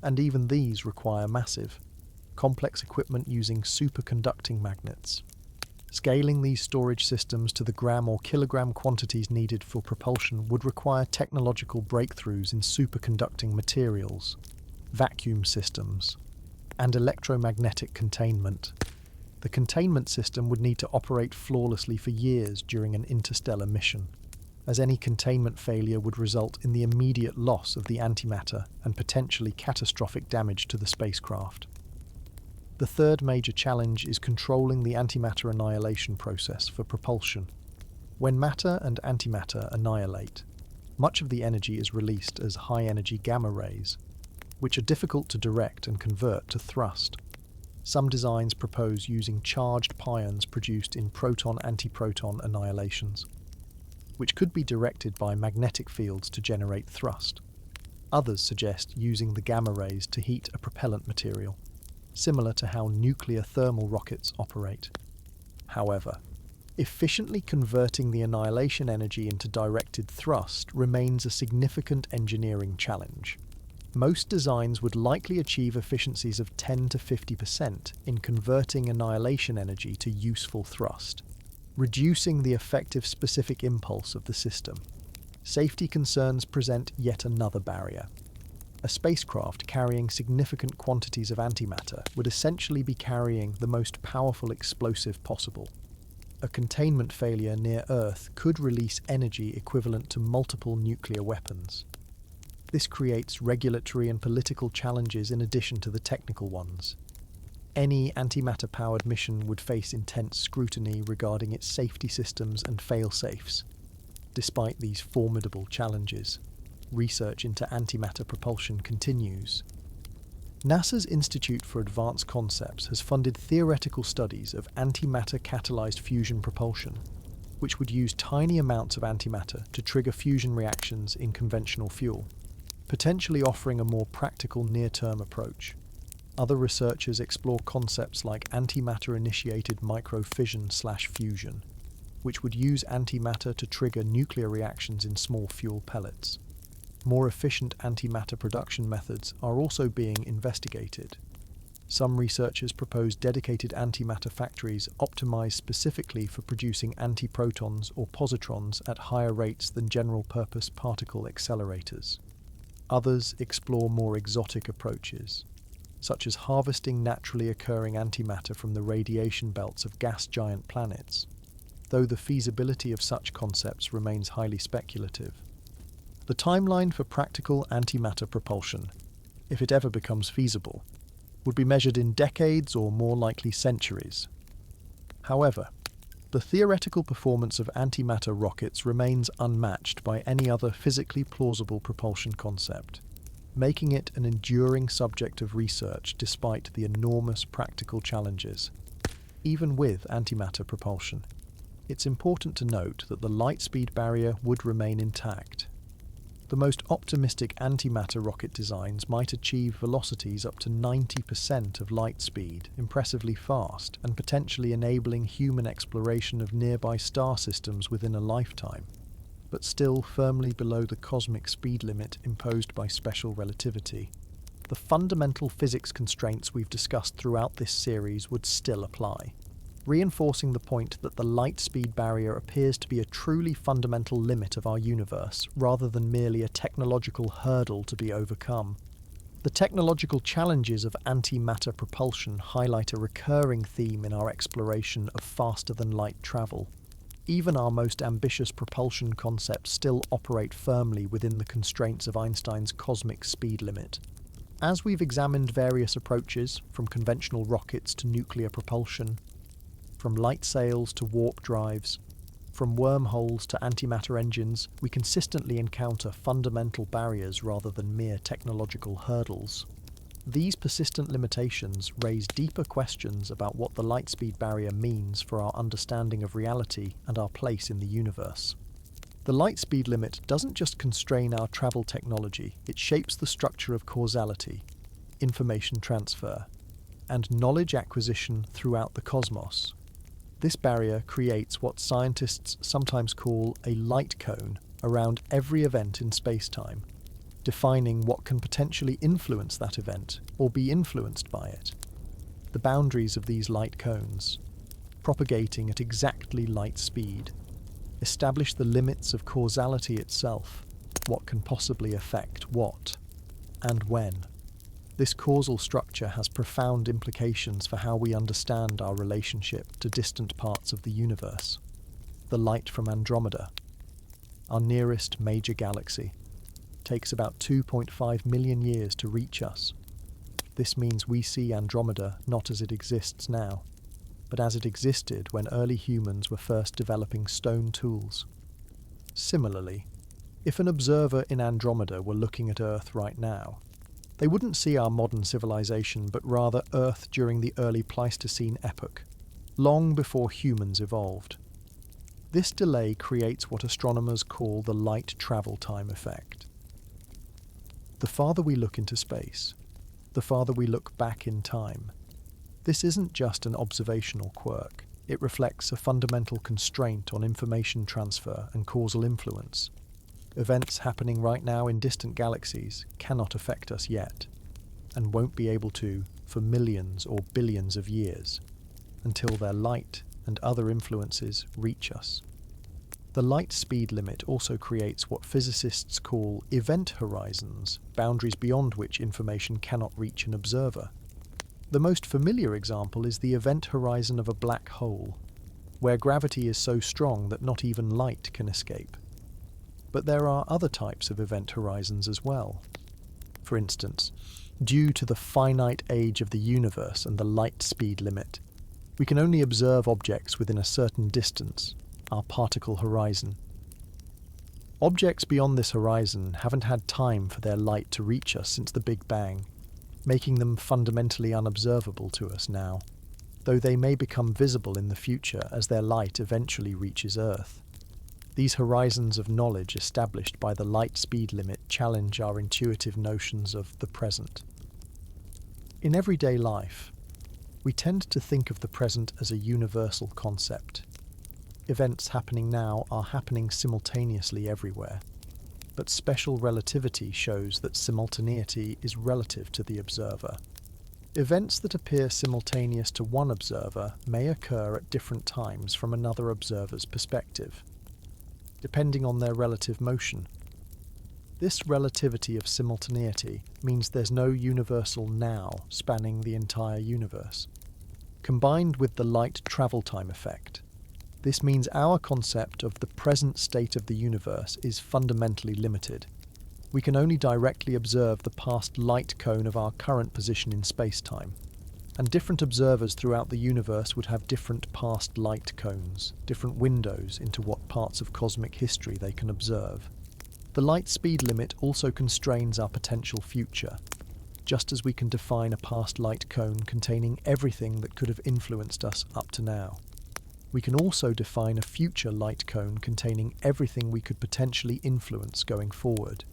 and even these require massive, complex equipment using superconducting magnets. Scaling these storage systems to the gram or kilogram quantities needed for propulsion would require technological breakthroughs in superconducting materials, vacuum systems, and electromagnetic containment. The containment system would need to operate flawlessly for years during an interstellar mission, as any containment failure would result in the immediate loss of the antimatter and potentially catastrophic damage to the spacecraft. The third major challenge is controlling the antimatter annihilation process for propulsion. When matter and antimatter annihilate, much of the energy is released as high-energy gamma rays, which are difficult to direct and convert to thrust. Some designs propose using charged pions produced in proton-antiproton annihilations, which could be directed by magnetic fields to generate thrust. Others suggest using the gamma rays to heat a propellant material, similar to how nuclear thermal rockets operate. However, efficiently converting the annihilation energy into directed thrust remains a significant engineering challenge. Most designs would likely achieve efficiencies of 10 to 50% in converting annihilation energy to useful thrust, reducing the effective specific impulse of the system. Safety concerns present yet another barrier. A spacecraft carrying significant quantities of antimatter would essentially be carrying the most powerful explosive possible. A containment failure near Earth could release energy equivalent to multiple nuclear weapons. This creates regulatory and political challenges in addition to the technical ones. Any antimatter-powered mission would face intense scrutiny regarding its safety systems and fail-safes. Despite these formidable challenges, research into antimatter propulsion continues. NASA's Institute for Advanced Concepts has funded theoretical studies of antimatter-catalyzed fusion propulsion, which would use tiny amounts of antimatter to trigger fusion reactions in conventional fuel, potentially offering a more practical near-term approach. Other researchers explore concepts like antimatter-initiated microfission/fusion, which would use antimatter to trigger nuclear reactions in small fuel pellets. More efficient antimatter production methods are also being investigated. Some researchers propose dedicated antimatter factories optimized specifically for producing antiprotons or positrons at higher rates than general-purpose particle accelerators. Others explore more exotic approaches, such as harvesting naturally occurring antimatter from the radiation belts of gas giant planets, though the feasibility of such concepts remains highly speculative. The timeline for practical antimatter propulsion, if it ever becomes feasible, would be measured in decades or more likely centuries. However, the theoretical performance of antimatter rockets remains unmatched by any other physically plausible propulsion concept, making it an enduring subject of research despite the enormous practical challenges. Even with antimatter propulsion, it's important to note that the light speed barrier would remain intact. The most optimistic antimatter rocket designs might achieve velocities up to 90% of light speed, impressively fast, and potentially enabling human exploration of nearby star systems within a lifetime, but still firmly below the cosmic speed limit imposed by special relativity. The fundamental physics constraints we've discussed throughout this series would still apply, reinforcing the point that the light speed barrier appears to be a truly fundamental limit of our universe, rather than merely a technological hurdle to be overcome. The technological challenges of antimatter propulsion highlight a recurring theme in our exploration of faster-than-light travel. Even our most ambitious propulsion concepts still operate firmly within the constraints of Einstein's cosmic speed limit. As we've examined various approaches, from conventional rockets to nuclear propulsion, from light sails to warp drives, from wormholes to antimatter engines, we consistently encounter fundamental barriers rather than mere technological hurdles. These persistent limitations raise deeper questions about what the light speed barrier means for our understanding of reality and our place in the universe. The light speed limit doesn't just constrain our travel technology, it shapes the structure of causality, information transfer, and knowledge acquisition throughout the cosmos. This barrier creates what scientists sometimes call a light cone around every event in space-time, defining what can potentially influence that event or be influenced by it. The boundaries of these light cones, propagating at exactly light speed, establish the limits of causality itself, what can possibly affect what, and when. This causal structure has profound implications for how we understand our relationship to distant parts of the universe. The light from Andromeda, our nearest major galaxy, takes about 2.5 million years to reach us. This means we see Andromeda not as it exists now, but as it existed when early humans were first developing stone tools. Similarly, if an observer in Andromeda were looking at Earth right now, they wouldn't see our modern civilization, but rather Earth during the early Pleistocene epoch, long before humans evolved. This delay creates what astronomers call the light travel time effect. The farther we look into space, the farther we look back in time. This isn't just an observational quirk. It reflects a fundamental constraint on information transfer and causal influence. Events happening right now in distant galaxies cannot affect us yet, and won't be able to for millions or billions of years, until their light and other influences reach us. The light speed limit also creates what physicists call event horizons, boundaries beyond which information cannot reach an observer. The most familiar example is the event horizon of a black hole, where gravity is so strong that not even light can escape. But there are other types of event horizons as well. For instance, due to the finite age of the universe and the light speed limit, we can only observe objects within a certain distance, our particle horizon. Objects beyond this horizon haven't had time for their light to reach us since the Big Bang, making them fundamentally unobservable to us now, though they may become visible in the future as their light eventually reaches Earth. These horizons of knowledge established by the light speed limit challenge our intuitive notions of the present. In everyday life, we tend to think of the present as a universal concept. Events happening now are happening simultaneously everywhere, but special relativity shows that simultaneity is relative to the observer. Events that appear simultaneous to one observer may occur at different times from another observer's perspective, depending on their relative motion. This relativity of simultaneity means there's no universal now spanning the entire universe. Combined with the light travel time effect, this means our concept of the present state of the universe is fundamentally limited. We can only directly observe the past light cone of our current position in space-time, and different observers throughout the universe would have different past light cones, different windows into what parts of cosmic history they can observe. The light speed limit also constrains our potential future, just as we can define a past light cone containing everything that could have influenced us up to now. We can also define a future light cone containing everything we could potentially influence going forward.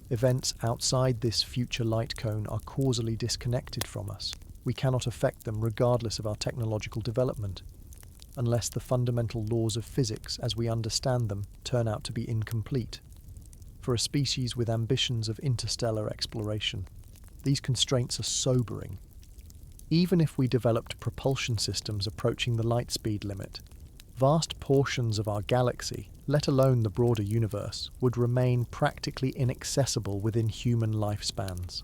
Events outside this future light cone are causally disconnected from us. We cannot affect them regardless of our technological development, unless the fundamental laws of physics as we understand them turn out to be incomplete. For a species with ambitions of interstellar exploration, these constraints are sobering. Even if we developed propulsion systems approaching the light speed limit, vast portions of our galaxy, let alone the broader universe, would remain practically inaccessible within human lifespans.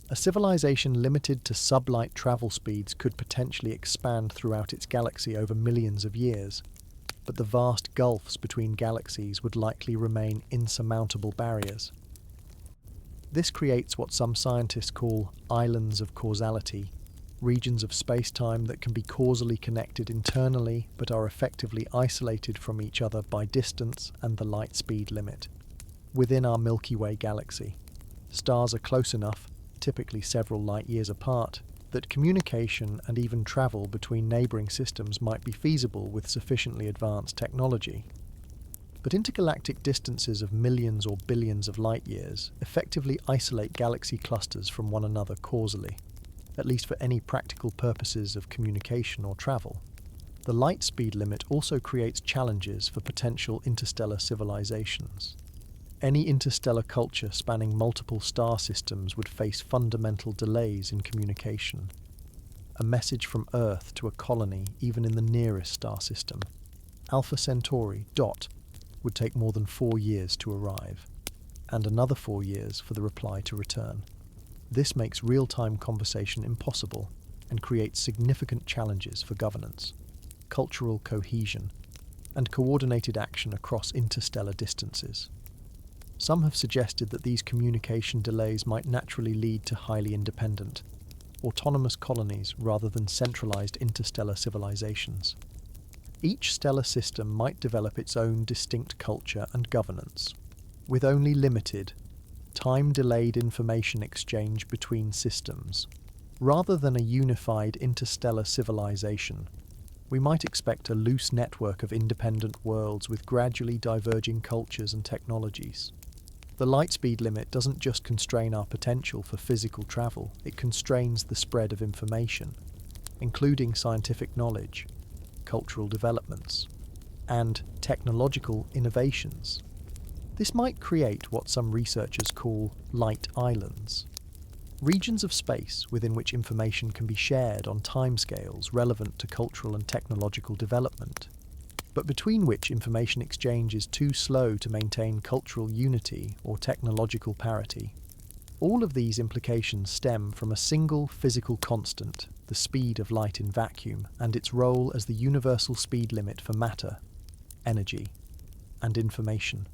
A civilization limited to sublight travel speeds could potentially expand throughout its galaxy over millions of years, but the vast gulfs between galaxies would likely remain insurmountable barriers. This creates what some scientists call islands of causality, regions of space-time that can be causally connected internally but are effectively isolated from each other by distance and the light speed limit. Within our Milky Way galaxy, stars are close enough, typically several light years apart, that communication and even travel between neighbouring systems might be feasible with sufficiently advanced technology. But intergalactic distances of millions or billions of light years effectively isolate galaxy clusters from one another causally, at least for any practical purposes of communication or travel. The light speed limit also creates challenges for potential interstellar civilizations. Any interstellar culture spanning multiple star systems would face fundamental delays in communication. A message from Earth to a colony even in the nearest star system, Alpha Centauri (DOT), would take more than 4 years to arrive, and another 4 years for the reply to return. This makes real-time conversation impossible and creates significant challenges for governance, cultural cohesion, and coordinated action across interstellar distances. Some have suggested that these communication delays might naturally lead to highly independent, autonomous colonies rather than centralized interstellar civilizations. Each stellar system might develop its own distinct culture and governance, with only limited, time-delayed information exchange between systems. Rather than a unified interstellar civilization, we might expect a loose network of independent worlds with gradually diverging cultures and technologies. The light speed limit doesn't just constrain our potential for physical travel, it constrains the spread of information, including scientific knowledge, cultural developments, and technological innovations. This might create what some researchers call light islands, regions of space within which information can be shared on timescales relevant to cultural and technological development, but between which information exchange is too slow to maintain cultural unity or technological parity. All of these implications stem from a single physical constant, the speed of light in vacuum, and its role as the universal speed limit for matter, energy, and information.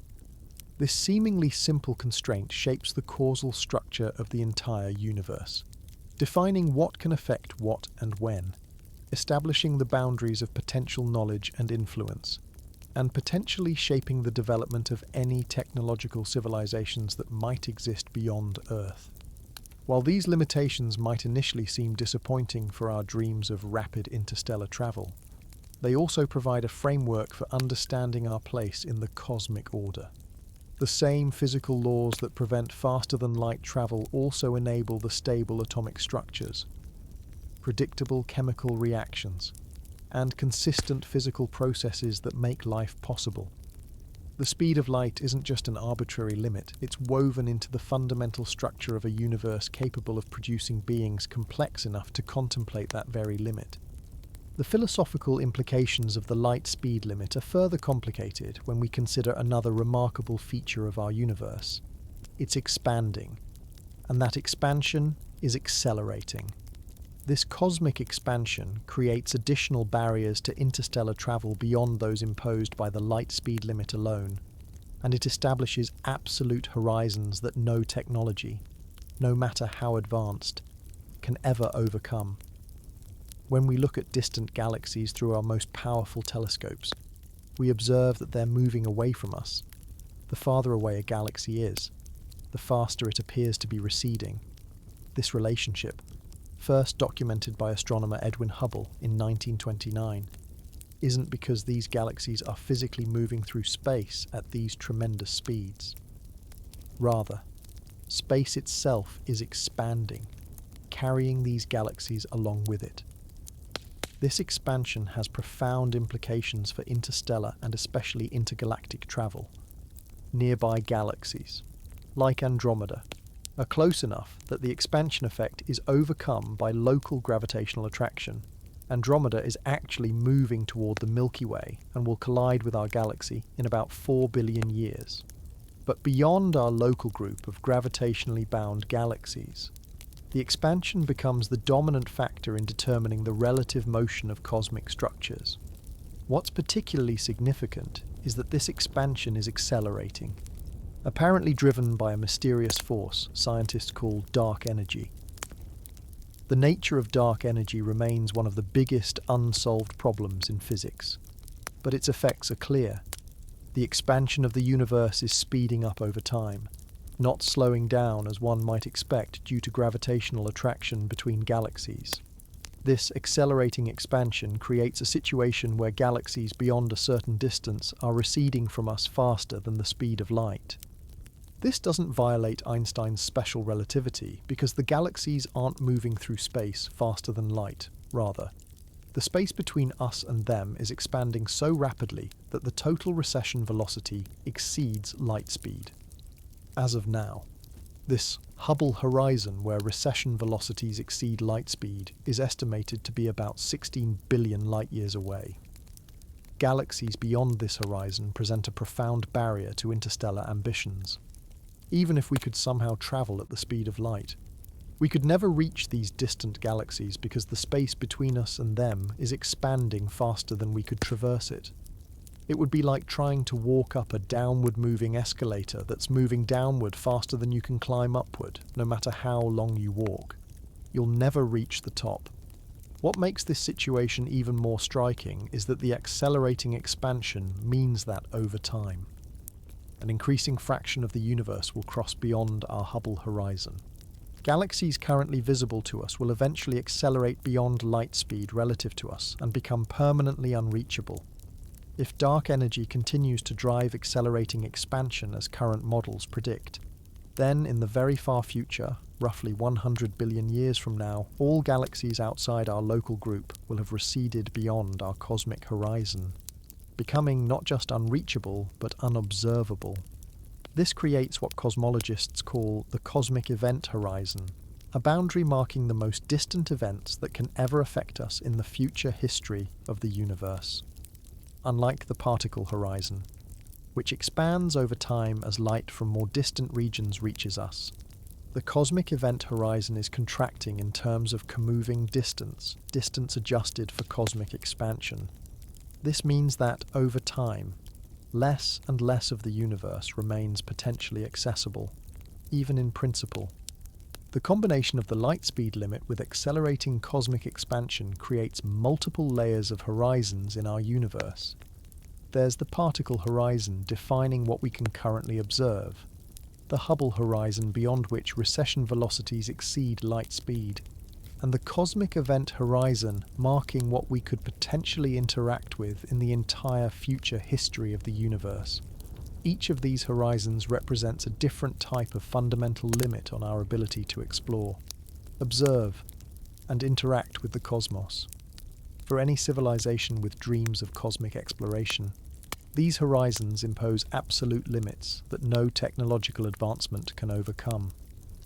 This seemingly simple constraint shapes the causal structure of the entire universe, defining what can affect what and when, establishing the boundaries of potential knowledge and influence, and potentially shaping the development of any technological civilizations that might exist beyond Earth. While these limitations might initially seem disappointing for our dreams of rapid interstellar travel, they also provide a framework for understanding our place in the cosmic order. The same physical laws that prevent faster-than-light travel also enable the stable atomic structures, predictable chemical reactions, and consistent physical processes that make life possible. The speed of light isn't just an arbitrary limit, it's woven into the fundamental structure of a universe capable of producing beings complex enough to contemplate that very limit. The philosophical implications of the light speed limit are further complicated when we consider another remarkable feature of our universe. It's expanding, and that expansion is accelerating. This cosmic expansion creates additional barriers to interstellar travel beyond those imposed by the light speed limit alone, and it establishes absolute horizons that no technology, no matter how advanced, can ever overcome. When we look at distant galaxies through our most powerful telescopes, we observe that they're moving away from us. The farther away a galaxy is, the faster it appears to be receding. This relationship, first documented by astronomer Edwin Hubble in 1929, isn't because these galaxies are physically moving through space at these tremendous speeds. Rather, space itself is expanding, carrying these galaxies along with it. This expansion has profound implications for interstellar and especially intergalactic travel. Nearby galaxies, like Andromeda, are close enough that the expansion effect is overcome by local gravitational attraction. Andromeda is actually moving toward the Milky Way and will collide with our galaxy in about 4 billion years. But beyond our local group of gravitationally bound galaxies, the expansion becomes the dominant factor in determining the relative motion of cosmic structures. What's particularly significant is that this expansion is accelerating, apparently driven by a mysterious force scientists call dark energy. The nature of dark energy remains one of the biggest unsolved problems in physics, but its effects are clear. The expansion of the universe is speeding up over time, not slowing down as one might expect due to gravitational attraction between galaxies. This accelerating expansion creates a situation where galaxies beyond a certain distance are receding from us faster than the speed of light. This doesn't violate Einstein's special relativity because the galaxies aren't moving through space faster than light. Rather, The space between us and them is expanding so rapidly that the total recession velocity exceeds light speed. As of now, this Hubble horizon where recession velocities exceed light speed is estimated to be about 16 billion light-years away. Galaxies beyond this horizon present a profound barrier to interstellar ambitions. Even if we could somehow travel at the speed of light, we could never reach these distant galaxies because the space between us and them is expanding faster than we could traverse it. It would be like trying to walk up a downward-moving escalator that's moving downward faster than you can climb upward, no matter how long you walk. You'll never reach the top. What makes this situation even more striking is that the accelerating expansion means that over time, an increasing fraction of the universe will cross beyond our Hubble horizon. Galaxies currently visible to us will eventually accelerate beyond light speed relative to us and become permanently unreachable. If dark energy continues to drive accelerating expansion as current models predict, then in the very far future, roughly 100 billion years from now, all galaxies outside our local group will have receded beyond our cosmic horizon, becoming not just unreachable but unobservable. This creates what cosmologists call the cosmic event horizon, a boundary marking the most distant events that can ever affect us in the future history of the universe. Unlike the particle horizon, which expands over time as light from more distant regions reaches us, the cosmic event horizon is contracting in terms of comoving distance adjusted for cosmic expansion. This means that, over time, less and less of the universe remains potentially accessible, even in principle. The combination of the light speed limit with accelerating cosmic expansion creates multiple layers of horizons in our universe. There's the particle horizon defining what we can currently observe, the Hubble horizon beyond which recession velocities exceed light speed, and the cosmic event horizon marking what we could potentially interact with in the entire future history of the universe. Each of these horizons represents a different type of fundamental limit on our ability to explore, observe, and interact with the cosmos. For any civilization with dreams of cosmic exploration, these horizons impose absolute limits that no technological advancement can overcome.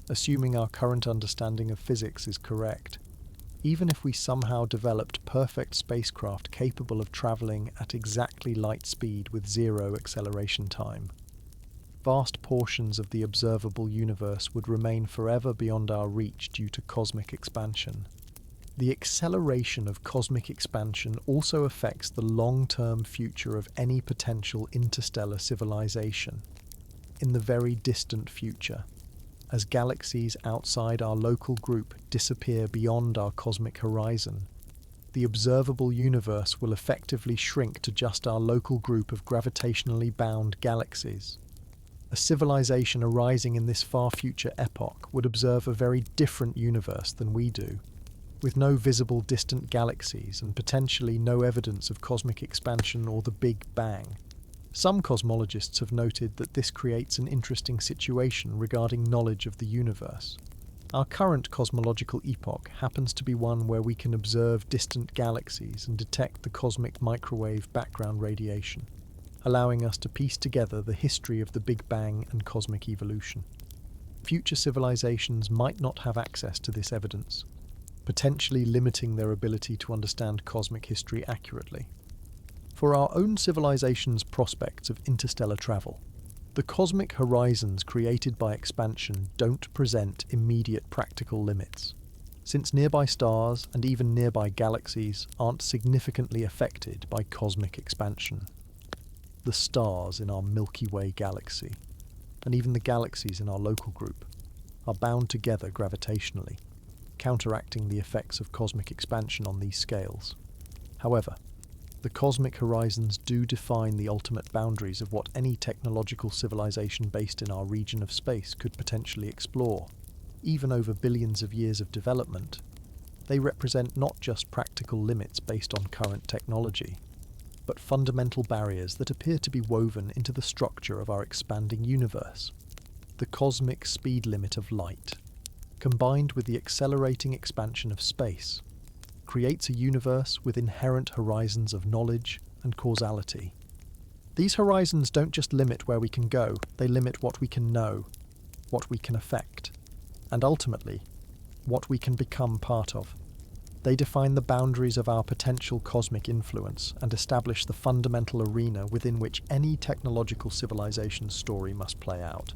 Assuming our current understanding of physics is correct, even if we somehow developed perfect spacecraft capable of traveling at exactly light speed with zero acceleration time, vast portions of the observable universe would remain forever beyond our reach due to cosmic expansion. The acceleration of cosmic expansion also affects the long-term future of any potential interstellar civilization. In the very distant future, as galaxies outside our local group disappear beyond our cosmic horizon, the observable universe will effectively shrink to just our local group of gravitationally bound galaxies. A civilization arising in this far future epoch would observe a very different universe than we do, with no visible distant galaxies and potentially no evidence of cosmic expansion or the Big Bang. Some cosmologists have noted that this creates an interesting situation regarding knowledge of the universe. Our current cosmological epoch happens to be one where we can observe distant galaxies and detect the cosmic microwave background radiation, allowing us to piece together the history of the Big Bang and cosmic evolution. Future civilizations might not have access to this evidence, potentially limiting their ability to understand cosmic history accurately. For our own civilization's prospects of interstellar travel, the cosmic horizons created by expansion don't present immediate practical limits, since nearby stars and even nearby galaxies aren't significantly affected by cosmic expansion. The stars in our Milky Way galaxy, and even the galaxies in our local group, are bound together gravitationally, counteracting the effects of cosmic expansion on these scales. However, the cosmic horizons do define the ultimate boundaries of what any technological civilization based in our region of space could potentially explore. Even over billions of years of development, they represent not just practical limits based on current technology, but fundamental barriers that appear to be woven into the structure of our expanding universe. The cosmic speed limit of light, combined with the accelerating expansion of space, creates a universe with inherent horizons of knowledge and causality. These horizons don't just limit where we can go, they limit what we can know, what we can affect, and ultimately, what we can become part of. They define the boundaries of our potential cosmic influence and establish the fundamental arena within which any technological civilization's story must play out.